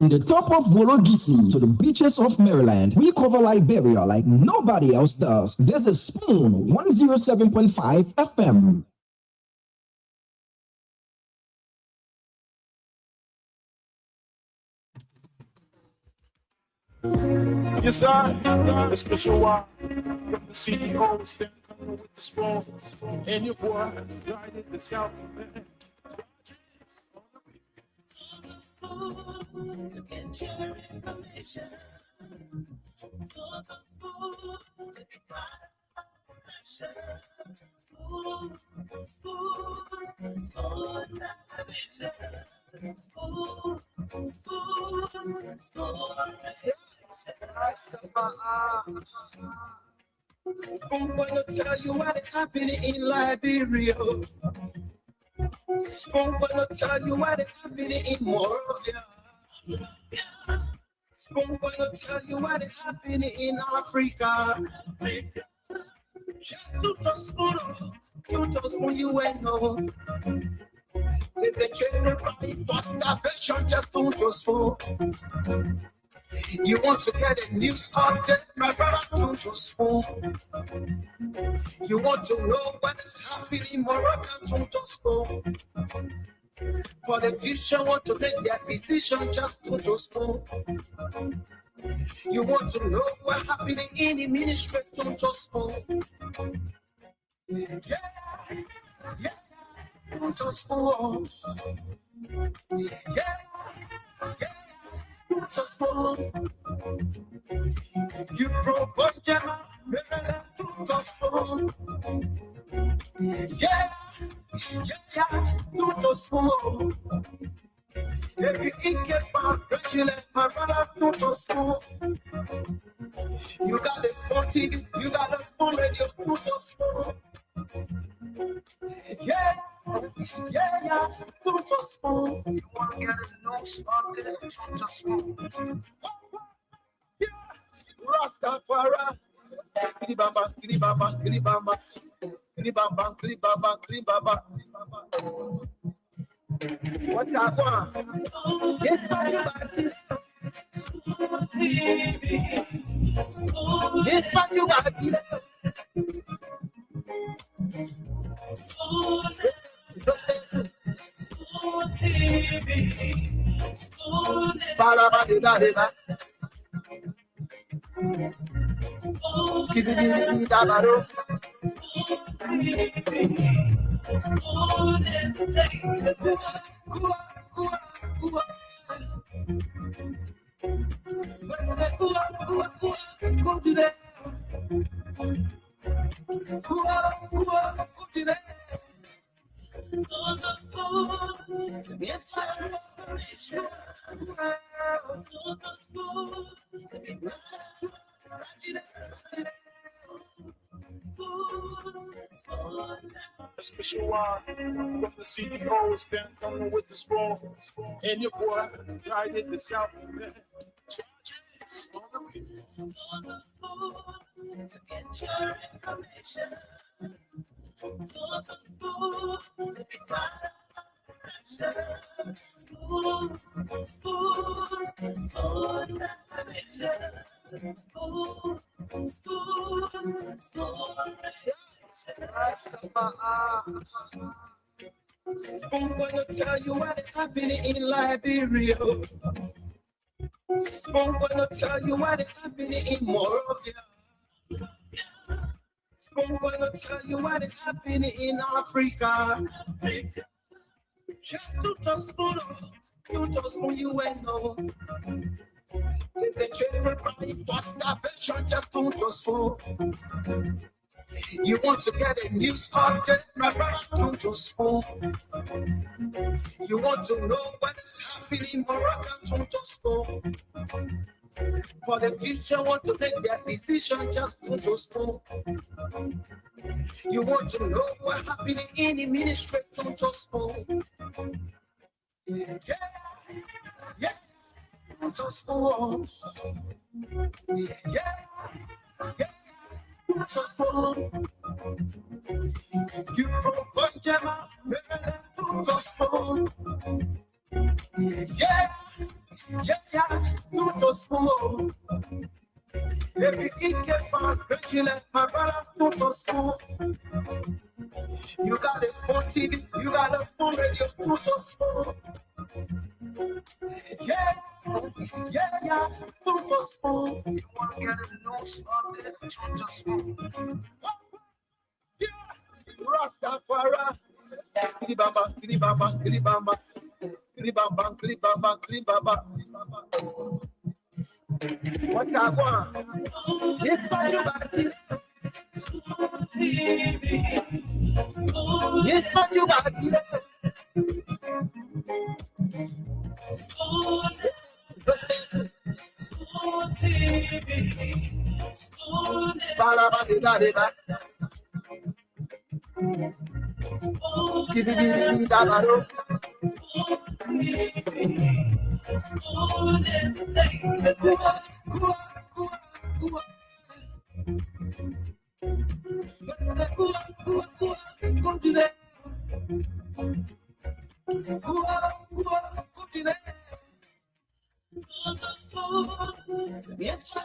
From the top of Wologisi to the beaches of Maryland, we cover Liberia like nobody else does. This is Spoon 107.5 FM. Yes, sir. A special one from the CEO, stand with the spoon, and your boy guided the South. To get your information, to be part of action. School television. I'm gonna tell you what is happening in Liberia. I'm gonna tell you what is happening in Moravia. I'm gonna tell you what is happening in Africa. Just to you and know. If the children crying for starvation, just don't just fall. You want to get a news update, my brother, don't just fall. You want to know what is happening in Morocco, don't just fall. Politicians want to make their decision, just don't just fall. You want to know what's happening in the ministry, don't just fall. Yeah. Don't just fall. Yeah. Don't just fall. You from Vanjama, Maryland, don't just fall. Yeah. Don't just fall. Every inked man, regulate my brother, don't just fall. You got a small TV, you got a small radio, don't just fall. Yeah, don't just fall. You want to get a nose on the don't just fall. Yeah, Rastafari. Kili bamba, kili bamba, kili bamba, kili bamba, kili bamba, kili bamba. What I want? Yes, everybody. School TV. Yes, everybody. School TV, school A special one from the CEO, stand with the spoon, and your boy guided the South. To get your information, to be part of action. School television. I'm gonna tell you what is happening in Liberia. I'm gonna tell you what is happening in Moravia. I'm gonna tell you what is happening in Africa. Just to just follow you and know. If the children crying for starvation, just don't just fall. You want to get a news update, my brother, don't just fall. You want to know what is happening in Morocco, don't just fall. Politicians want to make their decision, just don't just fall. You want to know what's happening in the ministry, don't just fall. Yeah, don't just fall. Yeah. Just fall. You from Vanjama, Maryland, don't just fall. Yeah, Yeah, don't just move. Every keep on crazy like my brother, don't just move. You got a small TV, you got a small radio, don't just move. Yeah, don't just move. You want to get a nose on it, don't just move. Yeah, Rastafari. Kilibamba, kilibamba, kilibamba. Kilibamba, kilibamba, kilibamba. What I want? Yes, you got it. Yes, you got it. Yes, sir.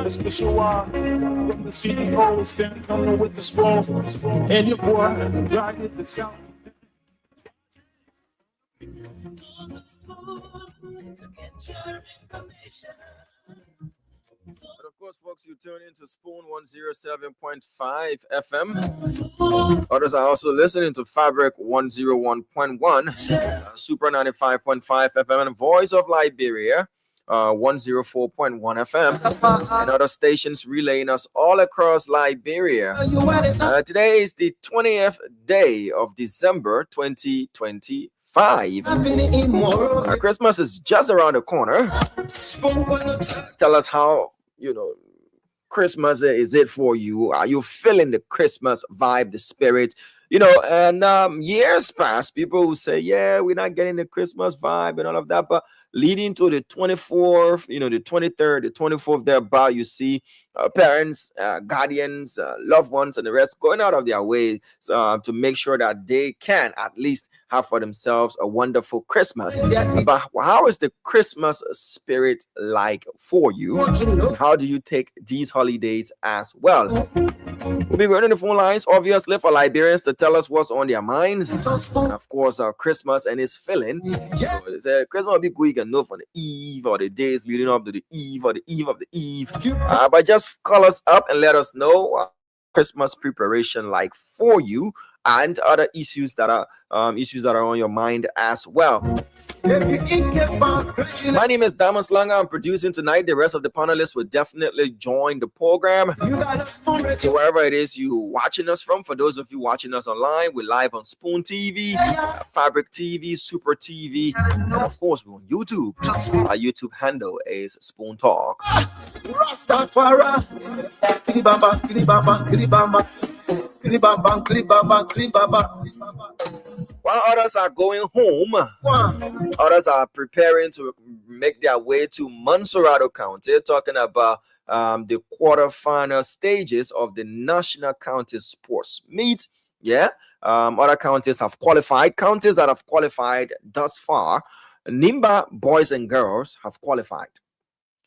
A special one from the CEO, stand coming with the spoon. And your boy, riding the sound. But of course, folks, you tune into Spoon 107.5 FM. Others are also listening to Fabric 101.1, Super 95.5 FM, and Voice of Liberia 104.1 FM, and other stations relaying us all across Liberia. Today is the 20th day of December 2025. Christmas is just around the corner. Tell us how, Christmas is it for you? Are you feeling the Christmas vibe, the spirit? And years past, people will say, yeah, we're not getting the Christmas vibe and all of that. But leading to the 24th, the 23rd, the 24th, thereabout, you see parents, guardians, loved ones, and the rest going out of their way to make sure that they can at least have for themselves a wonderful Christmas. But how is the Christmas spirit like for you? How do you take these holidays as well? We'll be running the phone lines, obviously, for Liberians to tell us what's on their minds. And of course, Christmas and its filling. So Christmas will be good, you can know from the eve or the days leading up to the eve or the eve of the eve. But just call us up and let us know Christmas preparation like for you and other issues that are on your mind as well. My name is Damas Langa. I'm producing tonight. The rest of the panelists will definitely join the program. So wherever it is you watching us from, for those of you watching us online, we're live on Spoon TV, Fabric TV, Super TV, and of course we're on YouTube. Our YouTube handle is Spoon Talk. Rastafari. Kilibamba, kilibamba, kilibamba. Kilibamba, kilibamba, kilibamba. While others are going home, others are preparing to make their way to Montserrado County, talking about the quarterfinal stages of the National County Sports Meet. Other counties have qualified. Counties that have qualified thus far, Nimba boys and girls have qualified.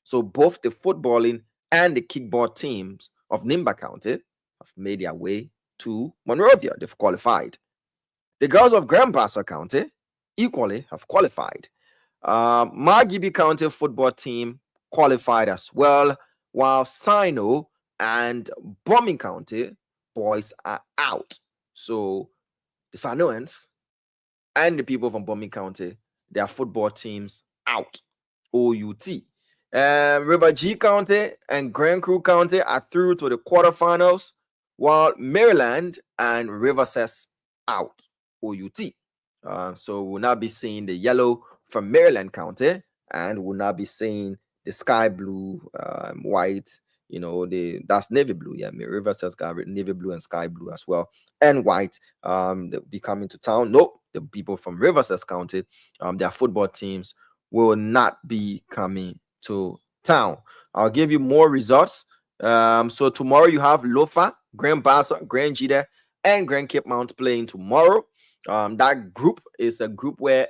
So both the footballing and the kickball teams of Nimba County have made their way to Monrovia. They've qualified. The girls of Grand Bassa County equally have qualified. Margibi County football team qualified as well, while Sino and Bombing County boys are out. So the Sanoans and the people from Bombing County, their football teams out. OUT. River G County and Grand Crew County are through to the quarterfinals, while Maryland and Riverside out, OUT. So we'll not be seeing the yellow from Maryland County, and we'll not be seeing the sky blue, white, that's navy blue. Yeah, Riverside's got navy blue and sky blue as well, and white. They'll be coming to town. Nope, the people from Riverside County, their football teams will not be coming to town. I'll give you more results. So tomorrow you have Lofa, Grand Bassa, Grand Jida, and Grand Cape Mount playing tomorrow. That group is a group where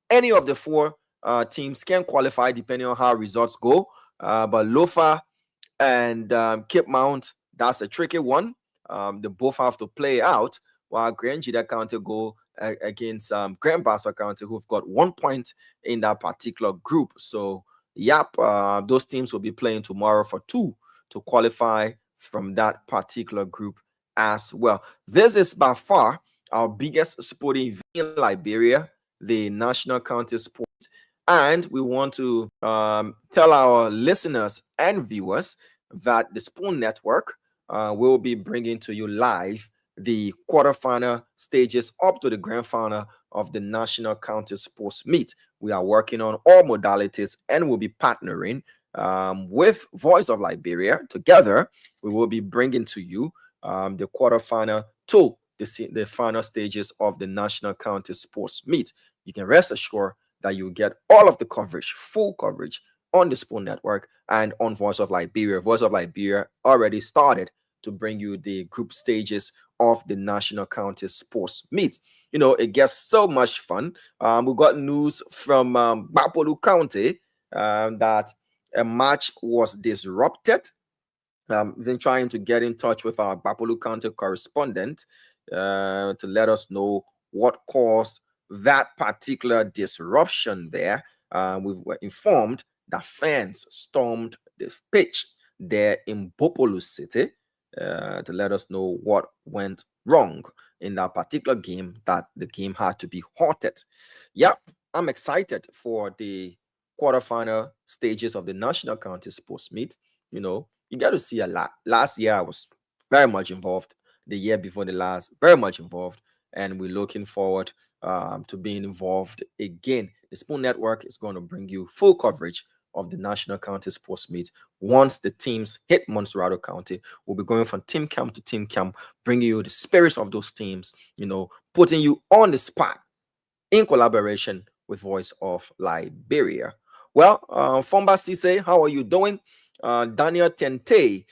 any of the four teams can qualify depending on how results go. But Lofa and Cape Mount, that's a tricky one. They both have to play out, while Grand Jida County go against Grand Bassa County, who've got 1 point in that particular group. So, those teams will be playing tomorrow for 2 to qualify from that particular group as well. This is by far our biggest sporting event in Liberia, the National County Sports. And we want to tell our listeners and viewers that the Spoon Network will be bringing to you live the quarterfinal stages up to the grand final of the National County Sports Meet. We are working on all modalities and will be partnering with Voice of Liberia. Together, we will be bringing to you the quarterfinal to the final stages of the National County Sports Meet. You can rest assured that you get all of the coverage, full coverage on the Spoon Network and on Voice of Liberia. Voice of Liberia already started to bring you the group stages of the National County Sports Meet. It gets so much fun. We got news from Bapolu County that a match was disrupted. We've been trying to get in touch with our Bapolu County correspondent to let us know what caused that particular disruption there. We were informed that fans stormed the pitch there in Bopolu City to let us know what went wrong in that particular game, that the game had to be halted. I'm excited for the quarterfinal stages of the National County Sports Meet. You got to see a lot. Last year, I was very much involved. The year before the last, very much involved. And we're looking forward to being involved again. The Spoon Network is going to bring you full coverage of the National County Sports Meet. Once the teams hit Montserrado County, we'll be going from team camp to team camp, bringing you the spirits of those teams, putting you on the spot in collaboration with Voice of Liberia. Well, Fomba Sise, how are you doing? Daniel Tente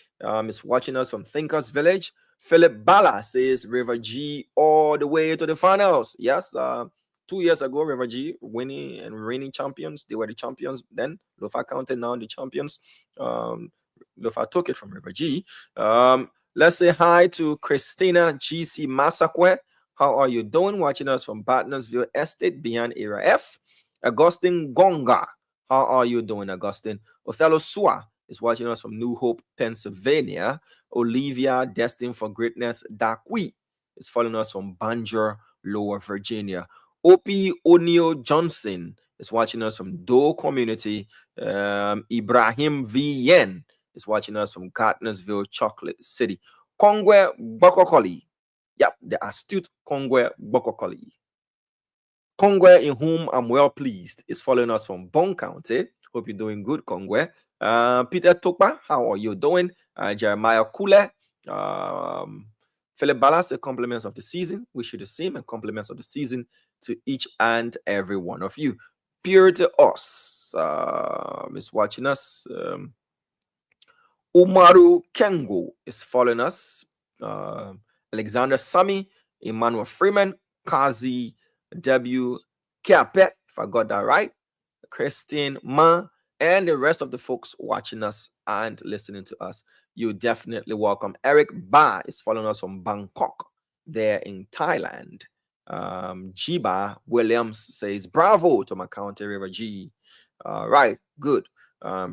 is watching us from Thinkers Village. Philip Bala says River G all the way to the finals. Yes, 2 years ago, River G winning and reigning champions. They were the champions then. Lofa County now the champions. Lofa took it from River G. Let's say hi to Christina GC Masakwe. How are you doing? Watching us from Bartnesville Estate beyond Era F. Augustine Gonga. How are you doing, Augustine? Othello Sua is watching us from New Hope, Pennsylvania. Olivia, destined for greatness, Dakwi is following us from Banjo, Lower Virginia. Opie O'Neill Johnson is watching us from Doe Community. Ibrahim V. Yen is watching us from Gardnersville, Chocolate City. Kongwe Bokokoli. Yep, the astute Kongwe Bokokoli. Kongwe, in whom I'm well pleased, is following us from Bon County. Hope you're doing good, Kongwe. Peter Tokpa, how are you doing? Jeremiah Kule, Philip Ballas, the compliments of the season. Wish you the same and compliments of the season to each and every one of you. Purity Us is watching us. Umaru Kengo is following us. Alexander Sami, Emmanuel Freeman, Kazi W. Kiapet, if I got that right. Christine Ma, and the rest of the folks watching us and listening to us. You're definitely welcome. Eric Ba is following us from Bangkok, there in Thailand. Jiba Williams says, bravo to my county, River G. Right, good.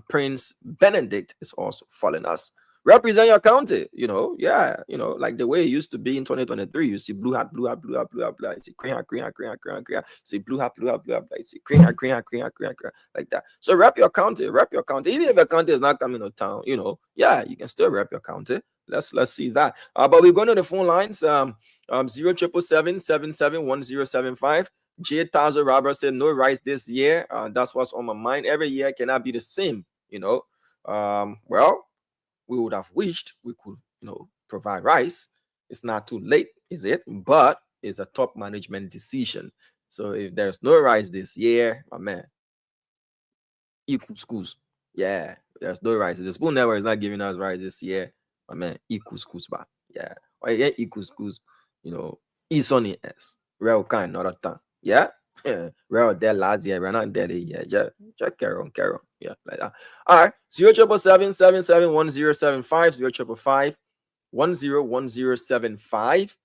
Prince Benedict is also following us. Represent your county, like the way it used to be in 2023. You see blue hat, blue hat, blue hat, blue hat, blue hat. You see green hat, green hat, green hat, green hat, green hat. See blue hat, blue hat, blue hat, blue hat. You see green hat, green hat, green hat, green hat, green hat, like that. So rep your county, rep your county. Even if your county is not coming to town, you can still rep your county. let's see that. But we're going to the phone lines. 0777-771075. J. Tazo Robert said no rice this year. That's what's on my mind. Every year cannot be the same, you know. Well, we would have wished we could, you know, provide rice. It's not too late, is it? But it's a top management decision. So if there's no rice this year, my man, equal schools. Yeah, there's no rice. The Spoon Network is not giving us rice this year, my man. Equal schools back. Yeah. Or yeah, equal schools, you know, is on the S. Real kind, not a time. Yeah. We're out there last year. We're not there yet. Yeah. Just carry on. Yeah, like that. All right. 0777-771075. 101075.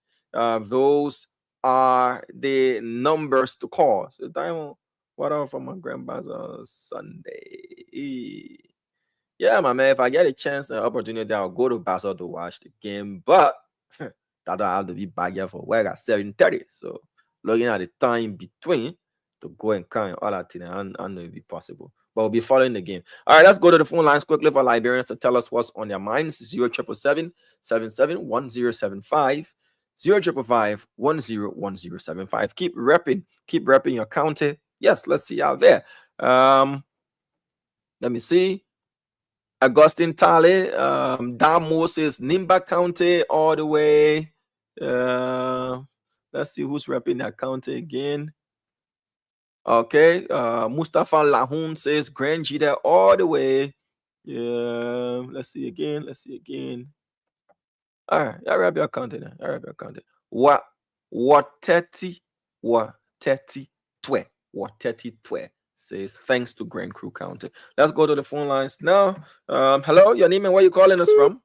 Those are the numbers to call. So time what up for my grandpa's on Sunday. Yeah, my man. If I get a chance and opportunity, I'll go to Basel to watch the game. But that'll have to be back here for work at 7:30. So looking at the time between to go and come all that thing, I know it'll be possible. But we'll be following the game. All right, let's go to the phone lines quickly for Liberians to tell us what's on their minds. 0777-771075. 0555-101075. Keep repping your county. Yes, let's see out there. Let me see. Augustine Talley, Dan Moses, Nimba County, all the way. Let's see who's repping that county again. Okay, Mustafa Lahoun says Grand Jida all the way. Yeah, let's see again. All right, I rep your county now. What 30 says thanks to Grand Crew County. Let's go to the phone lines now. Hello, your name and where you calling us from?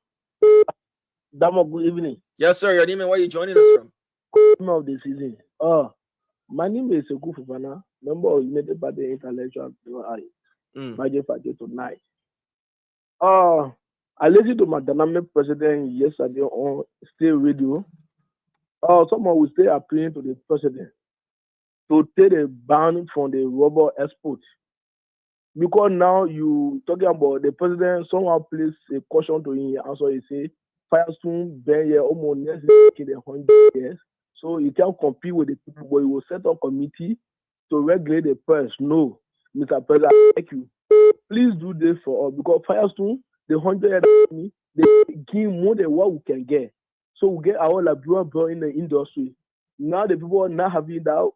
Damo, good evening. Yes, sir. Your name and where you joining us from? Of the season. My name is Sekou Fofana, member of United Party Intellectual Budget Party tonight. I listened to my dynamic president yesterday on State Radio. Someone will stay appealing to the president to take a ban from the rubber export. Because now you talking about the president, someone placed a caution to him, also he say, Firestone been here almost next in the 100 years. So you can't compete with the people, but you will set up a committee to regulate the press. No, Mr. President, thank you. Please do this for us because Firestone, the 100 years, they give more than what we can get. So we get our Liberian bro in the industry. Now the people are not having that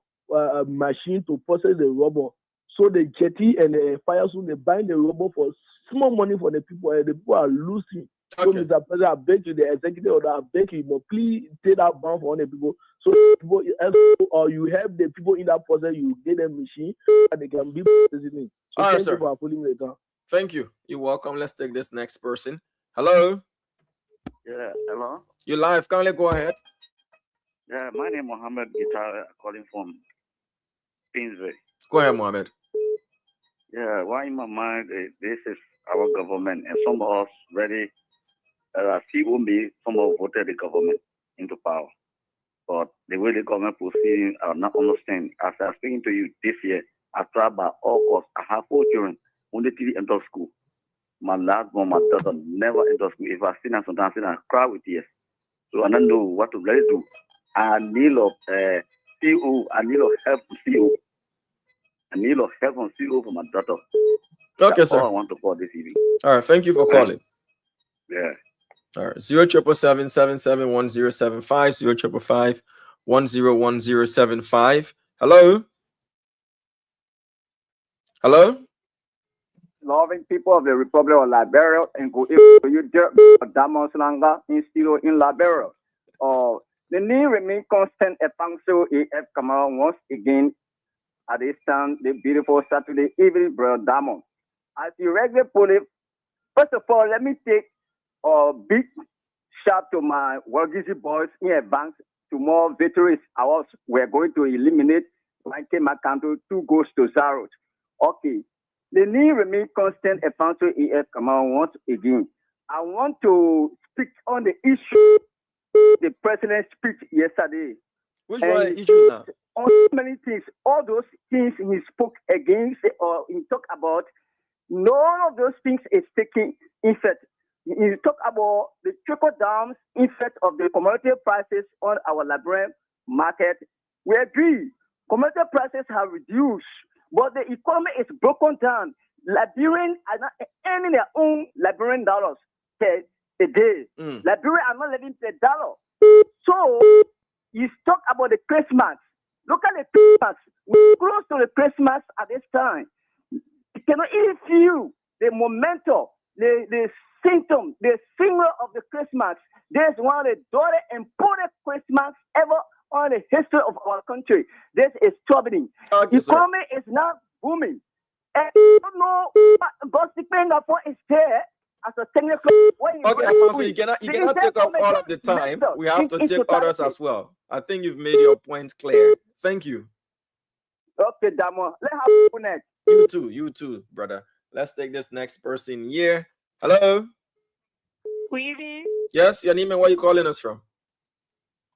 machine to process the rubber. So the jetty and the Firestone, they buy the rubber for small money for the people, and the people are losing. Okay. So, Mr. President, I beg you, the executive order, I beg you, but please take that ban for all the people. So, people, or you help the people in that process, you get them machine, and they can be president. So, all right, thank sir. you for pulling it down. Thank you. You're welcome. Let's take this next person. Hello. Yeah, hello. You live? Kindly go ahead. Yeah, my name is Mohammed Guitar, calling from Pinsbury. Go ahead, Mohammed. Yeah, why in my mind, this is our government, and some of us ready. Some of voted the government into power. But the way the government proceeding, I not understand. As I'm speaking to you this year, I tried by all costs. I have 4 children when they enter school. My last one, my daughter, never enter school. If I see them sometimes, I cry with tears. So I don't know what to really do. I need of CO. I need of help from CO. I need of help from CO for my daughter. Okay, That's sir. all I want to call this evening. All right, thank you for calling. Yeah. All right, 0777-771075, 0555-101075. Hello? Hello? Loving people of the Republic of Liberia and go you Damon Slanga in Liberia. The name remain constant at Pangso AF Cameroon once again at this time, the beautiful Saturday evening, brother Damon. As you regular police, first of all, let me take a big shout to my Wargizi boys in advance to more victories. We're going to eliminate Makanto 2 goals to 0. Okay. The need remain constant at Pangso AF Cameroon once again. I want to speak on the issue the president speech yesterday. Which one are the issues now? On many things, all those things he spoke against or he talked about, none of those things is taking effect. You talk about the trickle down effect of the commodity prices on our Liberian market. We agree, commodity prices have reduced, but the economy is broken down. Liberians are not earning their own Liberian dollars per day. Liberians are not living per dollar. So you talk about the Christmas. Look at the Christmas. We're close to the Christmas at this time. You cannot even feel the momentum, the symptom, the singer of the Christmas. This is one of the most important Christmas ever on the history of our country. This is troubling. Okay, economy is not booming. And you don't know what gossiping upon is there as a technical. Okay, Alfonso, you cannot take up all of the time. We have to take others as well. I think you've made your point clear. Thank you. Okay, Damo. Let's have next. You too, brother. Let's take this next person here. Hello. Good evening. Yes, your name and where you calling us from?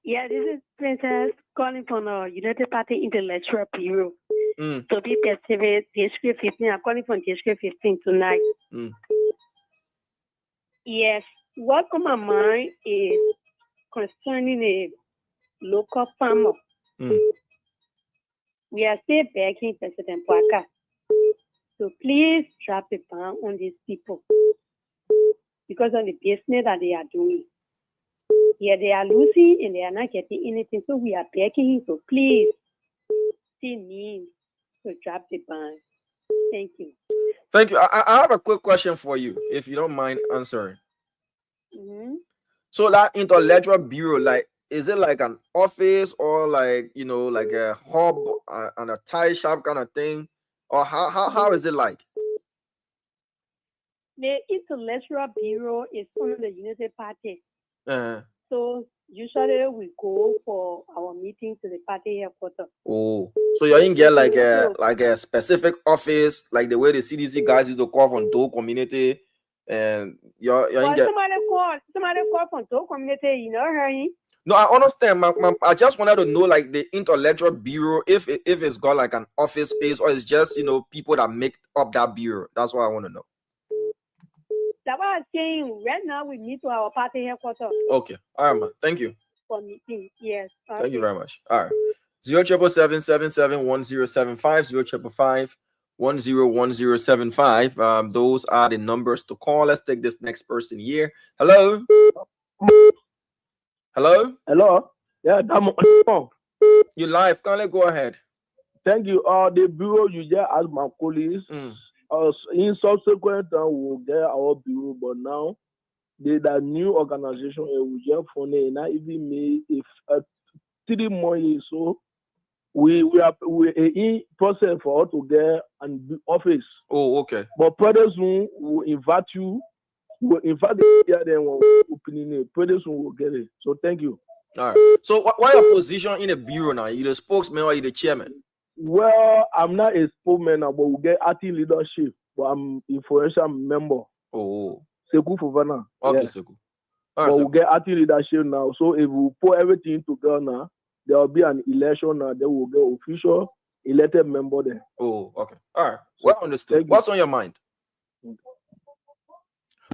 Yeah, this is Princess calling from the United Party Intellectual Bureau. To be specific, District 15. I'm calling from District 15 tonight. Yes, what on my mind is concerning a local farmer. We are still begging President Bouaka to please drop a ban on these people because of the business that they are doing. Yeah, they are losing and they are not getting anything. So we are begging him to please see means to drop the ban. Thank you. Thank you. I have a quick question for you, if you don't mind answering. So that Intellectual Bureau, like, is it like an office or like, you know, like a hub and a tie shop kind of thing? Or how is it like? The Intellectual Bureau is under the United Party. So usually we go for our meeting to the party headquarters. Oh, so you didn't get like a specific office, like the way the CDC guys used to call from Doe community, and you didn't get. Somebody call from Doe community, you know, hearing. No, I understand. I just wanted to know, like, the Intellectual Bureau, if it's got like an office space or it's just, you know, people that make up that bureau. That's what I want to know. That's what I'm saying. Right now, we meet to our party headquarters. Okay. All right, man. Thank you. For meeting. Yes. Okay. Thank you very much. All right. 077771075, 077101075. Those are the numbers to call. Let's take this next person here. Hello. Hello. Hello. Yeah, you live. Kindly go ahead. Thank you. The bureau you just asked my colleagues. In subsequent time, we'll get our bureau, but now the new organization we just found it, not even made if 3 more years. So we are in process for us to get an office. Oh, okay. But pretty soon we'll invite you. We'll invite the then we'll opening it. Pretty soon we'll get it. So thank you. All right. So what your position in the bureau now? You the spokesman or you the chairman? Well, I'm not a spokesman now, but we get acting leadership. But I'm influential member. Oh. Sekou Fofana. Okay, yeah. Sekou. But we get acting leadership now. So if we put everything together now, there will be an election now. Then we'll get official elected member there. Oh, okay. All right. Well understood. What's on your mind?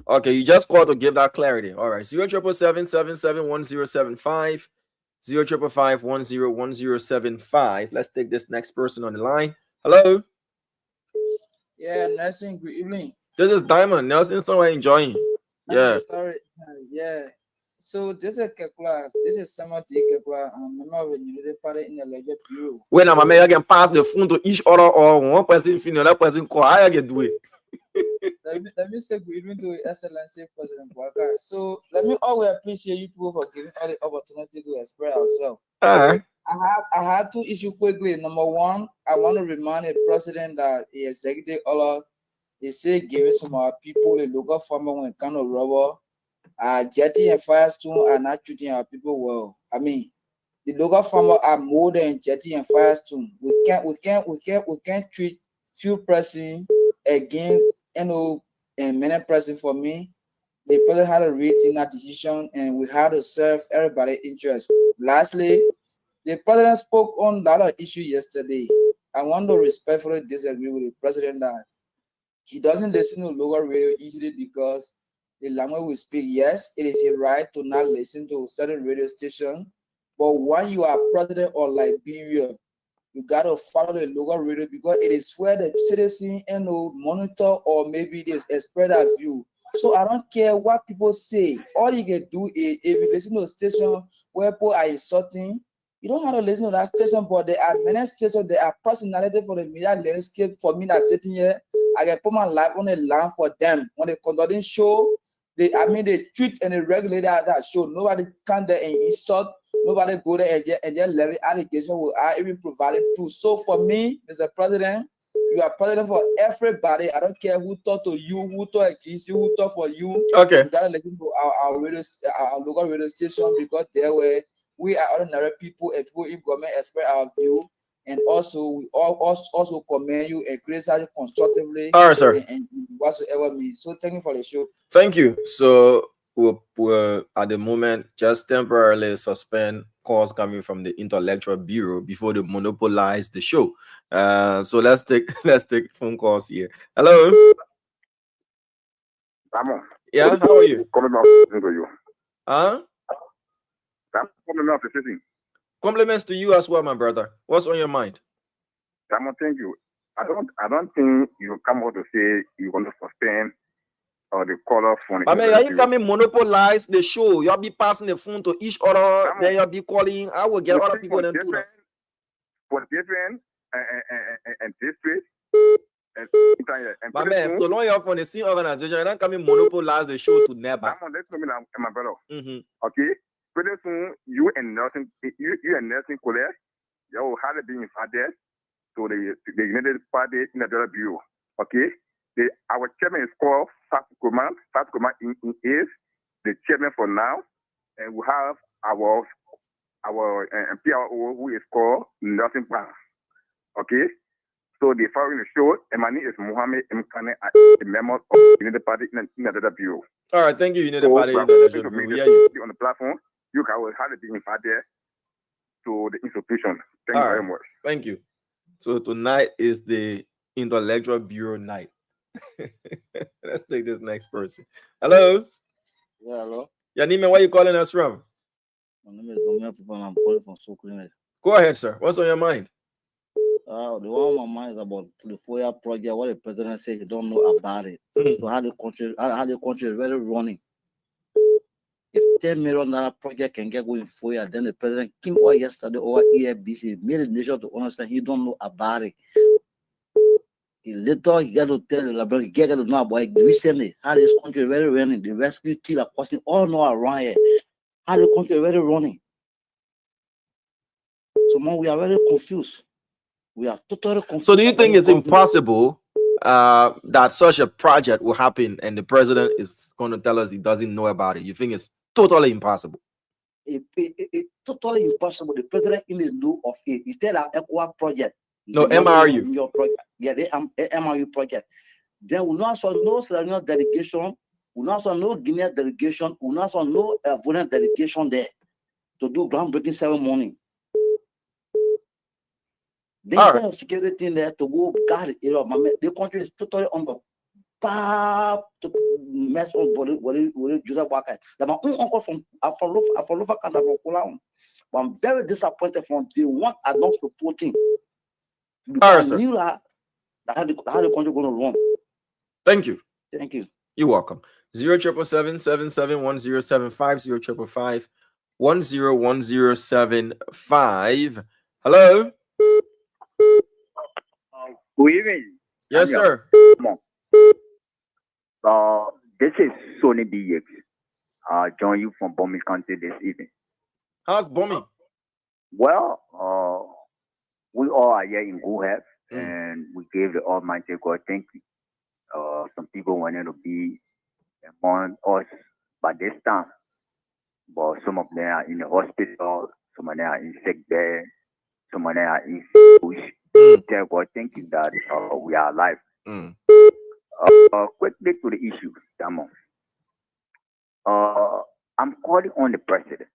Okay, you just called to give that clarity. All right. 077771075. 05551011075. Let's take this next person on the line. Hello. Yeah, Nelson. Good evening. This is Diamond. Nelson, so I'm enjoying. Yeah. Sorry. Yeah. So this is Kekla. This is Samuel D. Kekla. I'm a member of the United Party in the Ledger Bureau. When I'm a man, I can pass the phone to each other, or one person finish, another person call. How you do it? Let me say good evening to Excellency President Bouaka. So let me always appreciate you people for giving us the opportunity to express ourselves. I had 2 issues quickly. Number one, I want to remind the president that the executive order they say giving some of our people the local farmer when it comes to rubber, jetty and Firestone are not treating our people well. I mean, the local farmer are more than jetty and Firestone. We can't treat few person again. And many pressing for me. The president had a rating that decision, and we had to serve everybody's interest. Lastly, the president spoke on that issue yesterday. I want to respectfully disagree with the president that he doesn't listen to local radio easily because the language we speak. Yes, it is a right to not listen to certain radio station, but when you are president of Liberia, you gotta follow the local radio because it is where the citizen monitor or maybe they express that view. So I don't care what people say. All you can do is if you listen to a station where people are insulting, you don't have to listen to that station, but there are many stations, there are personality for the media landscape. For me that sitting here, I can put my life on the line for them. When they conducting show, they tweet and they regulate that show. Nobody can there and insult. Nobody go there and just levy allegation without even providing proof. So for me, Mr. President, you are president for everybody. I don't care who talk to you, who talk against you, who talk for you. Okay. You gotta listen to our local radio station because there were we are ordinary people and people in government express our view. And also we also commend you and criticize constructively. All right, sir. And whatsoever means. So thank you for the show. Thank you. So we'll at the moment just temporarily suspend calls coming from the Intellectual Bureau before they monopolize the show. So let's take phone calls here. Hello. Ramon. Yeah, how are you? Huh? Compliments to you as well, my brother. What's on your mind? Ramon, thank you. I don't think you come out to say you're going to suspend or the caller phone. I mean, you come and monopolize the show. You'll be passing the phone to each other. Then you'll be calling. I will get other people and do that. For different and district. But man, so long you're from the same organization, you don't come and monopolize the show to never. Ramon, let's come in, my brother. Mm-hmm. Okay? Pretty soon, you and Nelson Colette, you will have to be invited to the United Party in the Bureau. Okay? Our chairman is called Fatou Koma is the chairman for now, and we have our PRO who is called Nelson Brown. Okay? So the following the show, my name is Mohammed Mkane, a member of the United Party in the Bureau. All right, thank you, United Party in the Bureau. On the platform, you can have to be invited to the institution. Thank you very much. Thank you. So tonight is the Intellectual Bureau night. Let's take this next person. Hello. Yeah, hello. Your name and where you calling us from? My name is Dominic People and I'm calling from Sokoline. Go ahead, sir. What's on your mind? The one on my mind is about the FOIA project. What the president said he don't know about it. So how the country is really running. If $10 million project can get going FOIA, then the president came over yesterday over EFBC, made the nation to understand he don't know about it. Later, he got to tell the library, he got to know about it recently, how this country is really running. The rescue team are costing all know around here. How the country is really running. So man, we are very confused. We are totally confused. So do you think it's impossible that such a project will happen and the president is going to tell us he doesn't know about it? You think it's totally impossible? It's totally impossible. The president in the loop of it. He said that ECOWAS project. No, MRU. Your project. Yeah, the MRU project. Then we not saw no Sierra delegation, we not saw no Guinea delegation, we not saw no Ivorian delegation there to do groundbreaking ceremony. They have security in there to go guard it. The country is totally on the path to mess on with Joseph Boakai. That's my own uncle from Afro Canada. But I'm very disappointed from the one I don't supporting. Because I knew that how the country going to run. Thank you. Thank you. You're welcome. 077771075 0101075. Hello. Good evening. Yes, sir. This is Sonny BX. Join you from Bomi County this evening. How's Bomi? Well, we all are here in good health, and we gave the Almighty God thank you. Some people wanted to be among us by this time, but some of them are in the hospital, some of them are in sick bed, some of them are in bush. Tell God thank you that we are alive. Quickly to the issue, Damon. I'm calling on the president.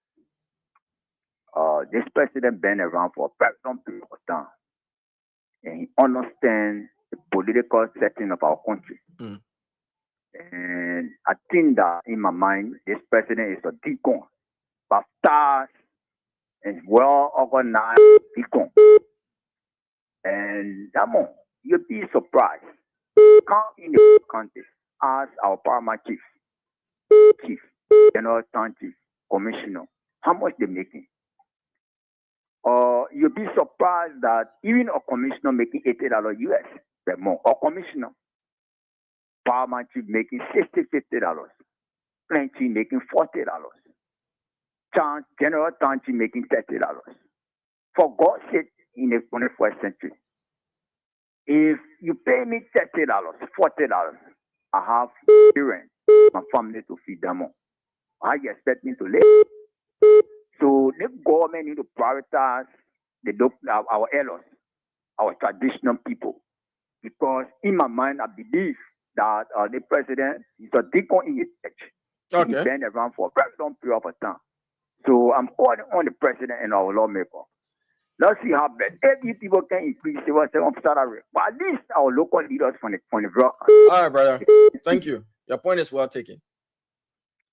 This president been around for a very long period of time, and he understands the political setting of our country. And I think that in my mind, this president is a deacon, baptized and well organized deacon. And come on, you'll be surprised. Come in the country, ask our paramount chief, general town chief, commissioner, how much they making. You'll be surprised that even a commissioner making $80 US per month, or commissioner, paramount chief making $50, plenty making $40, general town chief making $30. For God's sake, in the 21st century, if you pay me $30, $40, I have parents, my family to feed them on. How you expect me to live? So the government need to prioritize our elders, our traditional people. Because in my mind, I believe that the president is a deacon in his church. Okay. He's been around for a very long period of time. So I'm calling on the president and our lawmaker. Let's see how bad every people can increase their salary. But at least our local leaders from the block. All right, brother. Thank you. Your point is well taken.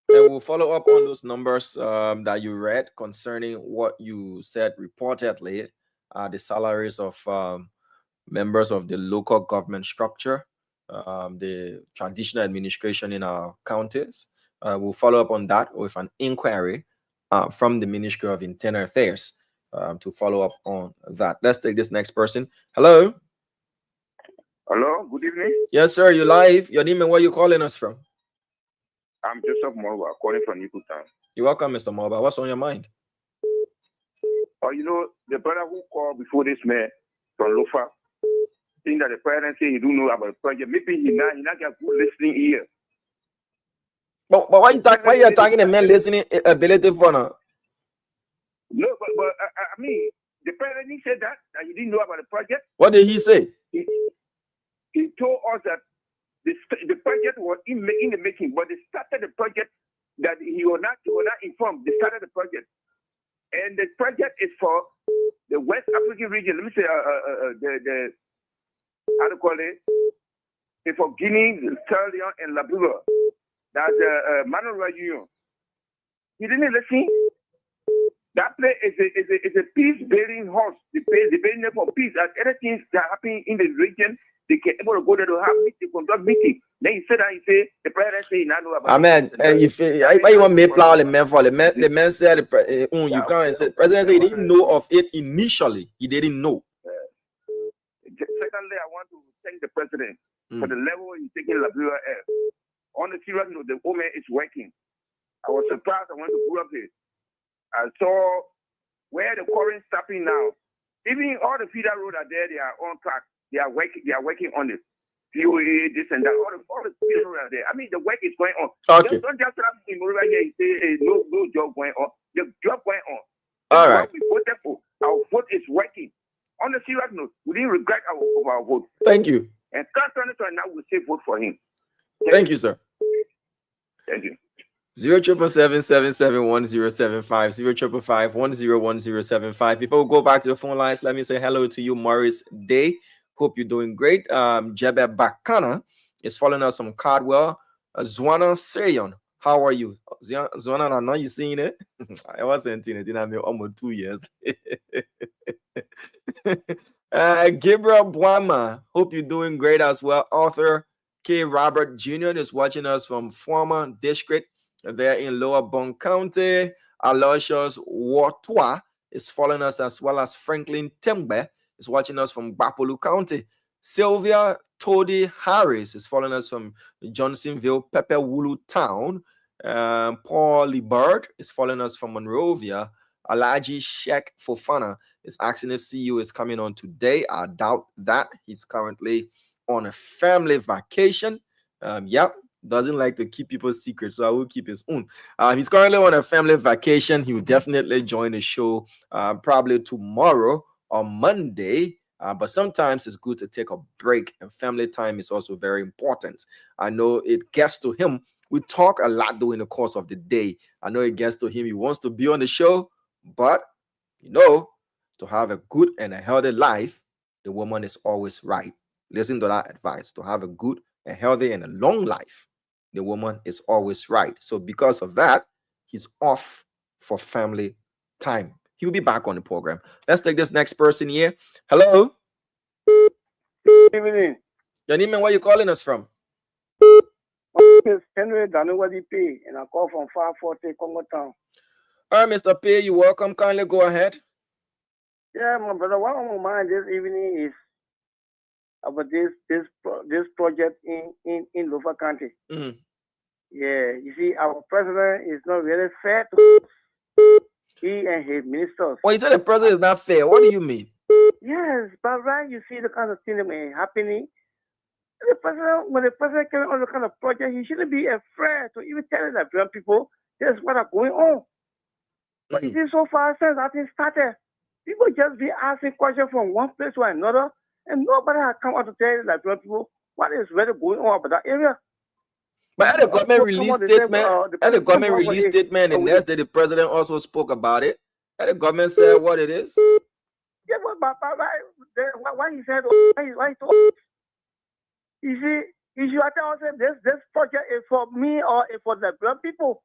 And we'll follow up on those numbers that you read concerning what you said reportedly, the salaries of members of the local government structure, the traditional administration in our counties. We'll follow up on that with an inquiry from the Ministry of Internal Affairs to follow up on that. Let's take this next person. Hello. Hello, good evening. Yes, sir. You live. Your name and where you calling us from? I'm Joseph Morba, calling from Newtown. You're welcome, Mr. Morba. What's on your mind? You know, the brother who called before this man from Lofa, think that the parents say he don't know about the project. Maybe he not get good listening ear. But why you attacking a man listening ability for now? No, but I mean, the parent said that he didn't know about the project. What did he say? He told us that the project was in the making, but they started the project that he was not informed. They started the project, and the project is for the West African region. Let me say the how to call it? It's for Guinea, Sierra Leone, and Liberia. That's Manuel Union. He didn't listen. That place is a peace-building house. They building for peace. That anything that happen in the region, they can able to go there to have meeting, conduct meeting. Then he said that the president say not know about. Amen. If why you want me plow the man for the man said you can't say president said he didn't know of it initially. He didn't know. Secondly, I want to thank the president for the level he's taking Liberia at. On the serious note, the woman is working. I was surprised. I went to pull up there. I saw where the current stopping now. Even all the feeder road are there. They are on track. They are working on it. POA, this and that. All the feeder road are there. I mean, the work is going on. Okay. Don't just have in right here and say no job going on. The job going on. All right. We voted for. Our vote is working. On the serious note, we didn't regret our vote. Thank you. And now we say vote for him. Thank you, sir. Thank you. 077771075 055510175. Before we go back to the phone lines, let me say hello to you, Morris Day. Hope you're doing great. Jebe Bakana is following us from Cardwell. Zwana Serion, how are you? Zwana, I know you seen it. I wasn't in it. Didn't have almost 2 years. Gabriel Bwama, hope you're doing great as well. Author K. Robert Jr. is watching us from former district there in Lower Bond County. Aloysius Watwa is following us, as well as Franklin Tembe is watching us from Bapolu County. Sylvia Todi Harris is following us from Johnsonville, Pepperwood Town. Paul Libert is following us from Monrovia. Alaji Sheikh Fofana is asking if CU is coming on today. I doubt that. He's currently on a family vacation. Doesn't like to keep people's secrets, so I will keep his own. He's currently on a family vacation. He will definitely join the show probably tomorrow or Monday. But sometimes it's good to take a break, and family time is also very important. I know it gets to him. We talk a lot during the course of the day. I know it gets to him. He wants to be on the show, but to have a good and a healthy life, the woman is always right. Listen to that advice. To have a good and healthy and a long life, the woman is always right. So because of that, he's off for family time. He'll be back on the program. Let's take this next person here. Hello. Good evening. Your name and where you calling us from? My name is Henry Danuwadi P, and I call from 540 Congo Town. All right, Mr. P, you're welcome. Kindly go ahead. Yeah, my brother, what on my mind this evening is about this project in Lofa County. Mm-hmm. Yeah, you see, our president is not really fair to us. He and his ministers. Well, you said the president is not fair. What do you mean? Yes, but right, you see the kind of thing that may happening. The president, when the president came on the kind of project, he shouldn't be afraid to even tell the Nigerian people that's what are going on. But you see, so far since that thing started, people just be asking questions from one place to another, and nobody has come out to tell the Nigerian people what is really going on about that area. But at the government release statement, and next day the president also spoke about it. And the government said what it is. Yeah, but why he said why he told? You see, if you are telling us this project is for me or is for the Nigerian people,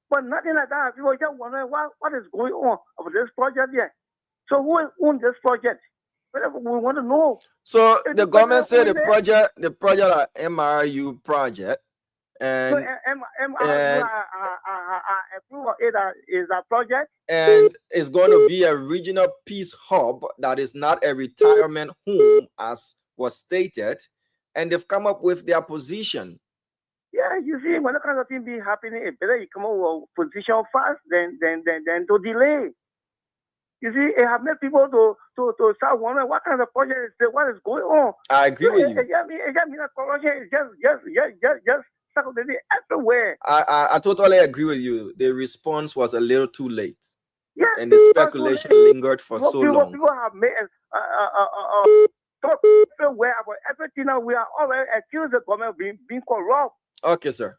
but nothing like that. People just wondering what is going on about this project here. So who owns this project? We want to know. So the government said the project are MRU project, and so MRU approval is a project, and it's going to be a regional peace hub that is not a retirement home as was stated, and they've come up with their position. Yeah, you see, when the kind of thing be happening, it's better you come up with a position fast than to delay. You see, it have made people to start wondering what kind of project is there, what is going on. I agree with you. It just means that corruption is just everywhere. I totally agree with you. The response was a little too late. Yeah, and the speculation lingered for so long. People have made talk everywhere about everything. Now we are already accused the government of being corrupt. Okay, sir.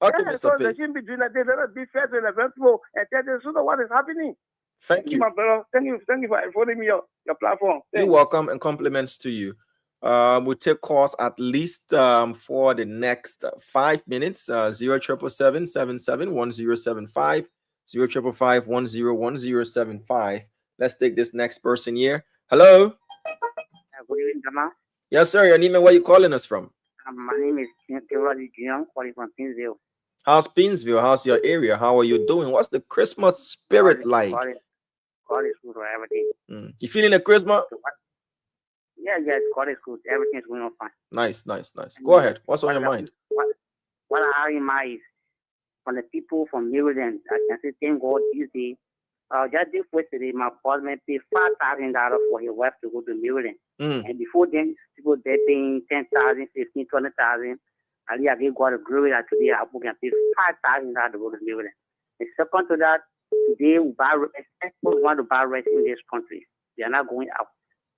Okay, yeah, Mr. so P. they shouldn't be doing that. They let be fair to the people and tell them so what is happening. Thank you, my brother. Thank you for affording me your platform. You're welcome, and compliments to you. We'll take calls at least for the next 5 minutes. 0777 771075 0555 101075. Let's take this next person here. Hello. Good evening, Jama. Yes, sir. Your name and where you calling us from? My name is Kevali Jian, calling from Pinsville. How's Pinsville? How's your area? How are you doing? What's the Christmas spirit like? God is good for everything. You feeling the Christmas? Yeah, God is good. Everything is going on fine. Nice. Go ahead. What's on your mind? What I have in mind is from the people from Maryland. I can say thank God this day. Just this yesterday, my husband paid $5,000 for his wife to go to Maryland. And before then, people they paying $10,000, $15,000, $20,000. And I gave God a glory that today I can pay $5,000 to go to Maryland. And second to that, today we want to buy rice in this country. They are not going out.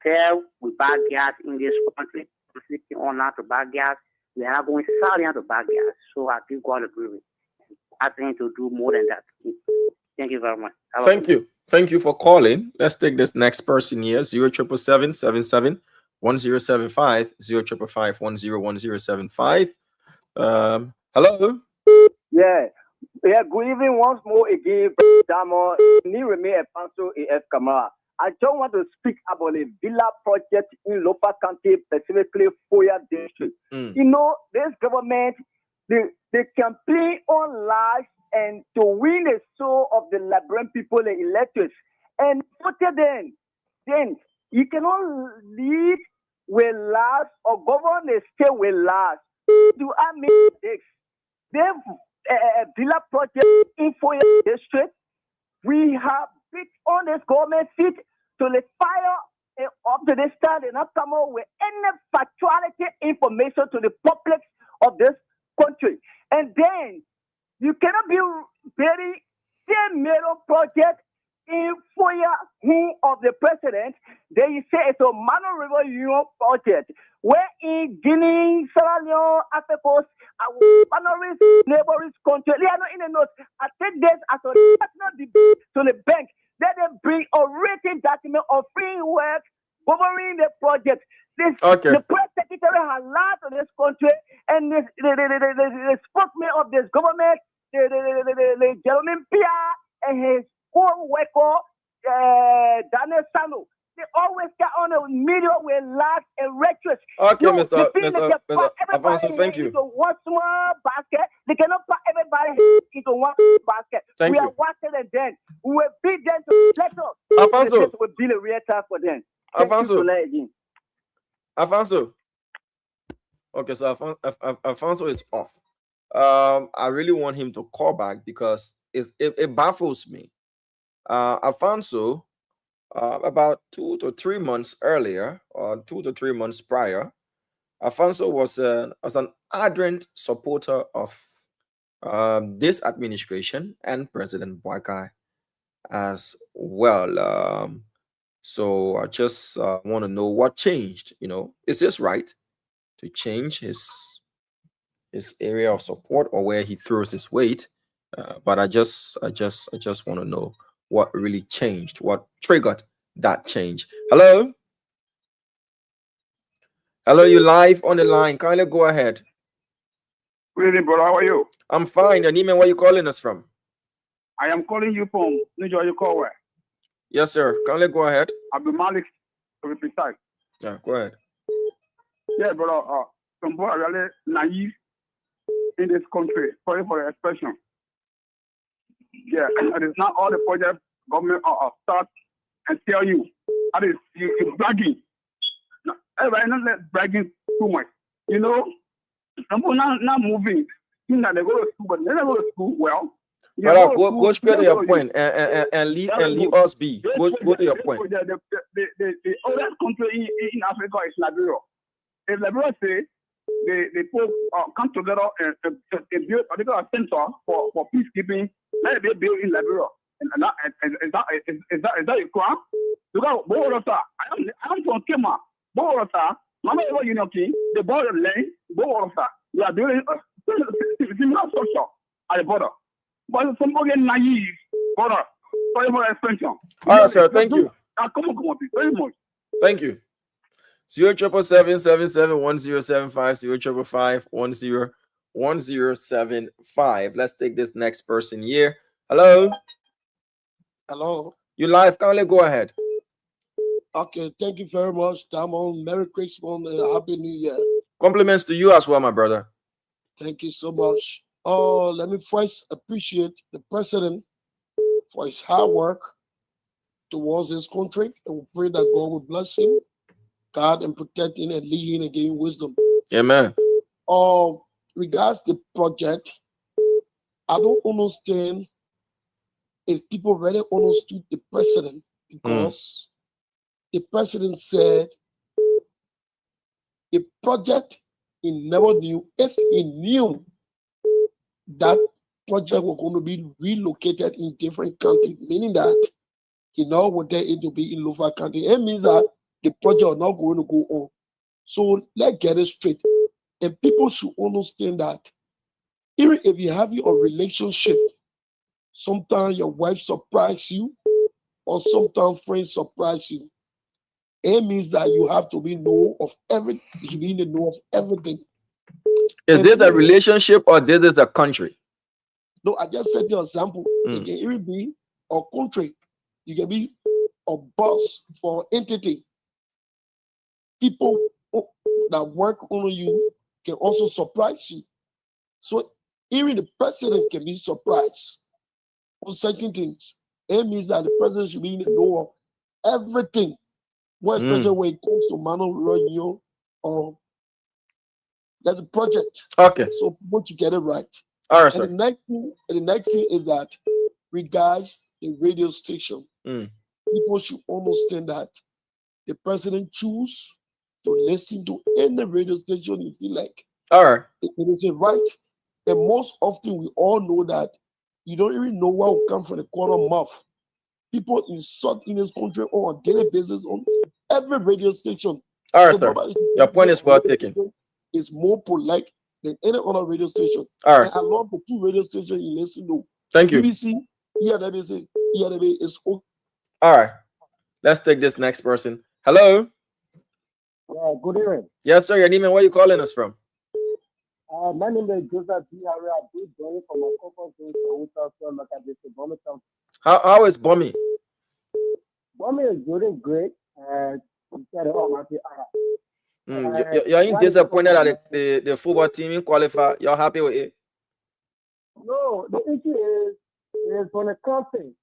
Tell we buy gas in this country. We're sleeping online to buy gas. We are not going south to buy gas. So I give God a glory. I think to do more than that. Thank you very much. Thank you for calling. Let's take this next person here. 0777 77 1075 0555 101075. Hello. Yeah. Good evening once more again, Damo. Nireme Epanso AF Kamara. I just want to speak about a villa project in Lofa County, specifically Foya District. You know, this government, they campaign on lies and to win the soul of the Liberian people, the electors. And voted them. Then you cannot lead with lies or govern the state with lies. Do I mean this? They villa project in Foya District. We have bit on this government seat to the fire up to this time and not come out with any factuality information to the public of this country. And then you cannot be very middle project in Foya who of the president. Then you say it's a Mano River Union project where in Guinea, Sierra Leone, Africa Coast, our neighboring country. They are not in the notes. I take this as a national debate to the bank. Let them bring a written document of free work governing the project. The press secretary has lied to this country and the spokesman of this government, the gentleman Pierre and his co-worker, Daniel Sano. They always get on the media with laughs and rhetoric. Okay, No, Mr. they feel they can pack Afonso, everybody thank you. into one small basket. They cannot pack everybody into one basket. Thank We you. are watching them. We will beat them to let us. Afonso. This will be the real time for them. Thank you, Afonso. Soleil, again. Afonso. Okay, so Afonso is off. I really want him to call back because it baffles me. Afonso, about 2 to 3 months earlier, or 2 to 3 months prior, Afonso was an ardent supporter of this administration and President Boakai as well. So I just want to know what changed. Is this right to change his area of support or where he throws his weight? But I just want to know what really changed, what triggered that change. Hello, you live on the line. Kindly go ahead. Good evening, brother. How are you? I'm fine. Your name and where you calling us from? I am calling you from New Jersey. You call where? Yes, sir. Kindly go ahead. Abdul Malik, to be precise. Yeah, go ahead. Yeah, brother. Some people are really naive in this country. Sorry for the expression. Yeah, it is not all the projects government start and tell you. That is, you're bragging. No, everybody not bragging too much. Some people not moving. Think that they go to school, but they never go to school. Well, Brother, go straight to your point and leave us be. Go to your point. The oldest country in Africa is Liberia. If Liberia say they people come together and build a particular center for peacekeeping, let it be built in Liberia. Is that a crime? Because Bogota, I'm from Kema. Bogota, Mama Union King, the border lane, Bogota, they are building a similar structure at the border. But somebody naive, brother. Sorry for the extension. All right, sir. Thank you. Come on, very much. Thank you. 077771075 055101075. Let's take this next person here. Hello. Hello. You live? Kindly go ahead. Okay, thank you very much, Damon. Merry Christmas and Happy New Year. Compliments to you as well, my brother. Thank you so much. Let me first appreciate the president for his hard work towards his country, and we pray that God will bless him, God, and protect him and lead him and give him wisdom. Amen. Regards the project, I don't understand if people really understood the president, because the president said the project he never knew. If he knew that project was going to be relocated in different counties, meaning that he now wanted it to be in Lofa County, it means that the project is not going to go on. So let's get it straight. And people should understand that even if you have a relationship, sometimes your wife surprises you, or sometimes friends surprise you. It means that you have to be know of everything. You should be in the know of everything. Is this a relationship or this is a country? No, I just said the example. It can even be a country. You can be a boss for entity. People that work under you can also surprise you. So even the president can be surprised on certain things. It means that the president should be in the know of everything. More especially when it comes to Mano Ronyo or that's a project. Okay. So people to get it right. All right, and sir. The next thing is that regards the radio station, people should understand that the president choose to listen to any radio station he feel like. All right. It is a right. And most often we all know that you don't even know what will come from the corner mouth. People insult in this country on a daily basis on every radio station. All right, sir. Your point is well taken. It's more polite than any other radio station. All right. And I love the two radio stations you listen to. Thank you. BBC, ERW is okay. All right. Let's take this next person. Hello. Good evening. Yes, sir. Your name and where you calling us from? My name is Joseph B. Harry. I do join from my corporate zone to Utah, like I did to Bommy. How is Bommy? Bommy is doing great. You're disappointed that the football team qualify. You're happy with it? No, the issue is for the country.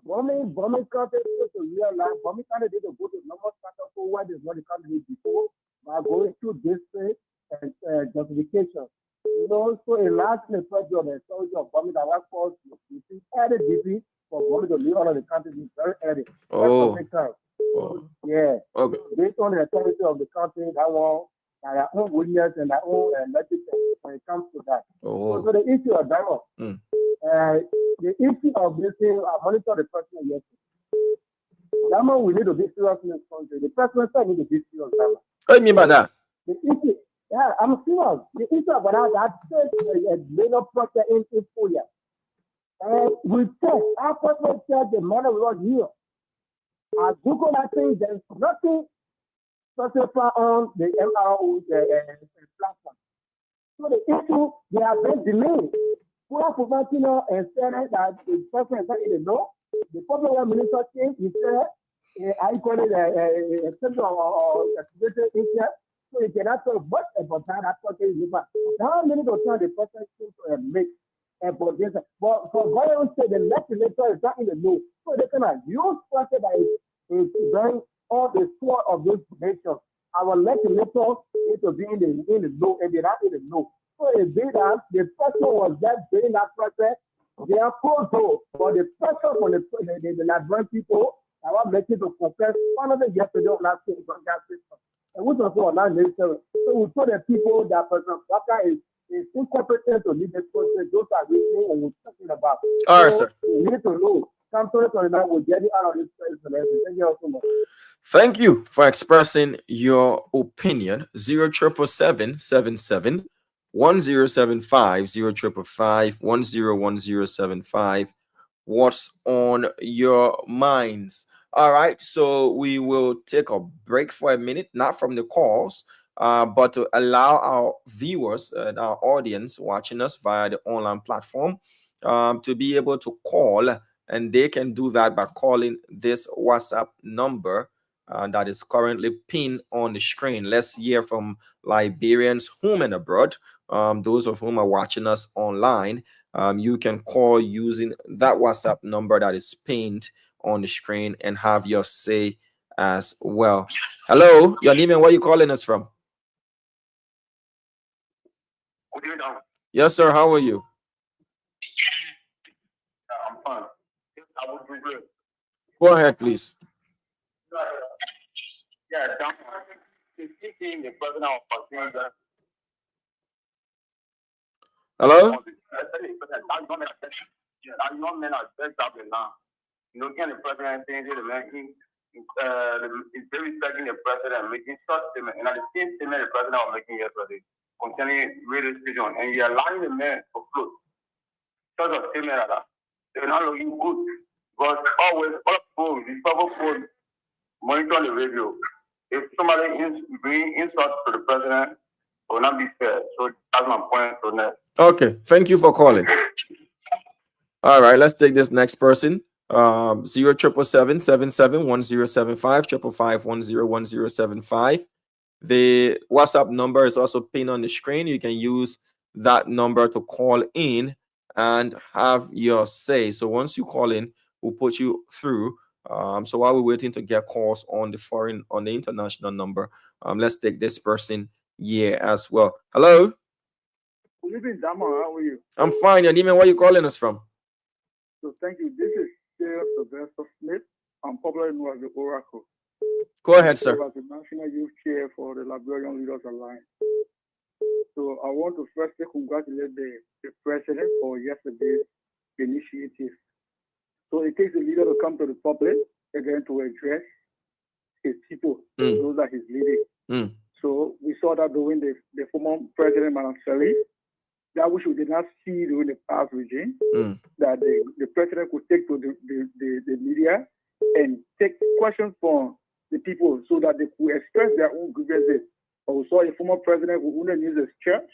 Bommy country to realize Bommy country did a good number starter for what is not the country before by going through this and justification. You know, so a last project of the story of Bommy that was called added DP for Bommy to leave out of the country is very early. Oh. Yeah. Okay. Based on the authority of the country, that one, their own willingness and their own message when it comes to that. Oh. So the issue of that one, the issue of this thing, I monitor the person yesterday. That one, we need to be serious in this country. The president said we need to be serious. What do you mean by that? The issue, yeah, I'm serious. The issue about that a major project in Korea. And we check, our president said the money was here. I Google that thing, there's nothing specified on the MRO platform. So the issue, they have been delayed. Pura Fumatino and said that the president said he didn't know. The public minister came, he said, I call it a center or activated interest. So you cannot talk much about that project. How many of the the president seems to make about this? But for Zion said the legislature is not in the know. So they cannot use project that is bring all the support of this nation. Our legislature need to be in the know, and they're not in the know. So it did that the person was just doing that project. They are pro, but the pressure from the Liberian people that were making to confess one of them yesterday on that system. And we talk about that nation. So we told the people that President Waka is incompetent to lead this project. Those are reasoning and we're talking about. All right, sir. We need to know. Come to it now. We'll get it out of this place. Thank you so much. Thank you for expressing your opinion. 07777 1075 0555 101075. What's on your minds? All right, so we will take a break for a minute, not from the calls, but to allow our viewers and our audience watching us via the online platform to be able to call, and they can do that by calling this WhatsApp number that is currently pinned on the screen. Let's hear from Liberians home and abroad. Those of whom are watching us online, you can call using that WhatsApp number that is pinned on the screen and have your say as well. Hello, your name and where you calling us from? Yes, sir. How are you? I'm fine. I would be good. Go ahead, please. Yeah, speaking the president of Australia. Hello? Looking at the president saying the man, is very respecting the president, making such statement, and at the same statement the president was making yesterday concerning radio station, and you're allowing the man to float. Such a statement like that. They're not looking good. But always, all people monitor the radio. If somebody is bringing insult to the president, it will not be fair. So that's my point to that. Okay, thank you for calling. All right, let's take this next person. 0777 771075 555 101075. The WhatsApp number is also pinned on the screen. You can use that number to call in and have your say. So once you call in, we'll put you through. So while we're waiting to get calls on the international number, let's take this person here as well. Hello. Good evening, Dama. How are you? I'm fine. Your name and where you calling us from? So thank you. This is Sylvester Smith. I'm popularly known as the Oracle. Go ahead, sir. I'm the National Youth Chair for the Liberian Leaders Alliance. So I want to firstly congratulate the president for yesterday's initiative. So it takes a leader to come to the public again to address his people, those that he's leading. So we saw that during the former president, Madam Sari, that which we did not see during the past regime, that the president could take to the media and take questions from the people so that they could express their own grievances or we saw a former president who only uses church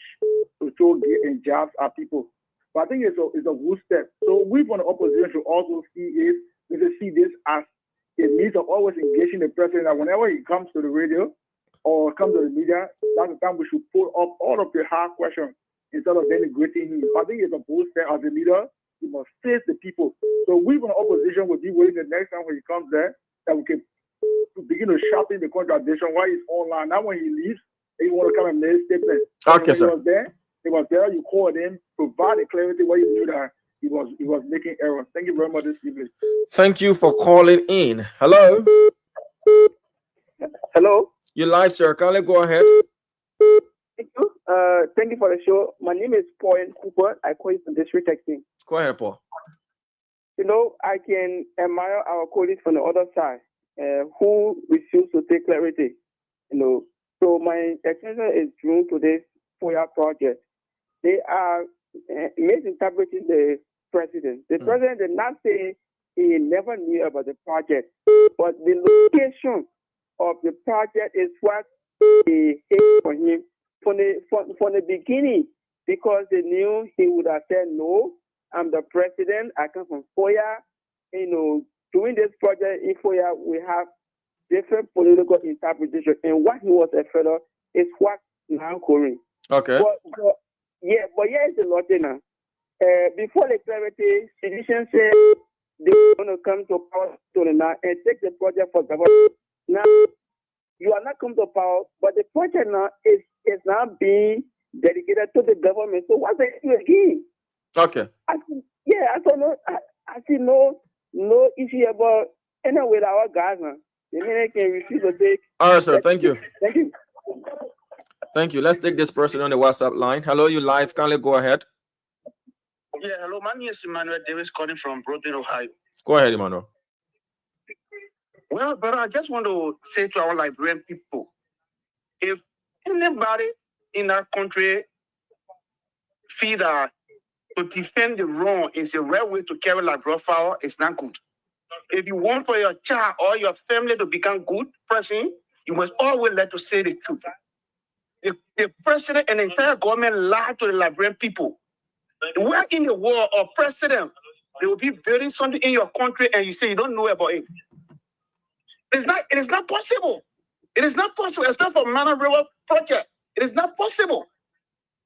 to throw and jabs at people. But I think it's a good step. So we from the opposition should also see this as a means of always engaging the president, that whenever he comes to the radio or comes to the media, that's the time we should pull up all of the hard questions instead of denigrating him. I think it's a bold step as a leader. He must face the people. So we from the opposition will be waiting the next time when he comes there, that we can begin to sharpen the contradiction while he's online. Now when he leaves, he want to come and make a statement. Okay, sir. He was there, you called him, provide the clarity where you knew that he was making errors. Thank you very much this evening. Thank you for calling in. Hello. Hello. You're live, sir. Kindly go ahead. Thank you. Thank you for the show. My name is Paul Cooper. I call you from District Texting. Go ahead, Paul. You know, I can admire our colleagues from the other side who refuse to take clarity. You know, so my extension is June to this FOIA project. They are misinterpreting the president. The president did not say he never knew about the project, but the location of the project is what they hate for him from the beginning, because they knew he would have said, no, I'm the president, I come from FOIA. You know, doing this project in FOIA, we have different political interpretation, and what he was afraid of is what now occurring. Okay. But here is the logic now. Before the clarity, citizens said they were going to come to power now and take the project for government. Now, you are not coming to power, but the project now is now being dedicated to the government. So what's the issue again? Okay. I see no issue about any with our guys now. The minute can refuse to take. All right, sir. Thank you. Thank you. Thank you. Let's take this person on the WhatsApp line. Hello, you live. Kindly go ahead. Yeah, hello. My name is Emmanuel Davis calling from Brooklyn, Ohio. Go ahead, Emmanuel. Well, brother, I just want to say to our Liberian people, if anybody in that country feel that to defend the wrong is the right way to carry like profile, it's not good. If you want for your child or your family to become good person, you must always let to say the truth. The president and the entire government lied to the Liberian people. Where in the world or president, they will be building something in your country and you say you don't know about it. It is not possible. It is not possible, especially for Mana River project. It is not possible.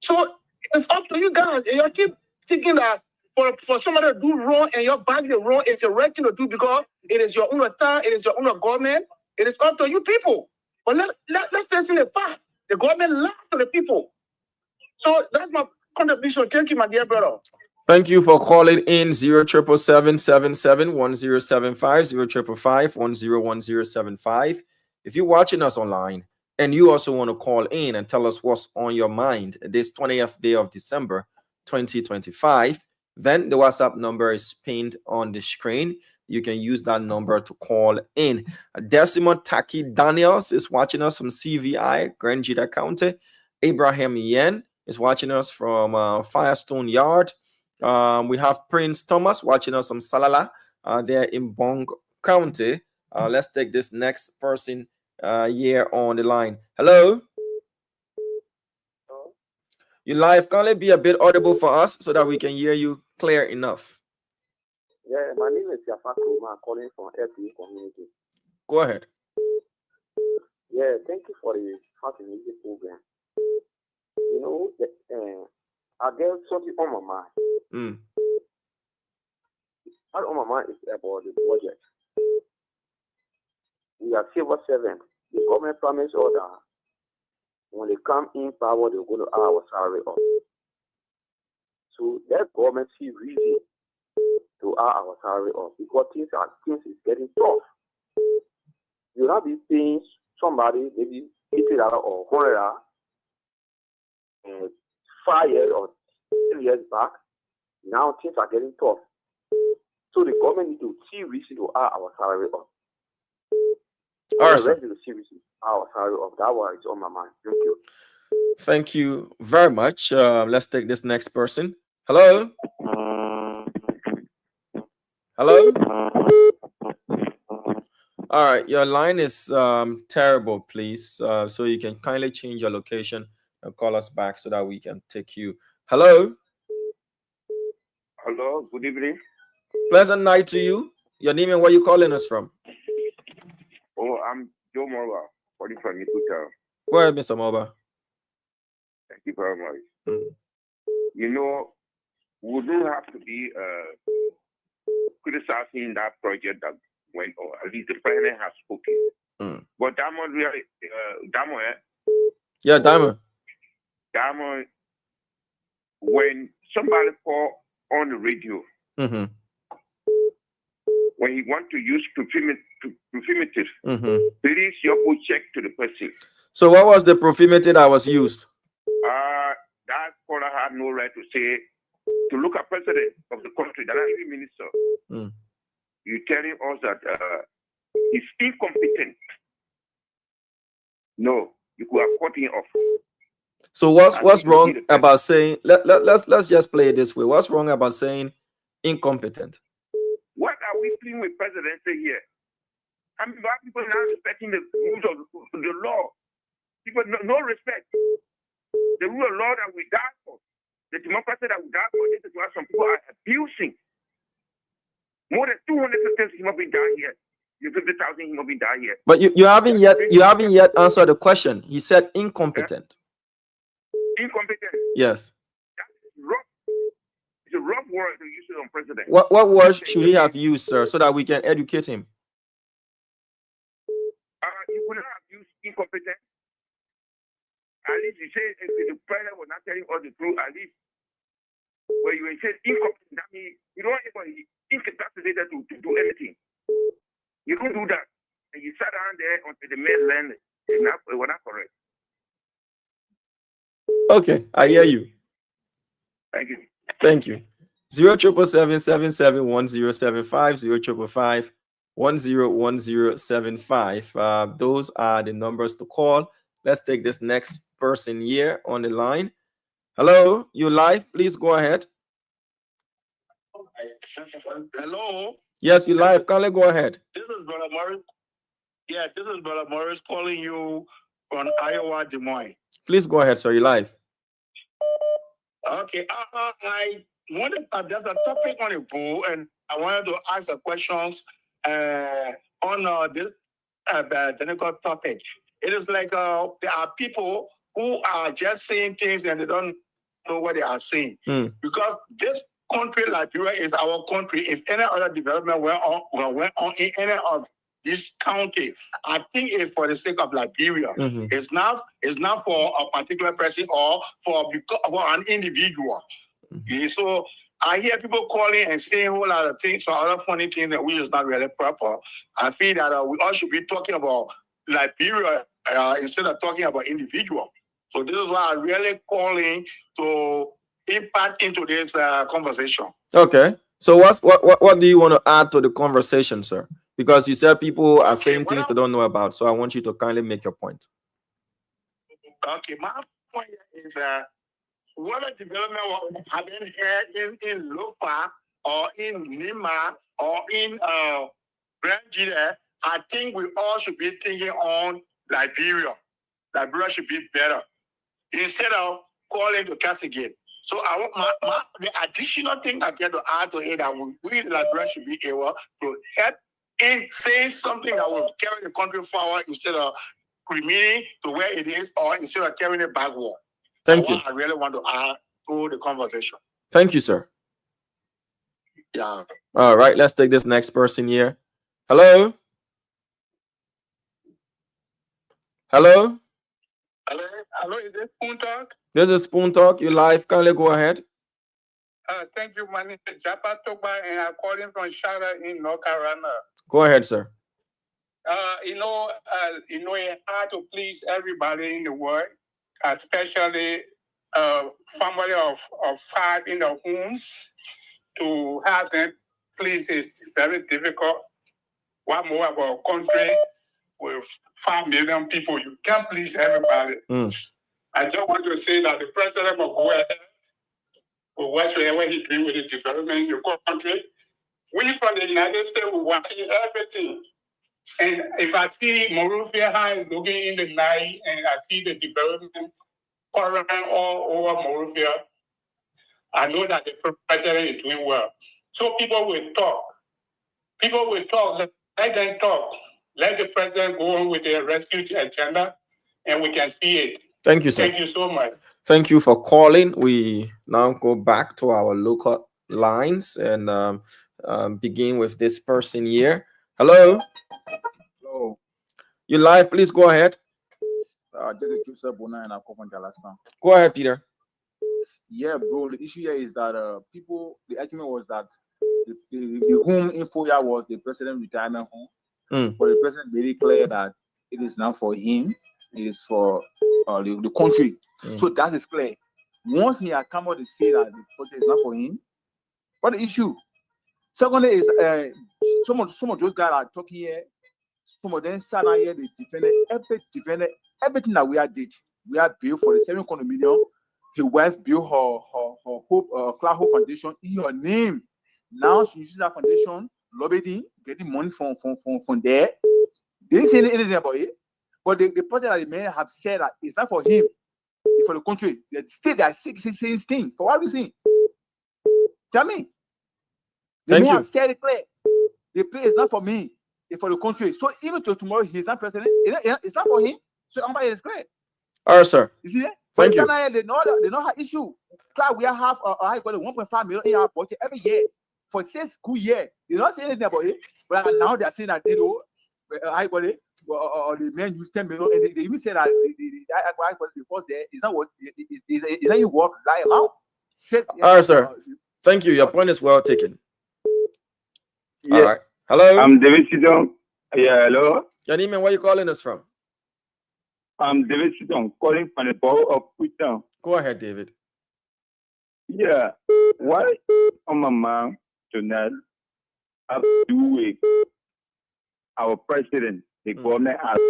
So it's up to you guys. And you keep thinking that for somebody to do wrong and your back the wrong, it's the right thing to do because it is your own time, it is your own government. It is up to you people. But let's face the fact. The government lied to the people. So that's my contribution. Thank you, my dear brother. Thank you for calling in 077771075 055101075. If you're watching us online and you also want to call in and tell us what's on your mind this 20th day of December 2025, then the WhatsApp number is pinned on the screen. You can use that number to call in. Decima Taki Daniels is watching us from CVI, Grand Jita County. Abraham Yen is watching us from Firestone Yard. We have Prince Thomas watching us from Salala. There in Bong County. Let's take this next person here on the line. Hello? You live. Can it be a bit audible for us so that we can hear you clear enough? Yeah, my name is Jaffa Kuma, calling from FB community. Go ahead. Yeah, thank you for the Heart and Music program. You know, I get something on my mind. What on my mind is about the budget. We are civil servants. The government promised us that when they come in power, they're going to add our salary up. So that government see reason to add our salary up because things is getting tough. You'll not be paying somebody maybe $80 or $100 and 5 years or 10 years back. Now things are getting tough. So the government need to see reason to add our salary up. All right, sir. To see reason to add our salary up. That was on my mind. Thank you. Thank you very much. Let's take this next person. Hello? Hello? All right, your line is terrible, please. So you can kindly change your location and call us back so that we can take you. Hello. Hello, good evening. Pleasant night to you. Your name and where you calling us from? Oh, I'm Joe Morba, calling from Nikuta. Go ahead, Mr. Moba. Thank you very much. You know, we don't have to be criticizing that project that went on. At least the president has spoken. But Diamond, really, Diamond. Yeah, Diamond. Diamond, when somebody call on the radio, when he want to use perfumative, please you put check to the person. So what was the perfumative that was used? That caller had no right to say, to look at president of the country, that is the minister. You're telling us that he's incompetent. No, you could have cut him off. So what's wrong about saying, let's just play it this way. What's wrong about saying incompetent? What are we doing with presidency here? I mean, why people now respecting the rules of the law? People no respect. The rule of law that we died for, the democracy that we died for, this is why some people are abusing. More than 250 human beings died here. 50,000 human beings died here. But you haven't yet answered the question. He said incompetent. Incompetent. Yes. That's rough. It's a rough word to use it on president. What word should he have used, sir, so that we can educate him? You would not have used incompetent. At least you say if the president was not telling us the truth, at least when you say incompetent, that means you don't want anybody incapacitated to do anything. You don't do that. And you sat down there until the men learned it. It was not correct. Okay, I hear you. Thank you. Thank you. 077771075 0101075. Those are the numbers to call. Let's take this next person here on the line. Hello, you live? Please go ahead. Hello. Yes, you live. Kindly go ahead. This is Brother Morris. Yeah, this is Brother Morris calling you from Iowa, Des Moines. Please go ahead, sir. You live. Okay. I wanted there's a topic on the board, and I wanted to ask the questions on this technical topic. It is like there are people who are just saying things and they don't know what they are saying. Because this country, Liberia, is our country. If any other development went on in any of this county, I think it's for the sake of Liberia. It's not for a particular person or for an individual. So I hear people calling and saying a whole lot of things, so other funny things that we is not really proper. I feel that we all should be talking about Liberia instead of talking about individual. So this is why I'm really calling to impact into this conversation. Okay. So what do you want to add to the conversation, sir? Because you said people are saying things they don't know about. So I want you to kindly make your point. Okay, my point is what a development happening here in Lofa or in Nima or in Brangida, I think we all should be thinking on Liberia. Liberia should be better instead of calling to castigate. So I want the additional thing I get to add to it that we Liberia should be able to help in saying something that will carry the country forward instead of remaining to where it is or instead of carrying it backward. Thank you. I really want to add to the conversation. Thank you, sir. Yeah. All right, let's take this next person here. Hello? Hello, is this Spoon Talk? This is Spoon Talk. You live. Kindly go ahead. Thank you. My name is Japa Toba, and I'm calling from Charlotte in North Carolina. Go ahead, sir. It's hard to please everybody in the world, especially family of 5 in the home. To have them please is very difficult. What more about a country with 5 million people? You can't please everybody. I just want to say that the president will go ahead with whatsoever he doing with the development in the country. We from the United States, we want to see everything. And if I see Monrovia High looking in the night and I see the development occurring all over Monrovia, I know that the president is doing well. So people will talk. People will talk. Let them talk. Let the president go on with the rescue agenda, and we can see it. Thank you, sir. Thank you so much. Thank you for calling. We now go back to our local lines and begin with this person here. Hello. Hello. You live? Please go ahead. This is Joseph Bona and I'm from Jalastan. Go ahead, Peter. Yeah, bro. The issue here is that the argument was that the home in Foya was the president's retirement home, but the president made it clear that it is not for him, it is for the country. So that is clear. Once he had come out to say that the project is not for him, what the issue? Secondly is some of those guys are talking here. Some of them sat out here, they defended everything that we had did. We had built for the 7 condominium. His wife built her Hope Cloud Hope Foundation in her name. Now she uses that foundation, lobbying, getting money from there. They didn't say anything about it. But the project that the men have said that it's not for him, it's for the country. They still they are saying thing. For what reason? Tell me. The men have said it clear. The place is not for me, it's for the country. So even to tomorrow he's not president, it's not for him. So everybody is clear. All right, sir. You see that? Thank you. They know how issue. We have I got 1.5 million in our budget every year for 6 school years. They don't say anything about it, but now they are saying that I got it. Or the men use 10 million, and they even say that the cost there is not what is that you work lie about. All right, sir. Thank you. Your point is well taken. Yeah. All right. Hello. I'm David Sidon. Yeah, hello. Your name and where you calling us from? I'm David Sidon, calling from the borough of Queenstown. Go ahead, David. Yeah. Why my man tonight have to do with our president, the government act?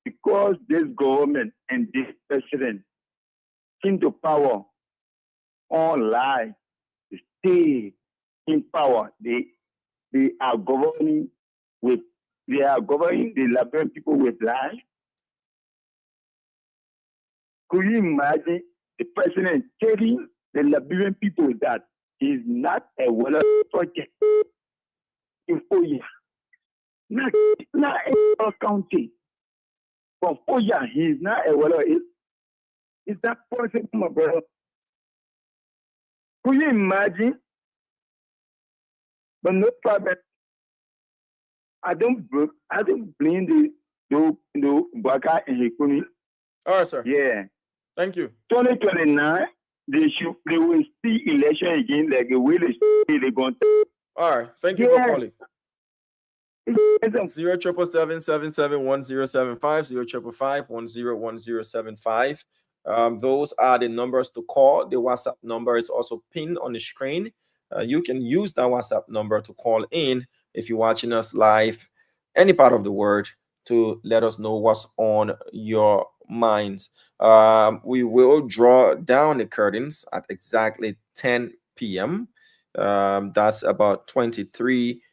Because this government and this president came to power online, stay in power. They are governing the Liberian people with lies. Could you imagine the president telling the Liberian people that he's not a well project in 4 years? Not a county. For 4 years, he's not a well. Is that possible, my brother? Could you imagine? But no problem. I don't blame the Baka and Hikuni. All right, sir. Yeah. Thank you. 2029, they will see election again like a way they're going to. All right. Thank you for calling. 077771075 055101075. Those are the numbers to call. The WhatsApp number is also pinned on the screen. You can use that WhatsApp number to call in if you're watching us live, any part of the world, to let us know what's on your minds. We will draw down the curtains at exactly 10 p.m. That's about 23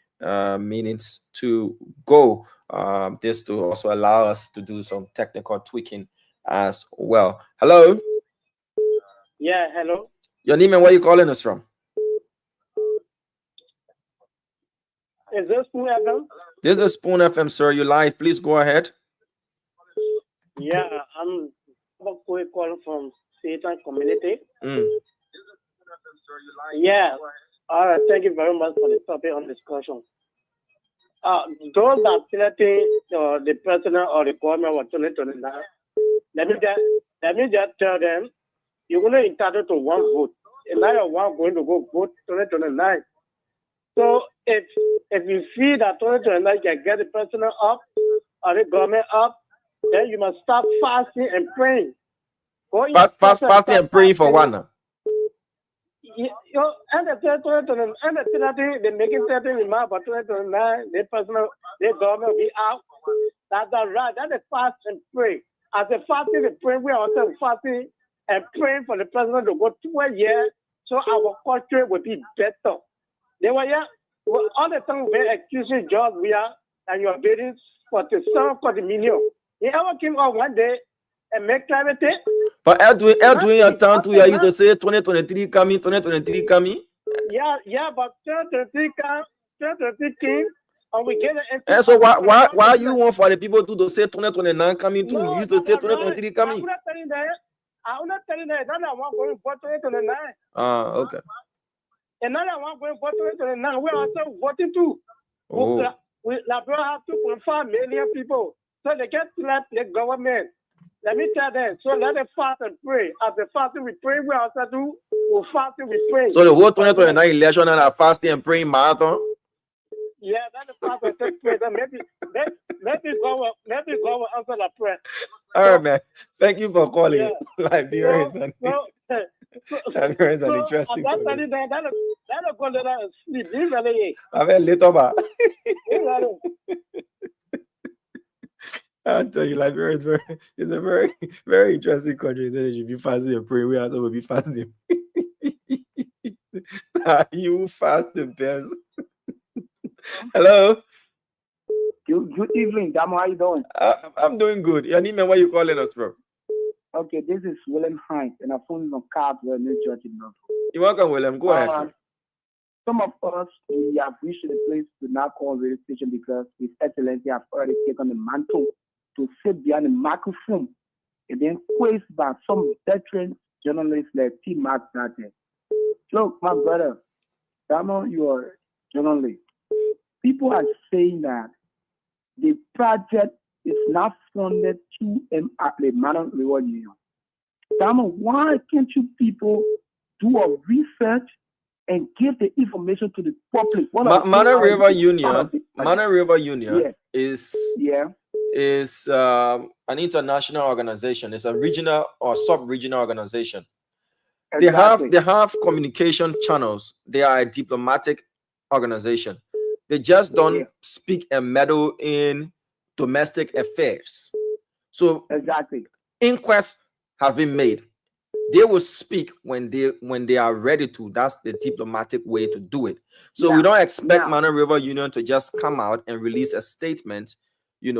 minutes to go. This to also allow us to do some technical tweaking as well. Hello. Yeah, hello. Your name and where you calling us from? Is this Spoon FM? This is Spoon FM, sir. You live. Please go ahead. Yeah, I'm calling from Satan community. Yeah. All right. Thank you very much for the topic on discussion. Those that selecting the president or the government for 2029, let me just tell them, you're going to be entitled to one vote. And now you're going to go vote 2029. So if you see that 2029 can get the president up or the government up, then you must start fasting and praying. Fasting and praying for one now. And they're making certain remarks about 2029, the president, the government will be out. That's right. That's a fast and pray. As a fasting and praying, we are also fasting and praying for the president to go 2 years so our country will be better. They were all the time we're accusing George Weah and you're waiting for the song for the million. He ever came out one day and make clarity? But Edwin, your time too, you used to say 2023 coming, 2023 coming. Yeah, but 2023 came, and we get it. And so why you want for the people to say 2029 coming too? You used to say 2023 coming. I'm not telling that. That's not going for 2029. Okay. And now I want going for 2029. We're also voting too. Labrador have 2.5 million people. So they get to let the government. Let me tell them. So let them fast and pray. As the fasting we pray, we also do. We fast and we pray. So the whole 2029 election and a fasting and praying marathon? Yeah, that's the fast and pray. Maybe God will answer the prayer. All right, man. Thank you for calling. Yeah. Liberians and Liberians are interesting. That'll go let us sleep. I've had little bit. I'll tell you, Liberia is it's a very, very interesting country. So you should be fasting and praying. We also will be fasting. You fast the best. Hello. Good evening, Damo. How you doing? I'm doing good. Your name and where you calling us from? Okay, this is William Hines, and I'm from Cardwell, New Jersey. You're welcome, William. Go ahead. Sir. Some of us, we have reached a place to now call radio station because His Excellency has already taken the mantle to sit behind the microphone and then quizzed by some veteran journalists like T. Mark Bratton. Look, my brother, Damo, you are a journalist. People are saying that the project is not funded to the Mana River Union. Damo, why can't you people do a research and give the information to the public? Mana River Union is an international organization. It's a regional or sub-regional organization. Exactly. They have communication channels. They are a diplomatic organization. They just don't speak and meddle in domestic affairs. So exactly, inquests have been made. They will speak when they are ready to. That's the diplomatic way to do it. So we don't expect Mana River Union to just come out and release a statement, in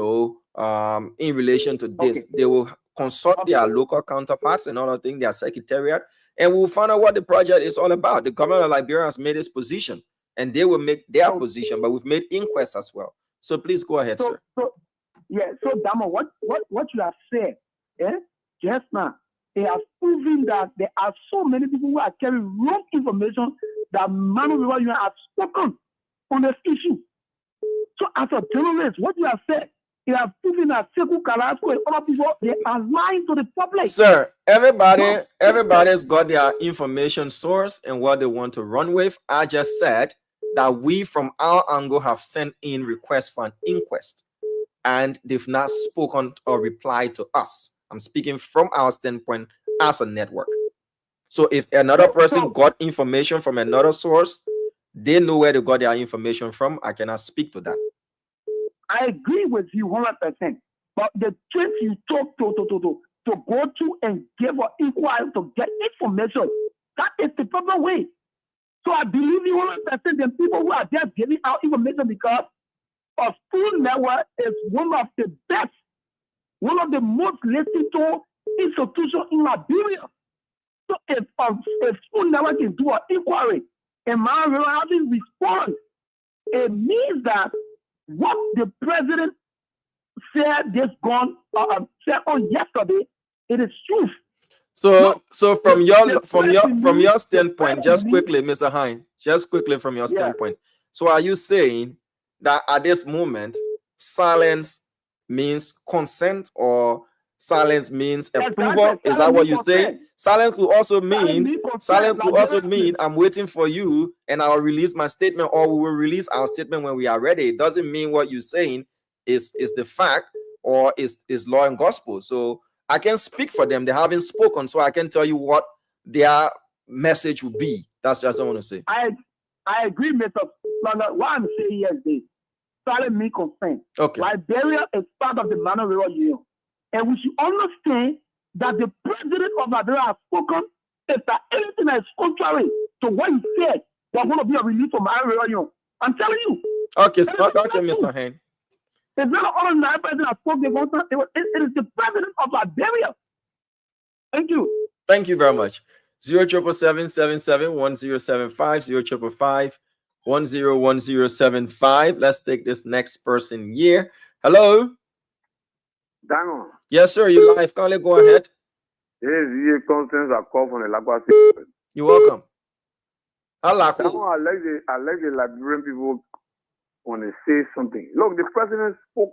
relation to this. They will consult their local counterparts and other things, their secretariat, and we'll find out what the project is all about. The government of Liberia has made its position, and they will make their position, but we've made inquests as well. So please go ahead, sir. So Damo, what you have said, just now, they have proven that there are so many people who are carrying wrong information that Mana River Union has spoken on this issue. So as a journalist, what you have said, they have proven that Sekou Carrasco and other people, they are lying to the public. Sir, everybody's got their information source and what they want to run with. I just said that we from our angle have sent in requests for an inquest, and they've not spoken or replied to us. I'm speaking from our standpoint as a network. So if another person got information from another source, they know where they got their information from. I cannot speak to that. I agree with you 100%. But the truth you talk to go to and give an inquiry to get information, that is the proper way. So I believe you 100%. The people who are just giving out information because a school network is one of the best, one of the most listened to institutions in Liberia. So if a school network can do an inquiry and Mana River hasn't responded, it means that what the president said said on yesterday, it is truth. So from your standpoint, just quickly, Mr. Hines, just quickly from your standpoint. So are you saying that at this moment, silence means consent or silence means approval? Is that what you say? Silence could also mean I'm waiting for you and I'll release my statement, or we will release our statement when we are ready. It doesn't mean what you're saying is the fact or is law and gospel. So I can speak for them. They haven't spoken, so I can tell you what their message would be. That's just what I want to say. I agree, Mr. What I'm saying here is this. Silence means consent. Okay. Liberia is part of the Mana River Union. And we should understand that the president of Liberia has spoken. If that anything that is contrary to what he said, there's going to be a release from Mana River Union. I'm telling you. Okay, okay, Mr. Hain. It's not an ordinary president that spoke against us. It is the president of Liberia. Thank you. Thank you very much. 077771075 077101075. Let's take this next person here. Hello. Daniel. Yes, sir. You live. Kindly go ahead. This is Constance. I call from the Lagos. You're welcome. I like the Liberian people when they say something. Look, the president spoke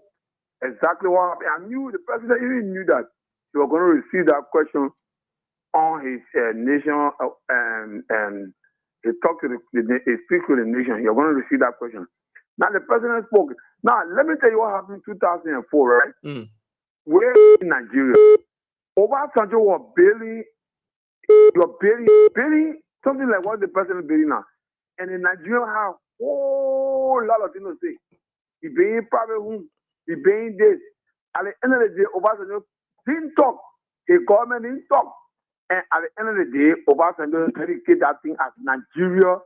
exactly what happened. I knew the president even knew that he was going to receive that question on his nation, and he talked to he speaks to the nation. You're going to receive that question. Now the president spoke. Now let me tell you what happened in 2004, right? Where in Nigeria, Obasanjo was bailing something like what the president is bailing now, and in Nigeria have a whole lot of things to say. He bailing private home, he bailing this. At the end of the day, Obasanjo didn't talk. The government didn't talk. And at the end of the day, Obasanjo dedicated that thing as Nigeria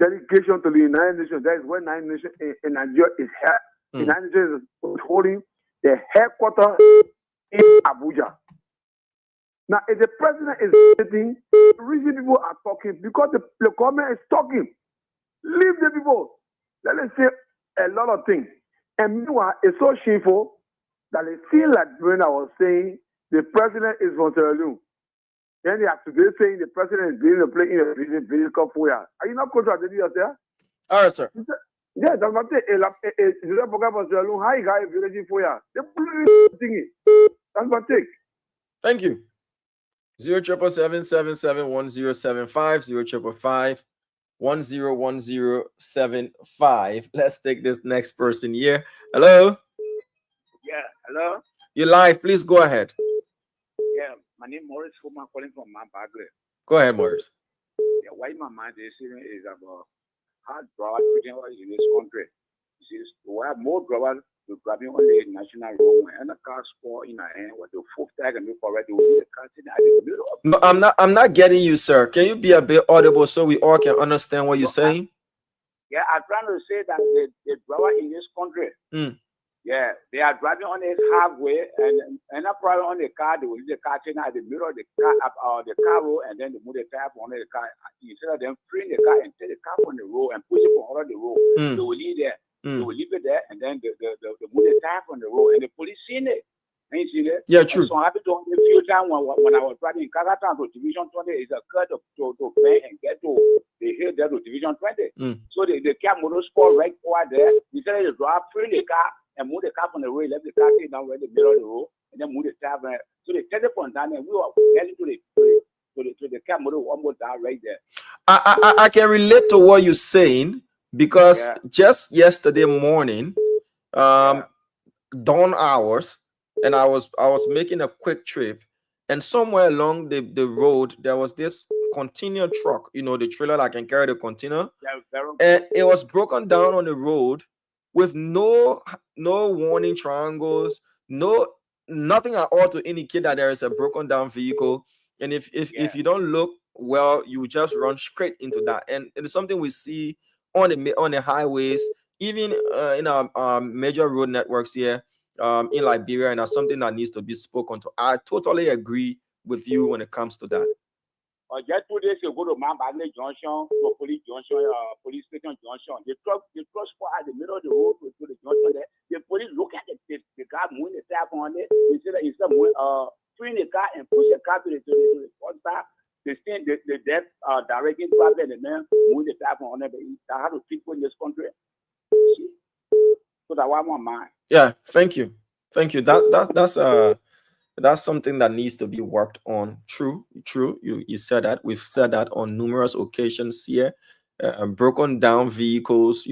dedication to the United Nations. That is where United Nations in Nigeria is held. The United Nations is holding the headquarters in Abuja. Now, if the president is sitting, the reason people are talking because the government is talking. Leave the people. Let them say a lot of things. And meanwhile, it's so shameful that it seems like when I was saying the president is from Sierra Leone. Then they are today saying the president is being playing in a video called Foya. Are you not contradicting yourself? All right, sir. Yeah, that's what I'm saying. How you got a village in Foya? That's what I take. Thank you. 077771075 055101075. Let's take this next person here. Hello. Yeah, hello. You're live. Please go ahead. Yeah, my name is Morris. I'm calling from Mount Bagley. Go ahead, Morris. Yeah, why my mind is about how broad freedom in this country. You see, we have more brothers to grabbing on the national road and a car sport in our hand with the full tag and look already with the car in the middle of. No, I'm not getting you, sir. Can you be a bit audible so we all can understand what you're saying? Yeah, I'm trying to say that the brother in this country. Yeah, they are driving on this halfway and not probably on the car. They will leave the car chain at the middle of the car road, and then they move the tire on the car. Instead of them freeing the car and take the car on the road and push it from over the road, they will leave there. They will leave it there, and then they move the tire on the road, and the police seen it. Ain't seen it? Yeah, true. And so I happened to a few times when I was driving in Kazakhstan to Division 20, it's a cut to pay and get to the hill there to Division 20. So they kept motorsport right over there. Instead of drive free the car and move the car from the road, let the car take down where the middle of the road, and then move the tire. So they take it from down, and we were getting to the car motor almost down right there. I can relate to what you're saying because just yesterday morning, dawn hours, and I was making a quick trip, and somewhere along the road there was this container truck, the trailer that can carry the container, and it was broken down on the road with no warning triangles, nothing at all to indicate that there is a broken down vehicle. And if you don't look well, you just run straight into that. And it is something we see on the highways, even in our major road networks here in Liberia, and that's something that needs to be spoken to. I totally agree with you when it comes to that. Just 2 days ago to Mount Bagley Junction, to police station junction. The truck spot at the middle of the road to the junction there. The police look at the car moving the tap on it. Instead freeing the car and push the car to the front side. They stand the death directing traffic and then moving the tap on it. But I have to people in this country. So that was my mind. Yeah, thank you. That's something that needs to be worked on. True. You said that. We've said that on numerous occasions here. Broken down vehicles,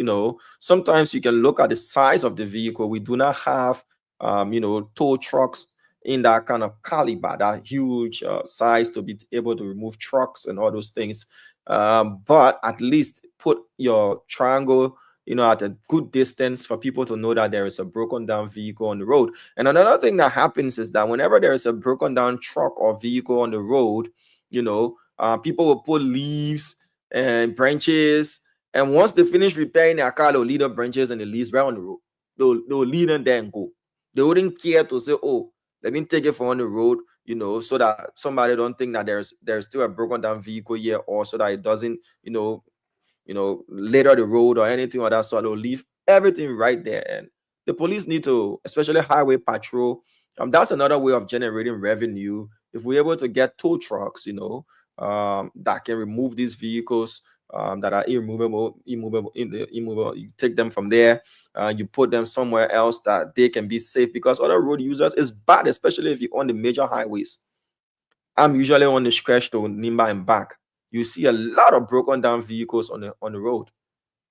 sometimes you can look at the size of the vehicle. We do not have, tow trucks in that kind of caliber, that huge size to be able to remove trucks and all those things. But at least put your triangle at a good distance for people to know that there is a broken down vehicle on the road. And another thing that happens is that whenever there is a broken down truck or vehicle on the road, people will put leaves and branches And once they finish repairing their car, they'll leave the branches and the leaves right on the road. They'll leave them there and go. They wouldn't care to say, oh, let me take it for on the road, you know, so that somebody don't think that there's still a broken down vehicle here, or so that it doesn't, you know, litter the road or anything like that. So they'll leave everything right there. And the police need to, especially highway patrol. That's another way of generating revenue. If we're able to get tow trucks, you know, that can remove these vehicles that are immovable, you take them from there, you put them somewhere else that they can be safe, because other road users is bad, especially if you're on the major highways. I'm usually on the stretch to Nimba and back. You see a lot of broken down vehicles on the road.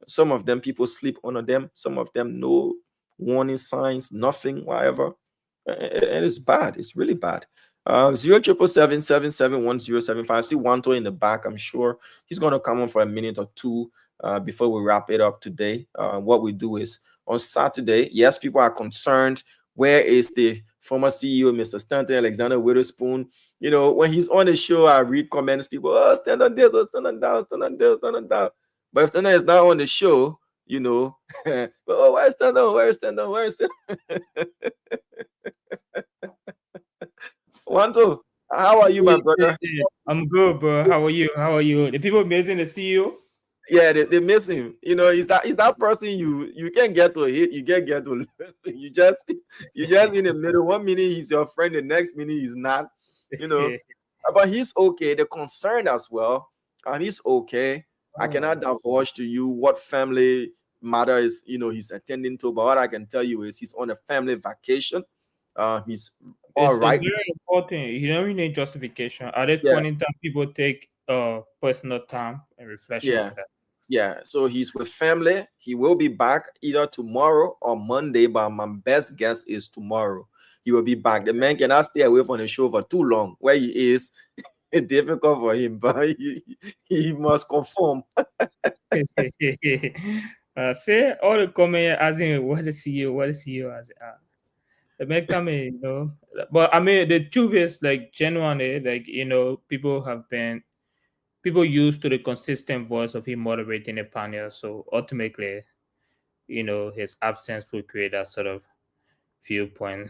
Some of them people sleep under them, some of them no warning signs, nothing, whatever. And it's bad. It's really bad. 0777771075. See Wanto in the back. I'm sure he's going to come on for a minute or two before we wrap it up today. What we do is on Saturday, yes, people are concerned. Where is the former CEO, Mr. Stanton Alexander Witherspoon? You know, when he's on the show, I read comments. People, oh, stand on this, oh, stand on that, stand on this, stand on that. But if Stanton is not on the show, you know, oh, where's Stanton? Where's Stanton? Where's Stanton? Wanto, how are you, my brother? I'm good, bro. How are you? How are you? The people missing the CEO? Yeah, they miss him. You know, he's that person you can't get to hit, you can't get to you just in the middle. 1 minute he's your friend, the next minute he's not. You know, but he's okay. They're concerned as well. He's okay. I cannot divulge to you what family matter is, you know, he's attending to, but what I can tell you is he's on a family vacation. He's all right. It's very important. You don't really need justification. At that point in time, people take personal time and reflection on that. Yeah, so he's with family. He will be back either tomorrow or Monday, but my best guess is tomorrow. He will be back. The man cannot stay away from the show for too long. Where he is, it's difficult for him, but he must conform. Say all the comment as in what the CEO as the man coming, you know. But I mean, the truth is, like, genuinely, like, you know, people used to the consistent voice of him moderating the panel. So ultimately, you know, his absence will create that sort of viewpoint.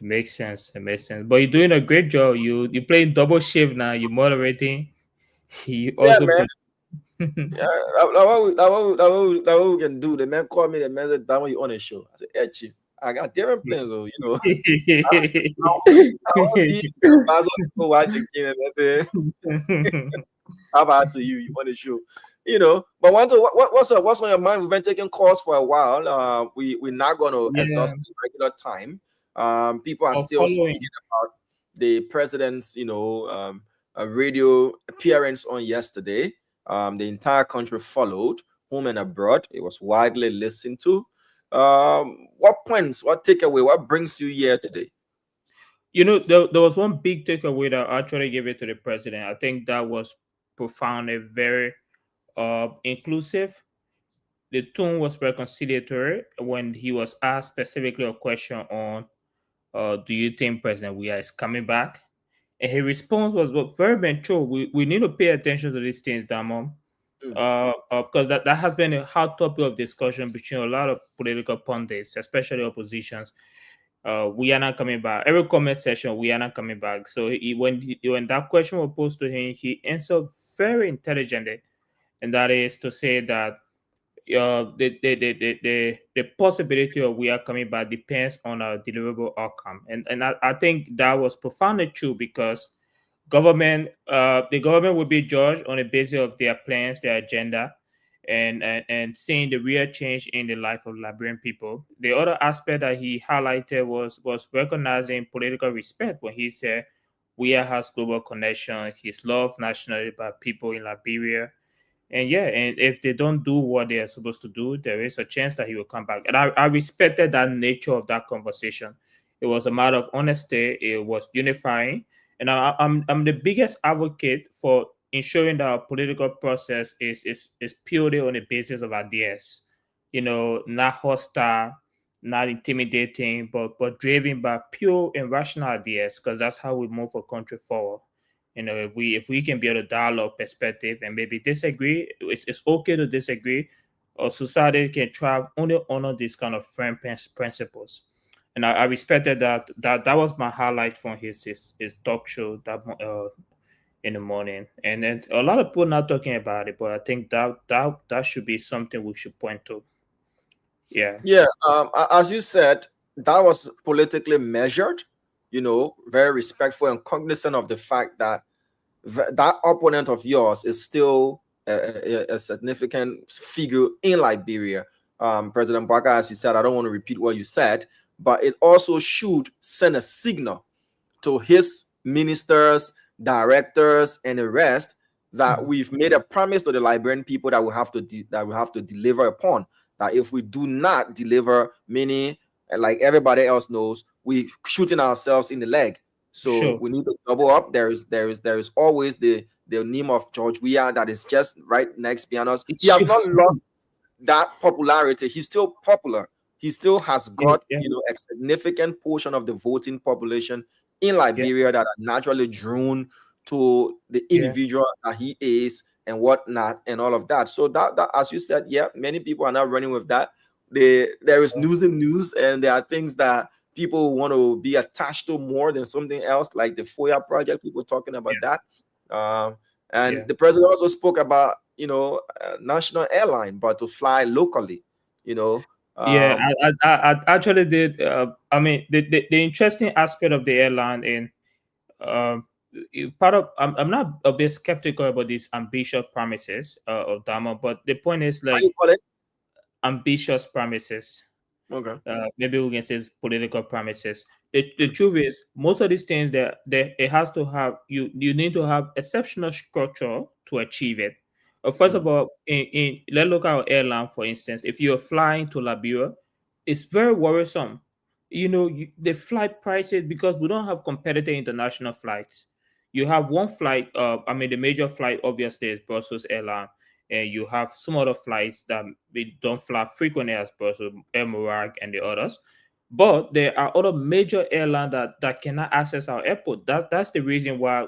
It makes sense. It makes sense. But you're doing a great job. You playing double shift now. You're moderating. You also man. That what we can do. The man called me. The man said, "That one you on the show." I said, "Hey, chief, I got different plans, though, you know." How about to you on the show? You know, but what's up? What's on your mind? We've been taking calls for a while. We're not going to exhaust the regular time. People are still speaking about the president's, you know, radio appearance on yesterday. The entire country followed, home and abroad. It was widely listened to. What points, what takeaway, what brings you here today? You know, there was one big takeaway that I actually gave it to the president. I think that was profound and very inclusive. The tone was very conciliatory when he was asked specifically a question on do you think President Weah is coming back? And his response was very mature. We need to pay attention to these things, Damon. Because that has been a hot topic of discussion between a lot of political pundits, especially oppositions. We are not coming back. Every comment section, we are not coming back. So when that question was posed to him, he answered very intelligently, and that is to say that the possibility of we are coming back depends on a deliverable outcome, and I think that was profoundly true, because the government will be judged on the basis of their plans, their agenda, and seeing the real change in the life of Liberian people. The other aspect that he highlighted was recognizing political respect when he said Weah has global connection. He's loved nationally by people in Liberia. And if they don't do what they are supposed to do, there is a chance that he will come back. And I respected that nature of that conversation. It was a matter of honesty. It was unifying. And I'm the biggest advocate for ensuring that our political process is purely on the basis of ideas. You know, not hostile, not intimidating, but driven by pure and rational ideas, because that's how we move a country forward. You know, if we can build a dialogue perspective and maybe disagree, it's okay to disagree. Or society can try only honor these kind of firm principles. And I respected that was my highlight from his talk show that in the morning. And then a lot of people not talking about it, but I think that should be something we should point to. Yeah. Yeah. As you said, that was politically measured, you know, very respectful and cognizant of the fact that that opponent of yours is still a significant figure in Liberia. President Baka, as you said, I don't want to repeat what you said, but it also should send a signal to his ministers, directors, and the rest that we've made a promise to the Liberian people that we have to deliver upon. That if we do not deliver, meaning like everybody else knows, we shooting ourselves in the leg. So we need to double up. There is always the name of George Weah that is just right next behind us. He has not lost that popularity. He's still popular. He still has got a significant portion of the voting population in Liberia that are naturally drawn to the individual that he is and whatnot and all of that. So that as you said, many people are not running with that. There is news in news, and there are things that people want to be attached to more than something else, like the FOIA project. People talking about that. And the president also spoke about, national airline, but to fly locally, I actually did. I mean, the interesting aspect of the airline in part of I'm not a bit skeptical about these ambitious promises of Damo, but the point is like ambitious promises. Okay. Maybe we can say political promises. The truth is, most of these things that it has to have you need to have exceptional structure to achieve it. First of all, let's look at our airline, for instance. If you're flying to Liberia, it's very worrisome. The flight prices, because we don't have competitive international flights. You have one flight. The major flight obviously is Brussels Airline. And you have some other flights that we don't fly frequently as Brussels, Air Morag, and the others. But there are other major airlines that cannot access our airport. That's the reason why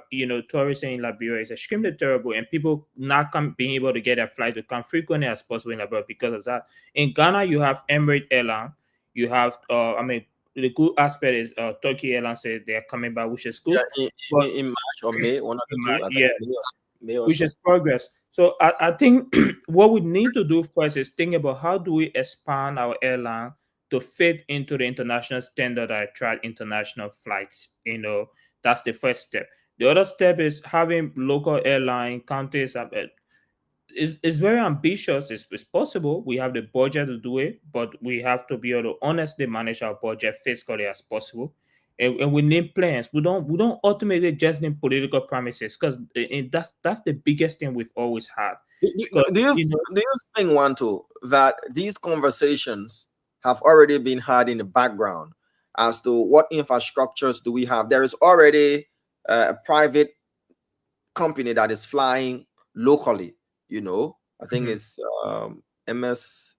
tourism in Liberia is extremely terrible, and people not being able to get a flight to come frequently as possible in Liberia because of that. In Ghana, you have Emirates Airline. You have the good aspect is Turkey Airlines said they are coming back, which is good. In March or May, one of the two. May which is progress. So I think what we need to do first is think about how do we expand our airline to fit into the international standard that attract international flights. That's the first step. The other step is having local airline counties. It's very ambitious. It's possible. We have the budget to do it, but we have to be able to honestly manage our budget fiscally as possible. And we need plans. We don't ultimately just need political promises, because that's the biggest thing we've always had. Do you think, Wanto, that these conversations have already been had in the background as to what infrastructures do we have? There is already a private company that is flying locally. I think it's MSF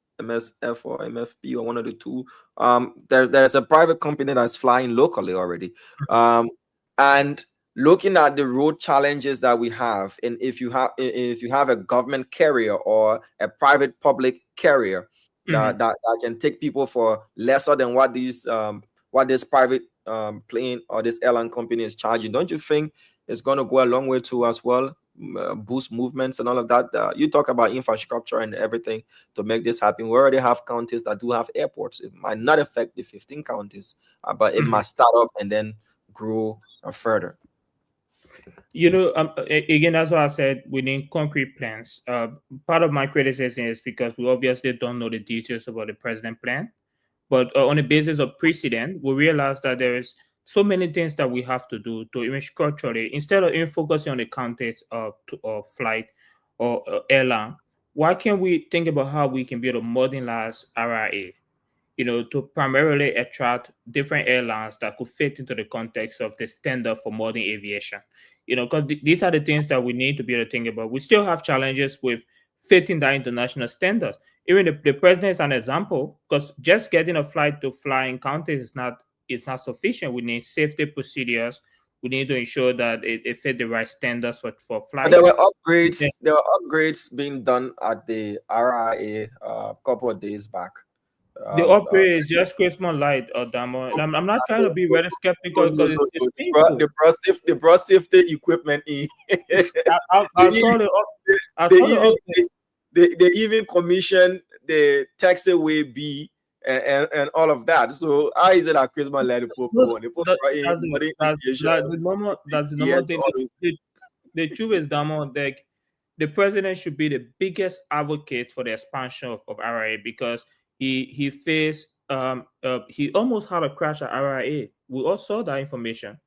or MFP or one of the two. There's a private company that's flying locally already. And looking at the road challenges that we have, and if you have a government carrier or a private public carrier that can take people for lesser than what this private plane or this airline company is charging, don't you think it's going to go a long way too as well? Boost movements and all of that. You talk about infrastructure and everything to make this happen. We already have counties that do have airports. It might not affect the 15 counties, but it must start up and then grow further. Again, that's why I said we need concrete plans. Part of my criticism is because we obviously don't know the details about the president plan, but on the basis of precedent, we realize that there is so many things that we have to do to even structurally, instead of even focusing on the counties of flight or airline, why can't we think about how we can build a modernized RIA, to primarily attract different airlines that could fit into the context of the standard for modern aviation? Because these are the things that we need to be able to think about. We still have challenges with fitting that international standards. Even the president is an example, because just getting a flight to fly in counties is not sufficient. We need safety procedures. We need to ensure that it fit the right standards for flights. There were upgrades. There were upgrades being done at the RIA a couple of days back. The upgrade is just Christmas light, Damo. And I'm not trying to be very skeptical because it's painful. The brought safety equipment in. They even commissioned the taxiway B and all of that. So how is it at Christmas light? That's the normal thing. The truth is, Damo, like the president should be the biggest advocate for the expansion of RIA because he faced he almost had a crash at RIA. We all saw that information.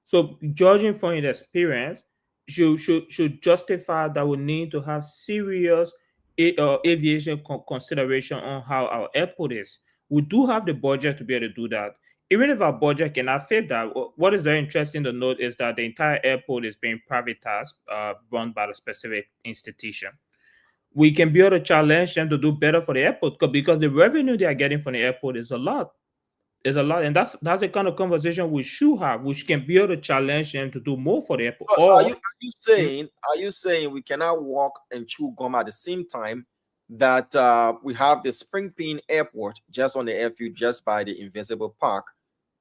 So judging from his experience, should justify that we need to have serious aviation consideration on how our airport is. We do have the budget to be able to do that. Even if our budget cannot fit that, what is very interesting to note is that the entire airport is being privatized, run by a specific institution. We can be able to challenge them to do better for the airport because the revenue they are getting from the airport is a lot. It's a lot, and that's the kind of conversation we should have, which can be able to challenge them to do more for the airport. So are you saying we cannot walk and chew gum at the same time that we have the Springpeen Airport just on the airfield, just by the Invincible Park,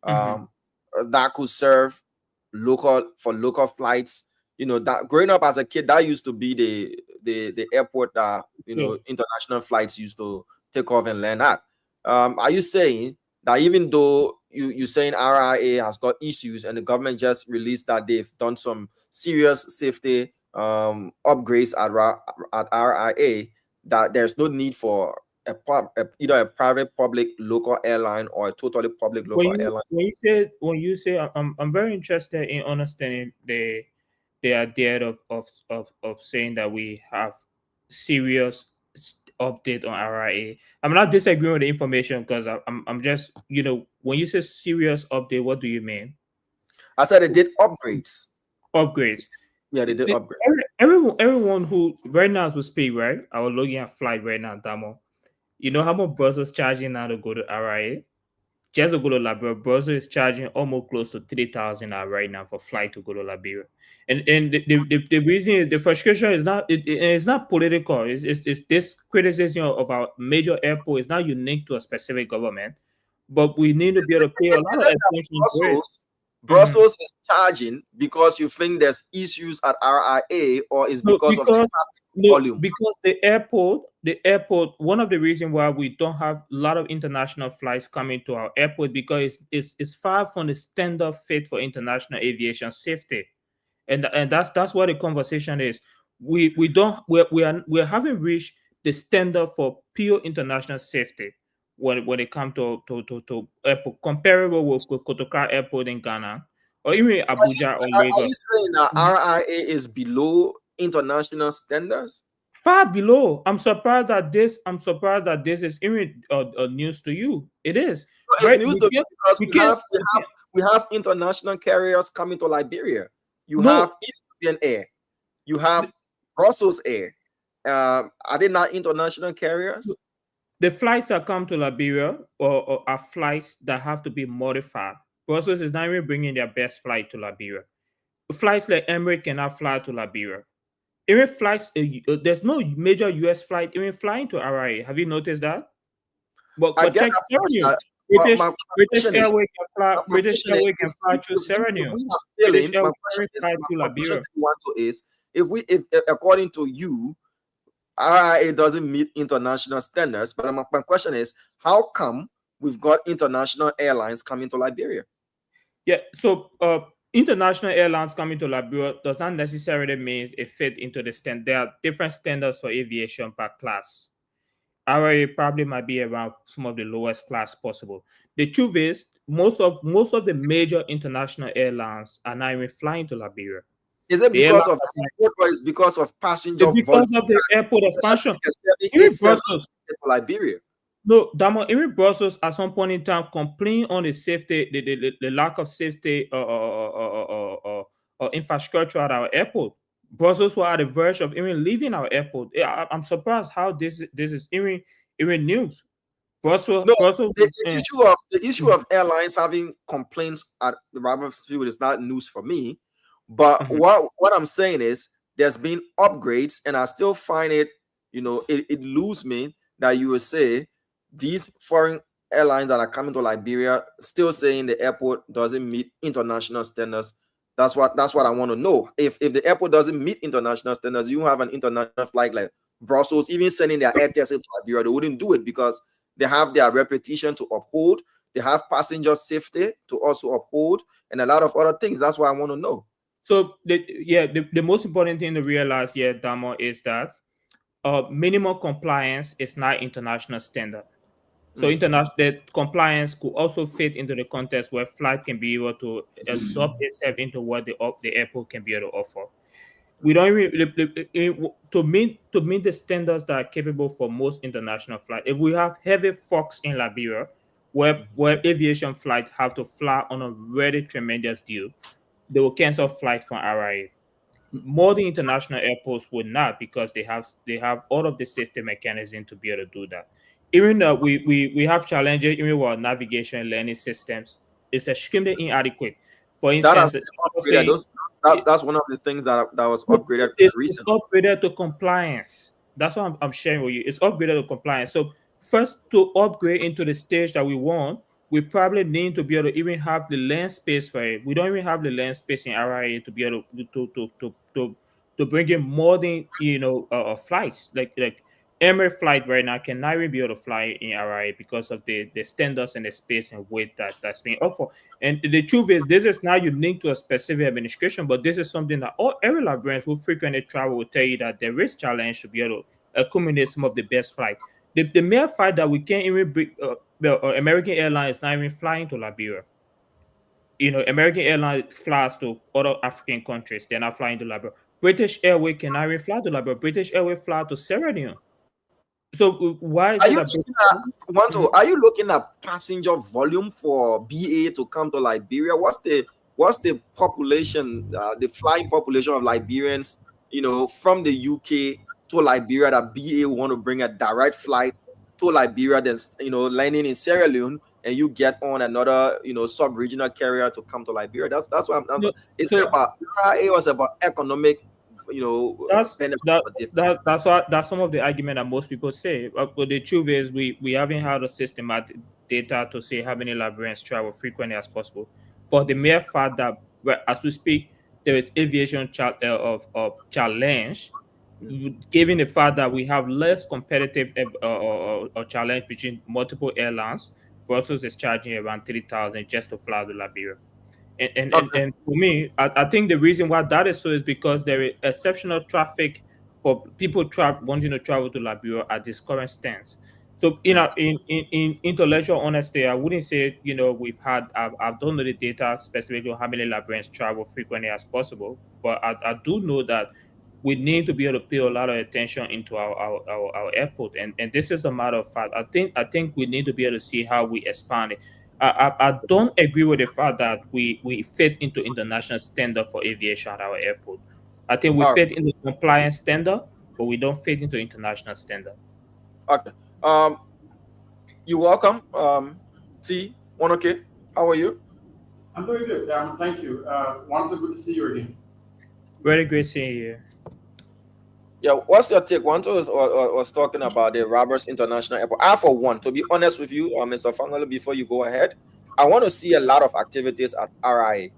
that could serve local flights? You know, that growing up as a kid, that used to be the airport that international flights used to take off and land at. Are you saying that even though you're saying RIA has got issues and the government just released that they've done some serious safety upgrades at RIA, that there's no need for either a private public local airline or a totally public local airline? When you say I'm very interested in understanding the idea of saying that we have serious update on RIA. I'm not disagreeing with the information because I'm just, when you say serious update, what do you mean? I said they did upgrades. Upgrades. Yeah, they did upgrades. Everyone who right now as we speak, right? I was looking at flight right now, Damo. You know how much Brussels charging now to go to RIA? Just to go to Liberia, Brussels is charging almost close to 3,000 right now for flight to go to Liberia. And the reason is the frustration is not it's not political. It's this criticism of our major airport is not unique to a specific government, but we need to be able to pay a lot of attention to it. Brussels is charging because you think there's issues at RIA, or is because of the volume? Because the airport, one of the reasons why we don't have a lot of international flights coming to our airport because it's far from the standard fit for international aviation safety. And that's what the conversation is. We haven't reached the standard for pure international safety when it comes to airport comparable with Kotoka Airport in Ghana or even Abuja or Lagos. Are you saying that RIA is below international standards? Far below. I'm surprised that this is even news to you. It is. No, it's news to me because we have international carriers coming to Liberia. You have Ethiopian Air. You have Brussels Air. Are they not international carriers? The flights that come to Liberia or are flights that have to be modified. Brussels is not even bringing their best flight to Liberia. Flights like Emirates cannot fly to Liberia. Even flights, there's no major US flight even flying to RIA. Have you noticed that? But check Serenium. British Airways can fly. British Airways can fly to Serenium. British Airways can fly to Liberia. If according to you, RIA doesn't meet international standards, but my question is, how come we've got international airlines coming to Liberia? Yeah, so international airlines coming to Liberia does not necessarily mean it fit into the standard. There are different standards for aviation per class. RIA probably might be around some of the lowest class possible. The truth is, most of the major international airlines are not even flying to Liberia. Is it because of airport or is because of passenger? Because of the airport expansion. Even Brussels to Liberia. No, Damo, even Brussels at some point in time complained on the safety, the lack of safety or infrastructure at our airport. Brussels were at the verge of even leaving our airport. I'm surprised how this is even news. Brussels, No, Brussels, the issue of airlines having complaints at the Roberts Field is not news for me. But what I'm saying is there's been upgrades, and I still find it, it lose me that you will say these foreign airlines that are coming to Liberia still saying the airport doesn't meet international standards. That's what I want to know. If the airport doesn't meet international standards, you have an international flight like Brussels, even sending their air taxi to Liberia, they wouldn't do it because they have their reputation to uphold. They have passenger safety to also uphold, and a lot of other things. That's why I want to know. So the most important thing to realize here, Damo, is that minimum compliance is not international standard. So international compliance could also fit into the context where flight can be able to absorb itself into what the airport can be able to offer. We don't even to meet the standards that are capable for most international flights. If we have heavy fogs in Liberia, where aviation flights have to fly on a very tremendous deal, they will cancel flight from RIA. More the international airports would not, because they have all of the safety mechanism to be able to do that. Even though we have challenges even with our navigation and learning systems, it's extremely inadequate. For instance, that's one of the things that was upgraded recently. It's upgraded to compliance. That's what I'm sharing with you. It's upgraded to compliance. So first, to upgrade into the stage that we want, we probably need to be able to even have the land space for it. We don't even have the land space in RIA to be able to bring in more than flights. Like Emirates flight right now cannot even be able to fly in RIA because of the standards and the space and weight that's being offered. And the truth is, this is not unique to a specific administration, but this is something that every Liberians who frequently travel will tell you that there is challenge to be able to accommodate some of the best flights. The mere fact that we can't even bring American Airlines not even flying to Liberia. American Airlines flies to other African countries. They're not flying to Liberia. British Airways cannot even fly to Liberia. British Airways fly to Sierra Leone. So why is are you looking at passenger volume for BA to come to Liberia? What's the population, the flying population of Liberians, from the UK to Liberia that BA want to bring a direct flight to Liberia, then landing in Sierra Leone, and you get on another sub-regional carrier to come to Liberia? That's what it's about. It was about economic. That's some of the argument that most people say. But the truth is, we haven't had a systematic data to say how many Liberians travel frequently as possible. But the mere fact that, as we speak, there is aviation challenge, given the fact that we have less competitive challenge between multiple airlines. Brussels is charging around 3,000 just to fly to Liberia. And for me, I think the reason why that is so is because there is exceptional traffic for people wanting to travel to Liberia at this current stance. So, in intellectual honesty, I wouldn't say we've had. I don't know the data specifically on how many Liberians travel frequently as possible, but I do know that we need to be able to pay a lot of attention into our airport, and this is a matter of fact. I think we need to be able to see how we expand it. I don't agree with the fact that we fit into international standard for aviation at our airport. I think we fit into compliance standard, but we don't fit into international standard. Okay. You're welcome. T. Okay. How are you? I'm very good. Thank you. Wanto, good to see you again. Very great seeing you. Yeah, what's your take? Wanto was talking about the Roberts International Airport. I, for one, to be honest with you, Mr. Fangalo, before you go ahead, I want to see a lot of activities at RIA.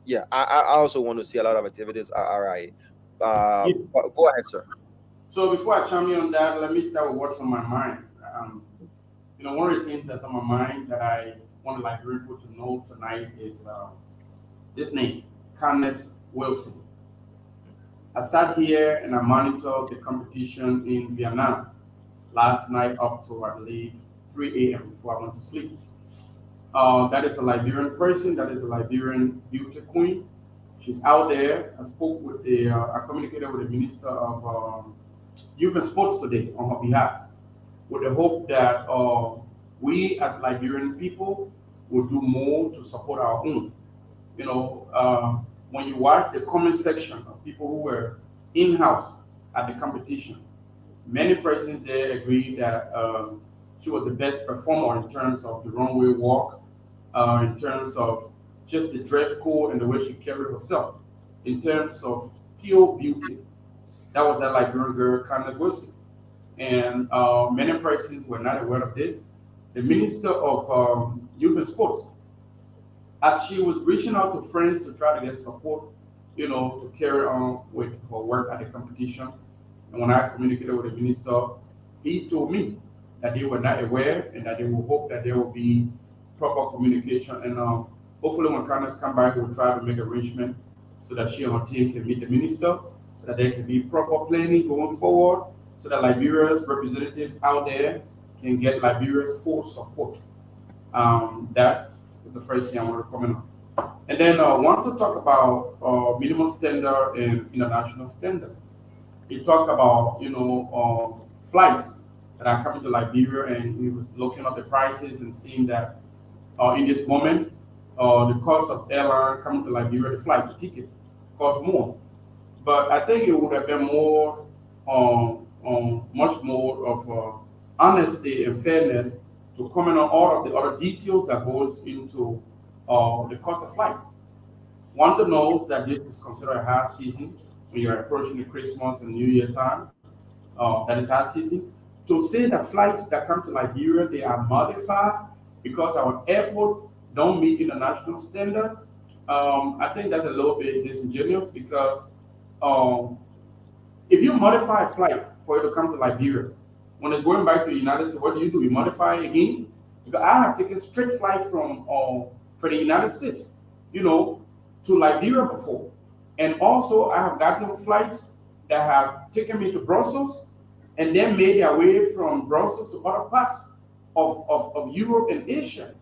Yeah, I also want to see a lot of activities at RIA. Go ahead, sir. So before I chime in on that, let me start with what's on my mind. One of the things that's on my mind that I want the Liberian people to know tonight is this name, Candace Wilson. I sat here and I monitored the competition in Vietnam last night up to, I believe, 3 a.m. before I went to sleep. That is a Liberian person. That is a Liberian beauty queen. She's out there. I communicated with the Minister of Youth and Sports today on her behalf, with the hope that we as Liberian people will do more to support our own. When you watch the comment section of people who were in-house at the competition, many persons there agree that she was the best performer in terms of the runway walk, in terms of just the dress code and the way she carried herself, in terms of pure beauty. That was that Liberian girl, Candace Wilson. And many persons were not aware of this. The Minister of Youth and Sports, as she was reaching out to friends to try to get support, to carry on with her work at the competition. And when I communicated with the minister, he told me that they were not aware and that they will hope that there will be proper communication. And hopefully when Candace come back, we'll try to make arrangement so that she and her team can meet the minister, so that there can be proper planning going forward, so that Liberia's representatives out there can get Liberia's full support. That is the first thing I want to comment on. And then I want to talk about minimum standard and international standard. He talked about, flights that are coming to Liberia, and he was looking at the prices and seeing that in this moment, the cost of airline coming to Liberia, the flight, the ticket, costs more. But I think it would have been more, much more of honesty and fairness to comment on all of the other details that goes into the cost of flight. One knows that this is considered a high season when you're approaching the Christmas and New Year time. That is high season. To say that flights that come to Liberia, they are modified because our airport don't meet international standard, I think that's a little bit disingenuous, because if you modify a flight for it to come to Liberia, when it's going back to the United States, what do? You modify it again? Because I have taken straight flight from for the United States, to Liberia before. And also I have gotten flights that have taken me to Brussels and then made their way from Brussels to other parts of Europe and Asia.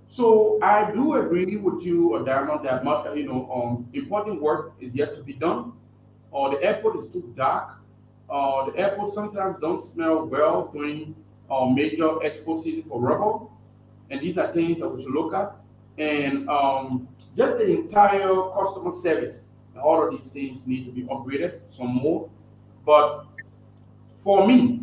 So I do agree with you, Adama, that important work is yet to be done. The airport is too dark. The airport sometimes don't smell well during major expo season for rubber. And these are things that we should look at. And just the entire customer service, and all of these things need to be upgraded some more. But for me,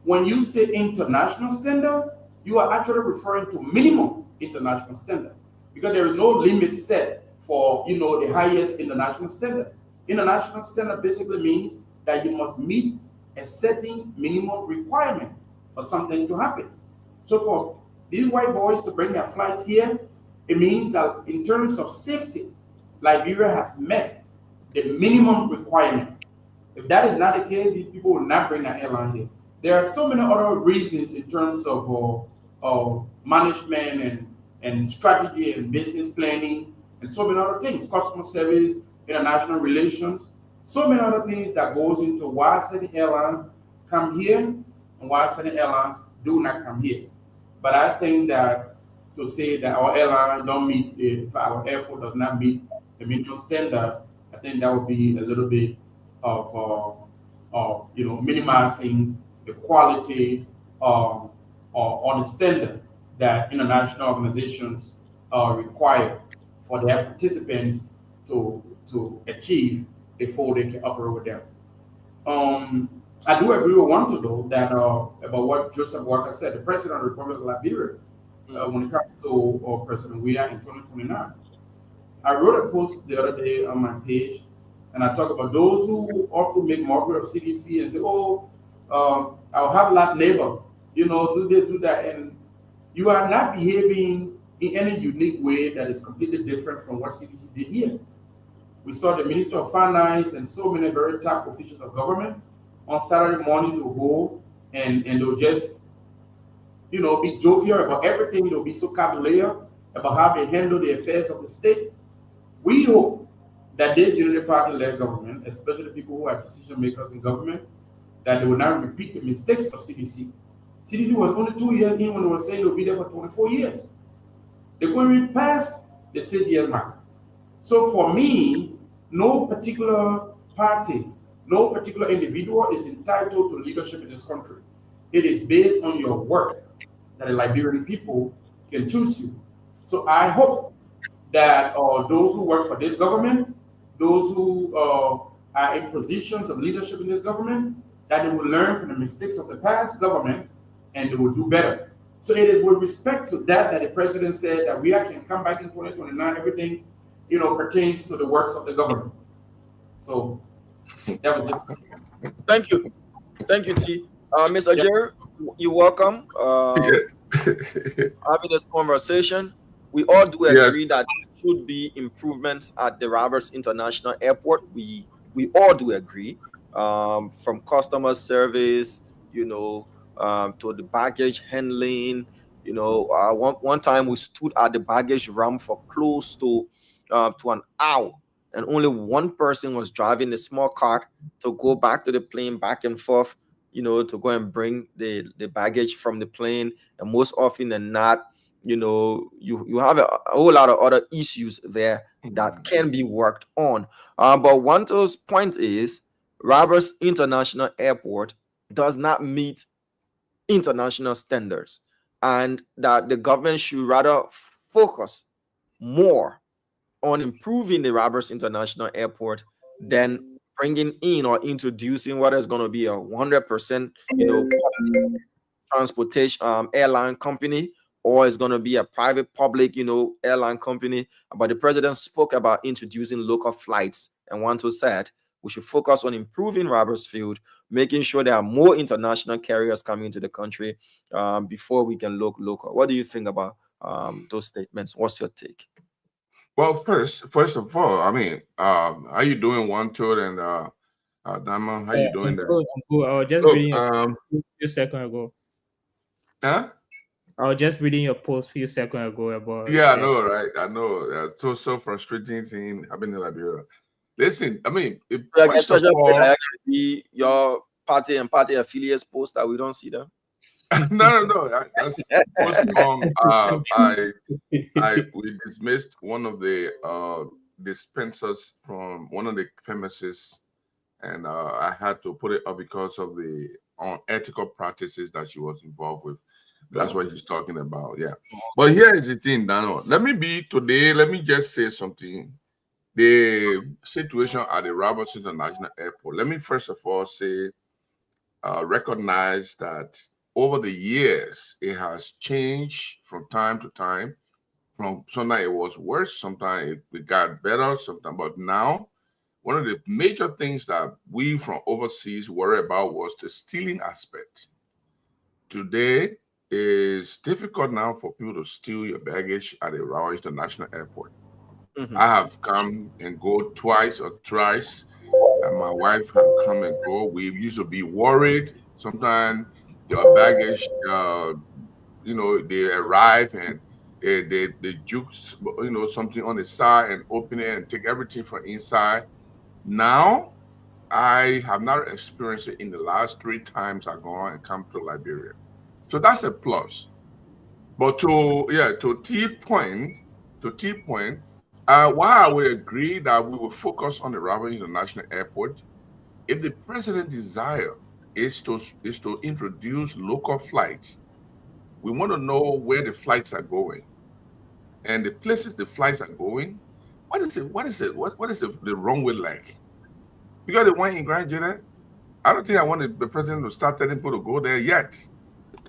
when you say international standard, you are actually referring to minimum international standard, because there is no limit set for the highest international standard. International standard basically means that you must meet a certain minimum requirement for something to happen. So for these white boys to bring their flights here, it means that in terms of safety, Liberia has met the minimum requirement. If that is not the case, these people will not bring their airline here. There are so many other reasons in terms of management and strategy and business planning and so many other things, customer service, international relations, so many other things that goes into why certain airlines come here and why certain airlines do not come here. But I think that to say that our airline don't meet, if our airport does not meet the minimum standard, I think that would be a little bit of minimizing the quality or the standard that international organizations require for their participants to achieve before they can operate with them. I do agree with one though that about what Joseph Walker said, the President of the Republic of Liberia, when it comes to President Weah in 2029. I wrote a post the other day on my page, and I talk about those who often make mockery of CDC and say, I'll have a lot neighbor, do this, do that. And you are not behaving in any unique way that is completely different from what CDC did here. We saw the Minister of Finance and so many very top officials of government on Saturday morning to go and they'll just, be jovial about everything. They'll be so cavalier about how they handle the affairs of the state. We hope that this unity party-led government, especially people who are decision makers in government, that they will not repeat the mistakes of CDC. CDC was only 2 years in when they were saying they'll be there for 24 years. They're going past the 6-year mark. So for me, no particular party, no particular individual is entitled to leadership in this country. It is based on your work that the Liberian people can choose you. So I hope that those who work for this government, those who are in positions of leadership in this government, that they will learn from the mistakes of the past government and they will do better. So it is with respect to that the president said that we can come back in 2029. Everything, pertains to the works of the government. So that was it. Thank you, T. Mr. Jerry, you're welcome. Having this conversation, we all do agree that there should be improvements at the Roberts International Airport. We all do agree, from customer service, to the baggage handling. One time we stood at the baggage ramp for close to an hour, and only one person was driving a small cart to go back to the plane, back and forth, to go and bring the baggage from the plane. And most often than not, you have a whole lot of other issues there that can be worked on. But one of those points is Roberts International Airport does not meet international standards, and that the government should rather focus more on improving the Roberts International Airport than bringing in or introducing what is going to be a 100%, transportation airline company, or it's going to be a private public, airline company. But the president spoke about introducing local flights, and one who said we should focus on improving Roberts Field, making sure there are more international carriers coming into the country before we can look local. What do you think about those statements? What's your take? Well, first of all, I mean, how you doing, One Toad and Dama? How you doing there? I'm good. I was just reading a few seconds ago. Huh? I was just reading your post a few seconds ago about. Yeah, I know, right? I know. So frustrating thing happening in Liberia. Listen, I mean, first of all, your party and party affiliates post that we don't see them. No. That's we dismissed one of the dispensers from one of the pharmacies, and I had to put it up because of the unethical practices that she was involved with. That's what he's talking about. Yeah. But here is the thing, Dano. Let me just say something. The situation at the Roberts International Airport. Let me first of all say, recognize that over the years, it has changed from time to time. From sometimes it was worse, sometimes it got better, sometimes. But now, one of the major things that we from overseas worry about was the stealing aspect. Today, it's difficult now for people to steal your baggage at the Roberts International Airport. Mm-hmm. I have come and go twice or thrice, and my wife have come and go. We used to be worried. Sometimes your baggage, they arrive and they juke, something on the side and open it and take everything from inside. Now, I have not experienced it in the last 3 times I've gone and come to Liberia. So that's a plus. But to T point, while I would agree that we will focus on the Roberts International Airport, if the president's desire is to introduce local flights, we want to know where the flights are going, and the places the flights are going. What is the runway like? You got the one in Grand Jeddah. I don't think I want the president to start telling people to go there yet,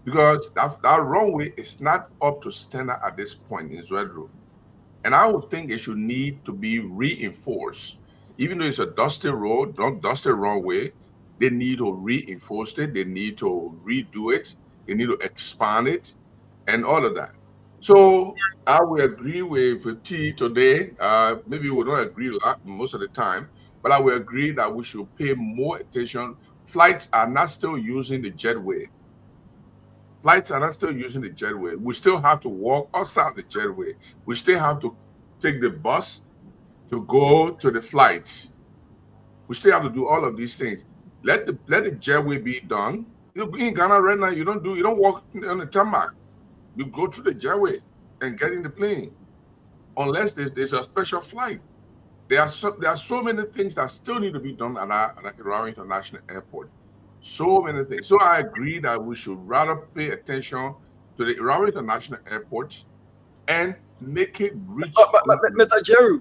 because that runway is not up to standard at this point in Zwedru. And I would think it should need to be reinforced. Even though it's a dusty road, not dusty runway, they need to reinforce it. They need to redo it. They need to expand it and all of that. So I will agree with T today. Maybe we don't agree most of the time, but I will agree that we should pay more attention. Flights are not still using the jetway. We still have to walk outside the jetway. We still have to take the bus to go to the flights. We still have to do all of these things. Let the jetway be done. In Ghana right now, you don't walk on the tarmac. You go through the jetway and get in the plane, unless there's a special flight. There are so many things that still need to be done at Roberts International Airport. So many things. So I agree that we should rather pay attention to the Roberts International Airport and make it reach. But Mr. Jerry,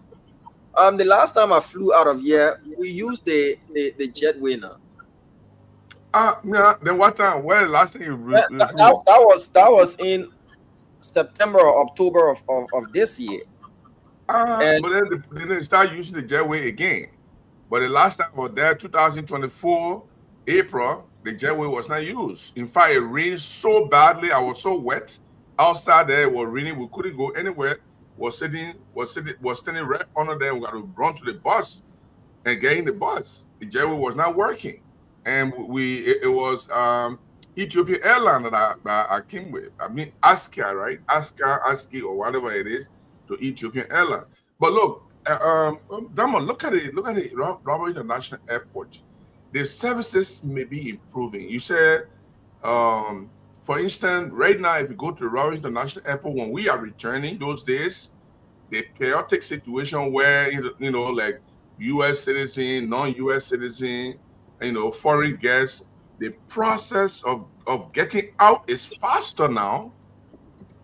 the last time I flew out of here, we used the jetway now. Yeah. Then what time? Where the last thing you that was in September or October of this year. But then they start using the jetway again. But the last time I was there, 2024, April, the jetway was not used. In fact, it rained so badly. I was so wet. Outside there, it was raining. We couldn't go anywhere. Was standing right under there. We got to run to the bus and get in the bus. The jetway was not working. And it was Ethiopian Airlines that I came with. I mean, Aska, right? Aski, or whatever it is, to Ethiopian Airlines. But look, Damo, look at it, Robert International Airport. The services may be improving. You said, for instance, right now, if you go to Robert International Airport, when we are returning those days, the chaotic situation where, you know, like U.S. citizen, non-U.S. citizen, you know, foreign guests, the process of getting out is faster now.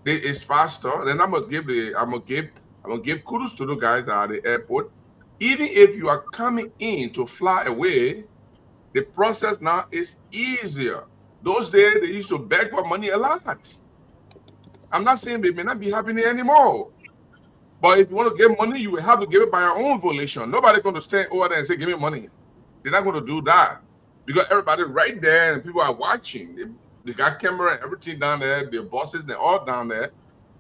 It is faster. Then I'm gonna give kudos to the guys at the airport. Even if you are coming in to fly away, the process now is easier. Those days they used to beg for money a lot. I'm not saying they may not be happening anymore. But if you want to give money, you will have to give it by your own volition. Nobody's going to stand over there and say, give me money. They're not going to do that. Because everybody right there and people are watching. They got camera and everything down there. The bosses, they're all down there.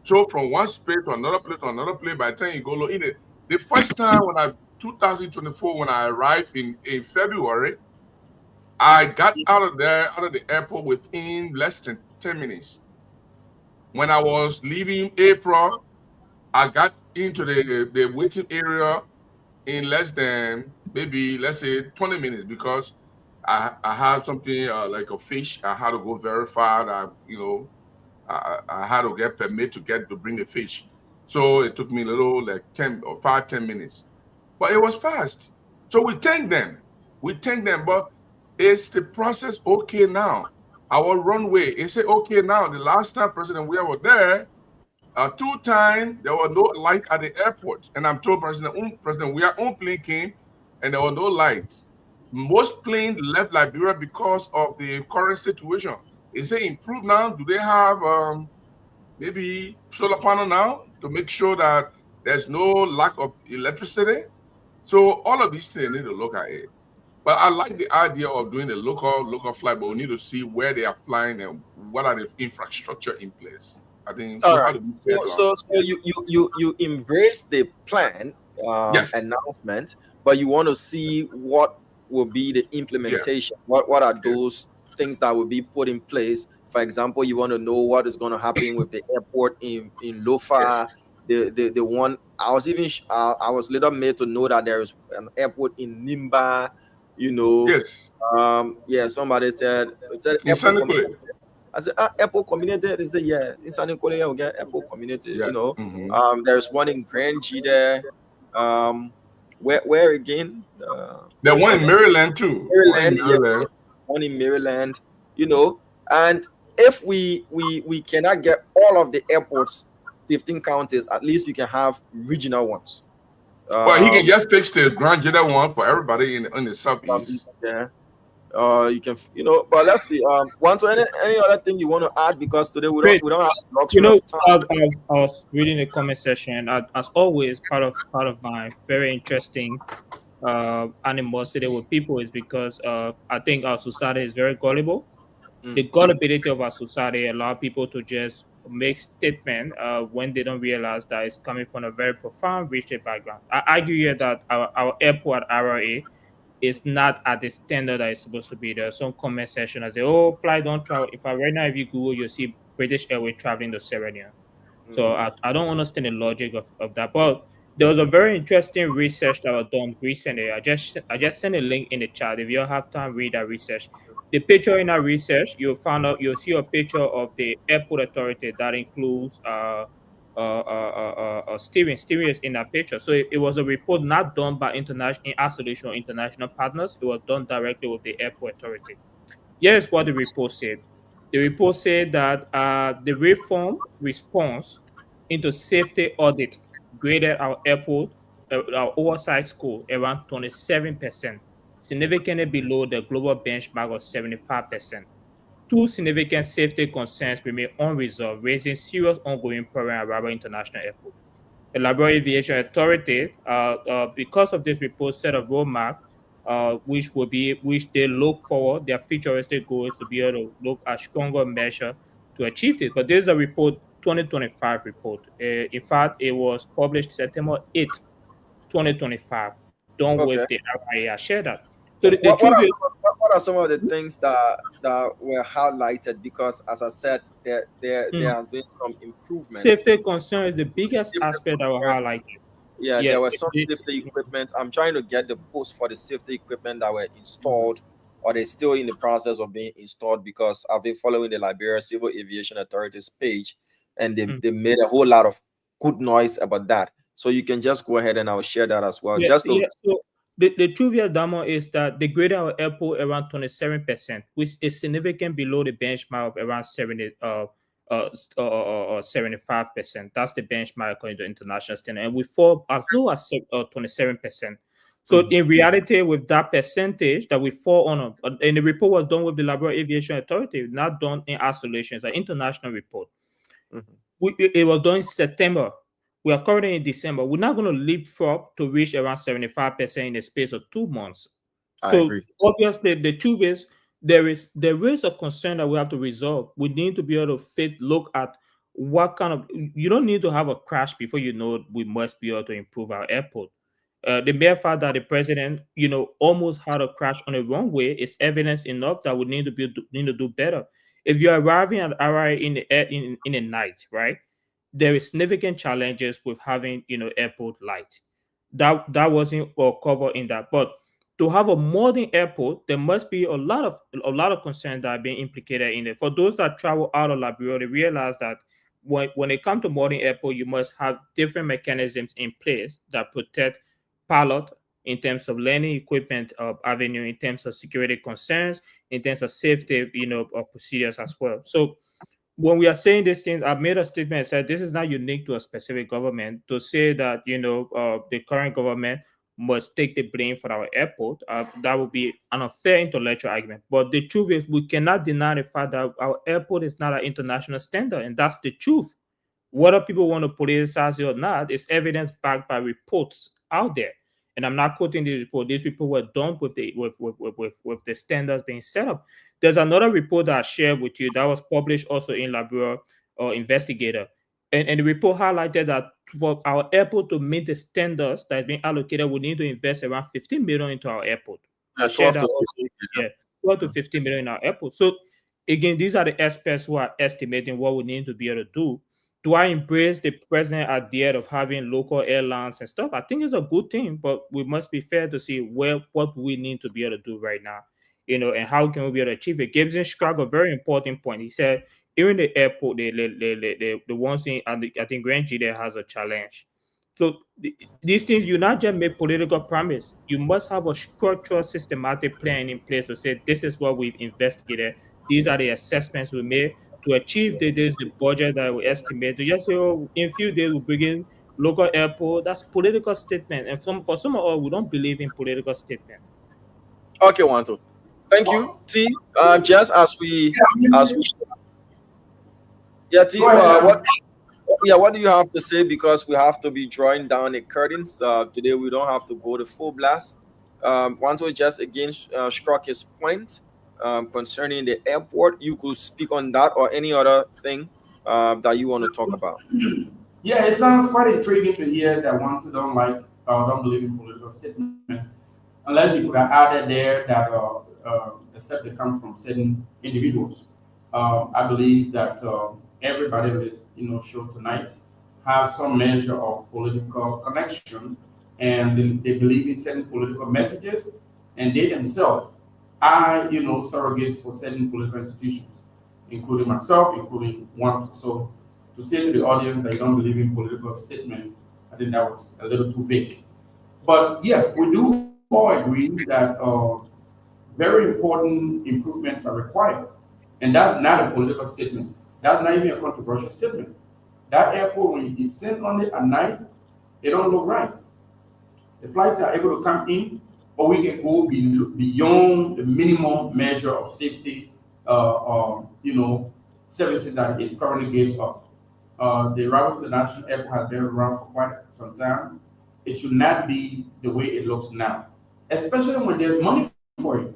So from one space to another place, by the time you go in it. The first time 2024, when I arrived in February, I got out of the airport within less than 10 minutes. When I was leaving April, I got into the waiting area in less than maybe, let's say, 20 minutes because I had something like a fish. I had to go verify that, you know, I had to get permit to bring the fish. So it took me a little like 10 minutes. But it was fast. So we thank them. But is the process okay now? Our runway, is it okay now? The last time President Weah was there, 2 times there was no light at the airport. And I'm told President Weah's own plane came and there were no lights. Most planes left Liberia because of the current situation. Is it improved now? Do they have maybe solar panel now to make sure that there's no lack of electricity? So all of these things need to look at it. But I like the idea of doing a local flight, but we need to see where they are flying and what are the infrastructure in place. I think so you embrace the plan announcement, but you want to see what will be the implementation. What are those things that will be put in place? For example, you want to know what is going to happen with the airport in Lofa. The one I was later made to know that there is an airport in Nimba. You know, somebody said I said, airport community. They said, yeah, in San Nicolas, we get airport community. You know, there's one in Grand G there. Where again? There's one in Maryland too. One in Maryland. You know, and if we cannot get all of the airports, 15 counties, at least you can have regional ones. But he can just fix the Grand Jeddah one for everybody in the southeast. Yeah. You can, you know, but let's see. Any other thing you want to add, because today we don't have lots of time. I was reading the comment section. As always, part of my very interesting animosity with people is because I think our society is very gullible. The gullibility of our society allows people to just make statements when they don't realize that it's coming from a very profound research background. I argue here that our airport at RRA is not at the standard that it's supposed to be. There's some comment section as they fly don't travel. Right now if you Google, you'll see British Airways traveling to Sierra Leone. So I don't understand the logic of that. But there was a very interesting research that was done recently. I just sent a link in the chat. If you don't have time, read that research. The picture in that research, you'll see a picture of the airport authority that includes Steering is in that picture. So it was a report not done by international partners. It was done directly with the airport authority. Here's what the report said. The report said that the reform response into safety audit graded our airport, our oversight score around 27%. significantly below the global benchmark of 75%. Two significant safety concerns remain unresolved, raising serious ongoing problem at Rabat International Airport. The Liberia Aviation Authority, because of this report, set a roadmap which they look forward their futuristic goals to be able to look at stronger measure to achieve this. But this is a report, 2025 report. In fact, it was published September 8, 2025. Done with the RIA. I share that. So what are some of the things that were highlighted? Because as I said, there have been some improvements. Safety concern is the biggest aspect that were highlighted. Yeah, there were some safety equipment. I'm trying to get the post for the safety equipment that were installed, or they're still in the process of being installed, because I've been following the Liberia Civil Aviation Authority's page, and they made a whole lot of good noise about that. So you can just go ahead and I'll share that as well. So the truth here, Damo, is that they graded our airport around 27%, which is significant below the benchmark of around 75%. That's the benchmark according to international standard, and we fall as low as 27%. So in reality, with that percentage that we fall on, and the report was done with the Liberia Aviation Authority, not done in isolation. It's an international report. It was done in September. We are currently in December. We're not going to leapfrog to reach around 75% in the space of 2 months. So obviously, the truth is there is a concern that we have to resolve. We need to be able to look at what kind of. You don't need to have a crash before you know we must be able to improve our airport. The mere fact that the president, almost had a crash on the runway is evidence enough that we need to do better. If you're arriving at RI in the night, right? There is significant challenges with having airport light. That wasn't covered in that. But to have a modern airport, there must be a lot of concerns that are being implicated in it. For those that travel out of Liberia, they realize that when it comes to modern airport, you must have different mechanisms in place that protect pilot in terms of landing equipment avenue, in terms of security concerns, in terms of safety, procedures as well. So when we are saying these things, I've made a statement and said this is not unique to a specific government. To say that the current government must take the blame for our airport, that would be an unfair intellectual argument. But the truth is, we cannot deny the fact that our airport is not an international standard, and that's the truth. Whether people want to politicize it or not, is evidence backed by reports out there. And I'm not quoting these reports. These reports were done with the standards being set up. There's another report that I shared with you that was published also in Liberia Investigator. And the report highlighted that for our airport to meet the standards that has been allocated, we need to invest around 15 million into our airport. 12 to 15 million in our airport. So again, these are the experts who are estimating what we need to be able to do. Do I embrace the president idea of having local airlines and stuff? I think it's a good thing, but we must be fair to see what we need to be able to do right now, and how can we be able to achieve it. Gibson struck a very important point. He said, even the airport, the ones in, I think Grand Gita has a challenge. So these things, you not just make political promise. You must have a structural, systematic plan in place to say, this is what we've investigated. These are the assessments we made. To achieve this, the budget that we estimate, to just say, in a few days we'll begin local airport, that's political statement. And for some of us, we don't believe in political statement. Okay, Wanto. Thank you. T, just as we T, what do you have to say? Because we have to be drawing down the curtains. Today we don't have to go to full blast. Wanto just again struck his point. Concerning the airport, you could speak on that or any other thing that you want to talk about. Yeah, it sounds quite intriguing to hear that one don't believe in political statement, unless you could have added there that except they come from certain individuals. I believe that everybody that is show tonight have some measure of political connection, and they believe in certain political messages, and they themselves are, surrogates for certain political institutions, including myself, including one. So to say to the audience that you don't believe in political statements, I think that was a little too vague. But yes, we do all agree that very important improvements are required. And that's not a political statement. That's not even a controversial statement. That airport, when you descend on it at night, it don't look right. The flights are able to come in, or we can go beyond the minimum measure of safety, services that it currently gives us. The Roberts International Airport has been around for quite some time. It should not be the way it looks now, especially when there's money for it.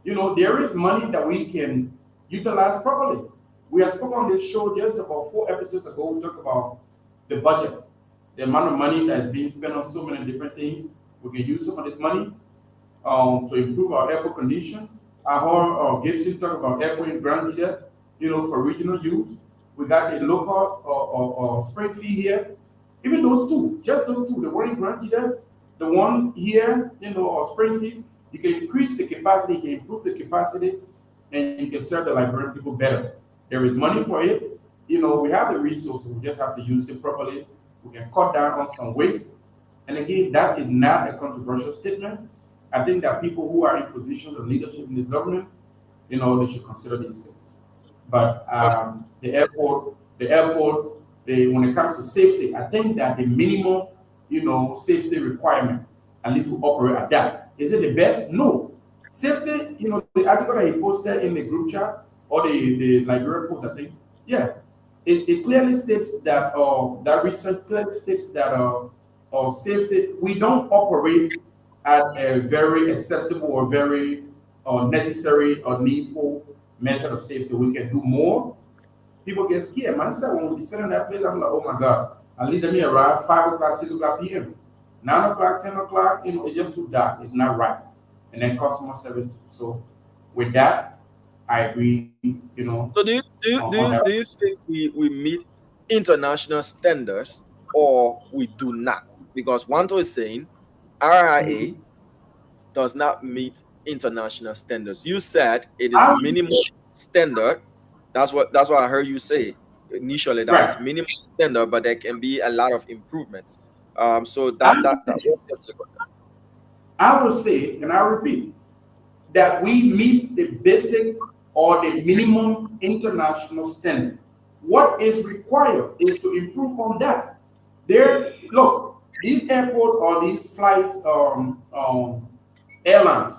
There is money that we can utilize properly. We have spoken on this show just about 4 episodes ago. We talked about the budget, the amount of money that is being spent on so many different things. We can use some of this money to improve our airport condition. I heard Gibson talk about airport in Grand Gila, for regional use. We got a local spring fee here. Even those two, just those two, the one in Grand Gila, the one here, spring fee, you can increase the capacity, you can improve the capacity, and you can serve the Liberian people better. There is money for it. We have the resources, we just have to use it properly. We can cut down on some waste. And again, that is not a controversial statement. I think that people who are in positions of leadership in this government, they should consider these things. But the airport, when it comes to safety, I think that the minimum, safety requirement, at least we operate at that. Is it the best? No. Safety, the article that he posted in the group chat or the Liberian Post, I think, yeah, it clearly states that that research clearly states that safety, we don't operate at a very acceptable or very necessary or needful measure of safety. We can do more. People get scared. Man said when we sit in that place, I'm like, oh my God, at least let me arrive 5 o'clock, 6 o'clock p.m. 9 o'clock, 10 o'clock, it's just too dark. It's not right. And then customer service too. So with that, I agree, So do you think we meet international standards or we do not? Because Wanto is saying RIA does not meet international standards. You said it is minimum standard. That's what I heard you say initially. That is minimum standard, but there can be a lot of improvements. So that's I will say, and I repeat, that we meet the basic or the minimum international standard. What is required is to improve on that. Look, these airport or these flight airlines,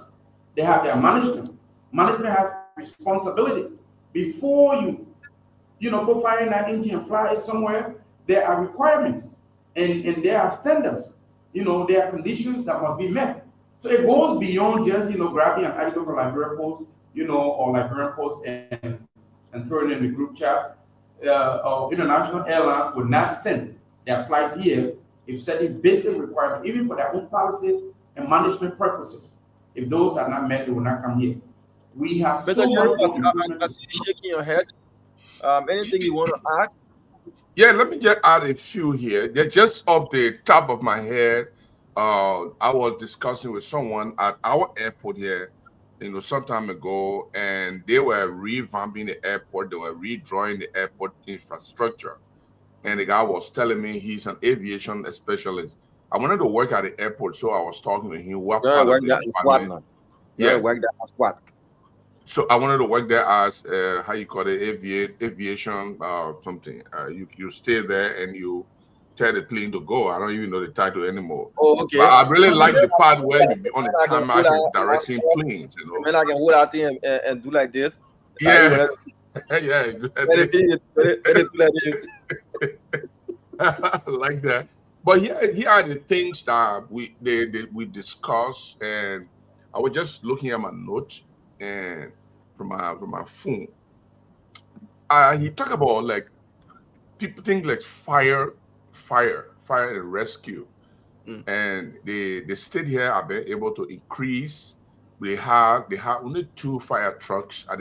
they have their management. Management has responsibility. Before you go fly in that engine and fly it somewhere, there are requirements and there are standards. There are conditions that must be met. So it goes beyond just grabbing an article from Liberian Post, or Liberian Post and throwing it in the group chat. International airlines would not send their flights here if certain basic requirements, even for their own policy and management purposes, if those are not met, they will not come here. We have so much. I see you shaking your head. Anything you want to add? Yeah, let me just add a few here. They're just off the top of my head. I was discussing with someone at our airport here, some time ago, and they were revamping the airport. They were redrawing the airport infrastructure. And the guy was telling me he's an aviation specialist. I wanted to work at the airport, so I was talking to him. What part of the department? Yeah, work that as what? So I wanted to work there as how you call it, aviation something. You stay there and you tell the plane to go. I don't even know the title anymore. Oh, okay. But I really like the part where you be on the tarmac directing planes. And I can hold out there and do like this. Yeah. Yeah. Like that. But here are the things that we discussed, and I was just looking at my notes and from my phone. He talked about like people think like fire and rescue, and the state here have been able to increase. They have only 2 fire trucks at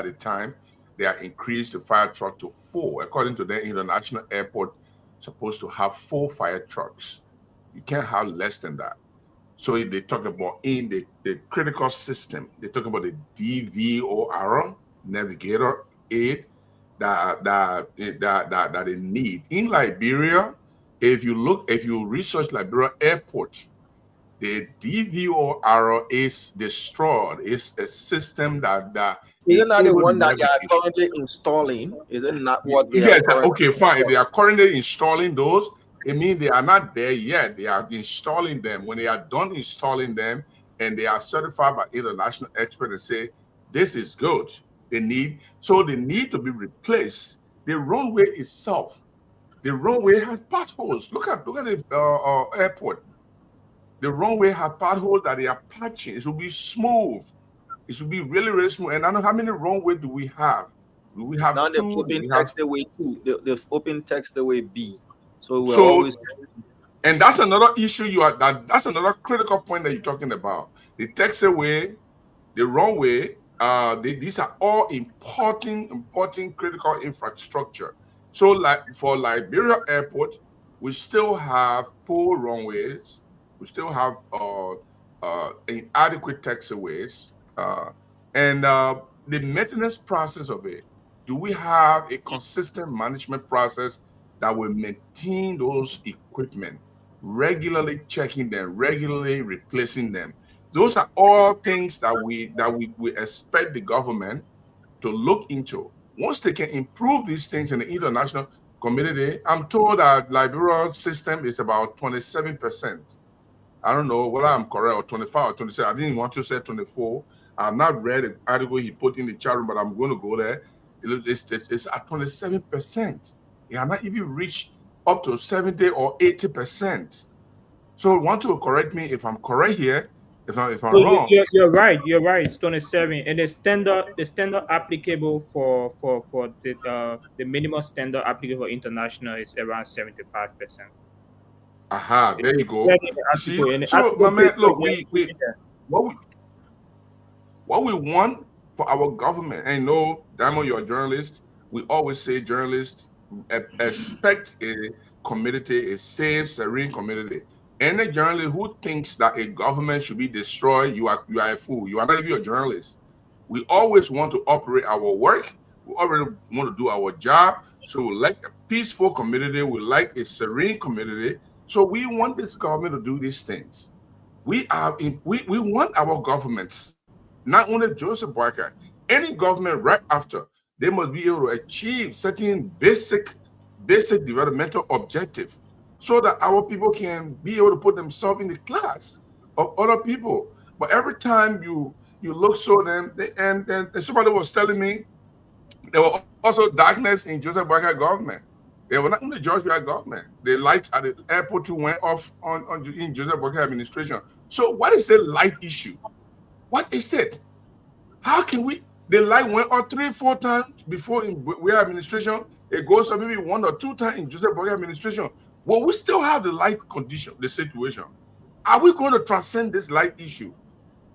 the time. They have increased the fire truck to 4. According to the international airport, supposed to have 4 fire trucks. You can't have less than that. So they talk about in the critical system, they talk about the DVOR, navigator aid, that they need. In Liberia, if you research Liberia airport, the DVOR is destroyed. It's a system that is it not the one that they are currently installing? Is it not what they are okay, fine. They are currently installing those. It means they are not there yet. They are installing them. When they are done installing them, and they are certified by international experts and say, this is good. They need to be replaced. The runway itself, the runway has potholes. Look at the airport. The runway has potholes that they are patching. It should be smooth. It should be really, really smooth. And I don't know how many runways do we have? Do we have now two? they've opened taxiway 2. They've opened taxiway B. So we're always. And that's another issue that's another critical point that you're talking about. The taxiway, the runway, these are all important critical infrastructure. So like for Liberia Airport, we still have poor runways. We still have inadequate taxiways. And the maintenance process of it, do we have a consistent management process that will maintain those equipment, regularly checking them, regularly replacing them? Those are all things that we expect the government to look into. Once they can improve these things in the international community, I'm told that Liberia system is about 27%. I don't know whether I'm correct, or 25 or 27. I didn't want to say 24. I've not read the article he put in the chat room, but I'm going to go there. It's at 27%. It has not even reached up to 70 or 80%. So want to correct me if I'm correct here. If I'm wrong. You're right. You're right. It's 27, and the standard applicable for the minimum standard applicable for international is around 75%. Aha, there you go. See, so my man, look, what we want for our government, and no, Diamond, you're a journalist. We always say journalists expect a community, a safe, serene community. Any journalist who thinks that a government should be destroyed, you are a fool. You are not even a journalist. We always want to operate our work. We already want to do our job. So we like a peaceful community. We like a serene community. So we want this government to do these things. We want our governments, not only Joseph Boakai, any government right after, they must be able to achieve certain basic developmental objectives, so that our people can be able to put themselves in the class of other people. But every time you look so them, and somebody was telling me there was also darkness in Joseph Boakai government. They were not in the Georgia government. The lights at the airport too went off in Joseph Boakai administration. So what is the light issue? What is it? How can the light went off 3-4 times before in Weah administration. It goes up maybe 1 or 2 times in Joseph Boakai administration. Well, we still have the light condition, the situation. Are we going to transcend this light issue?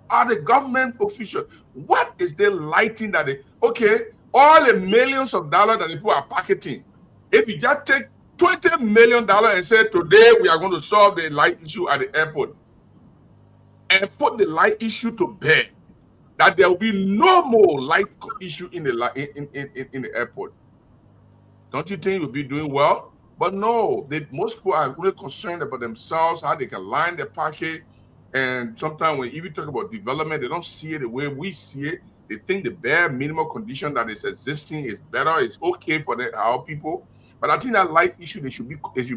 Are the government officials, what is the lighting that all the millions of dollars that people are pocketing, if you just take $20 million and say, today we are going to solve the light issue at the airport, and put the light issue to bed, that there will be no more light issue in the airport, don't you think we'll be doing well? But no, most people are really concerned about themselves, how they can line their pocket. And sometimes when you talk about development, they don't see it the way we see it. They think the bare minimum condition that is existing is better, it's okay for our people. But I think that light issue, it should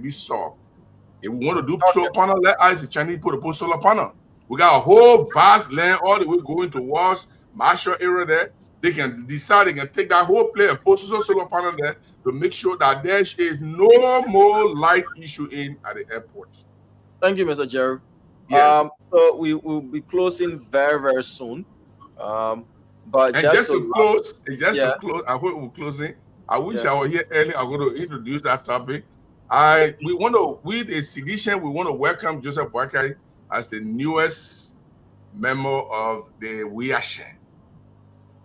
be solved. If we want to do solar panel, let us, the Chinese, put solar panel. We got a whole vast land all the way going towards Marshall area there. They can decide, they can take that whole place and put solar panel there to make sure that there is no more light issue at the airport. Thank you, Mr. Jerry. Yes. So we will be closing very, very soon. But just to close, I hope we're closing. I wish I were here early. I'm going to introduce that topic. With a sedition, we want to welcome Joseph Boakai as the newest member of the Weah Shen.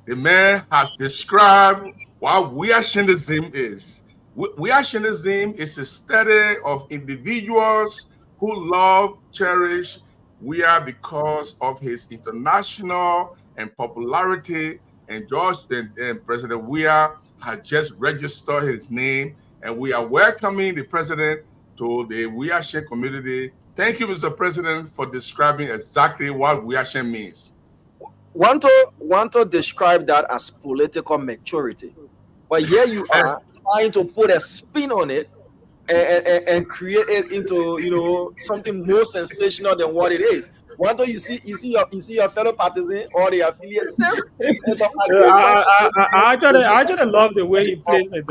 The man has described what Weah Shenism is. Weah Shenism is a study of individuals who love, cherish Weah because of his international and popularity. And President Weah has just registered his name, and we are welcoming the president to the Weah Shen community. Thank you, Mr. President, for describing exactly what Weah Shen means. Want to describe that as political maturity, but here you are trying to put a spin on it and create it into something more sensational than what it is. Why don't you see your fellow partisan or the affiliates? I actually love the way he plays it.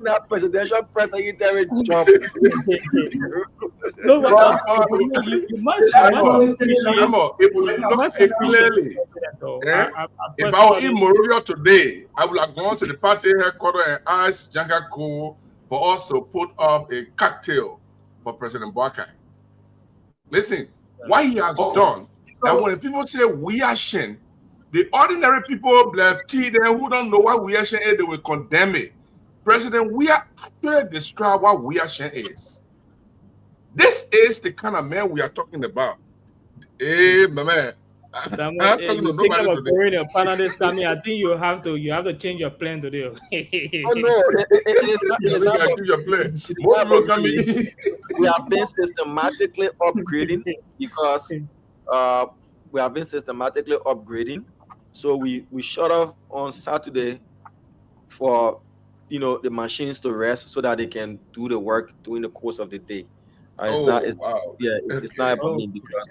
That presidential press secretary job. No, but you must clearly. If I were in Monrovia today, I would have gone to the party headquarters and asked Janga Ko for us to put up a cocktail for President Boakai. Listen, what he has done, and when people say we are Shen, the ordinary people like T them who don't know what we are Shen is, they will condemn it. President, we are actually describe what we are Shen is. This is the kind of man we are talking about. Hey, my man. You think about going to Panama, I think you have to change your plan today. Oh no, it is not your plan. We have been systematically upgrading because we have been systematically upgrading. So we shut off on Saturday for the machines to rest so that they can do the work during the course of the day. It's not about me because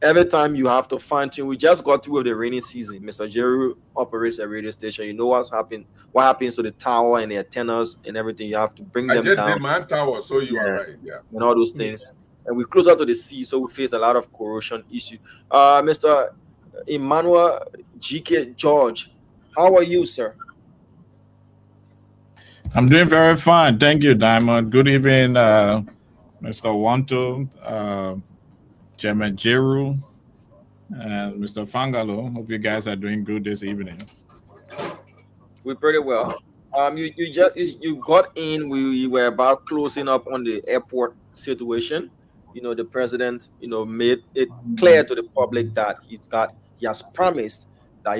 every time you have to fine tune. We just got through the rainy season. Mr. Jeru operates a radio station. You know what happens to the tower and the antennas and everything. You have to bring them down. I just did my tower, so you are right. Yeah, and all those things. And we close out to the sea, so we face a lot of corrosion issue. Mr. Emmanuel GK George, how are you, sir? I'm doing very fine. Thank you, Diamond. Good evening, Mr. Wanto, Chairman Jeru, and Mr. Fangalo. Hope you guys are doing good this evening. We're pretty well. You got in. We were about closing up on the airport situation. The president, made it clear to the public that he has promised that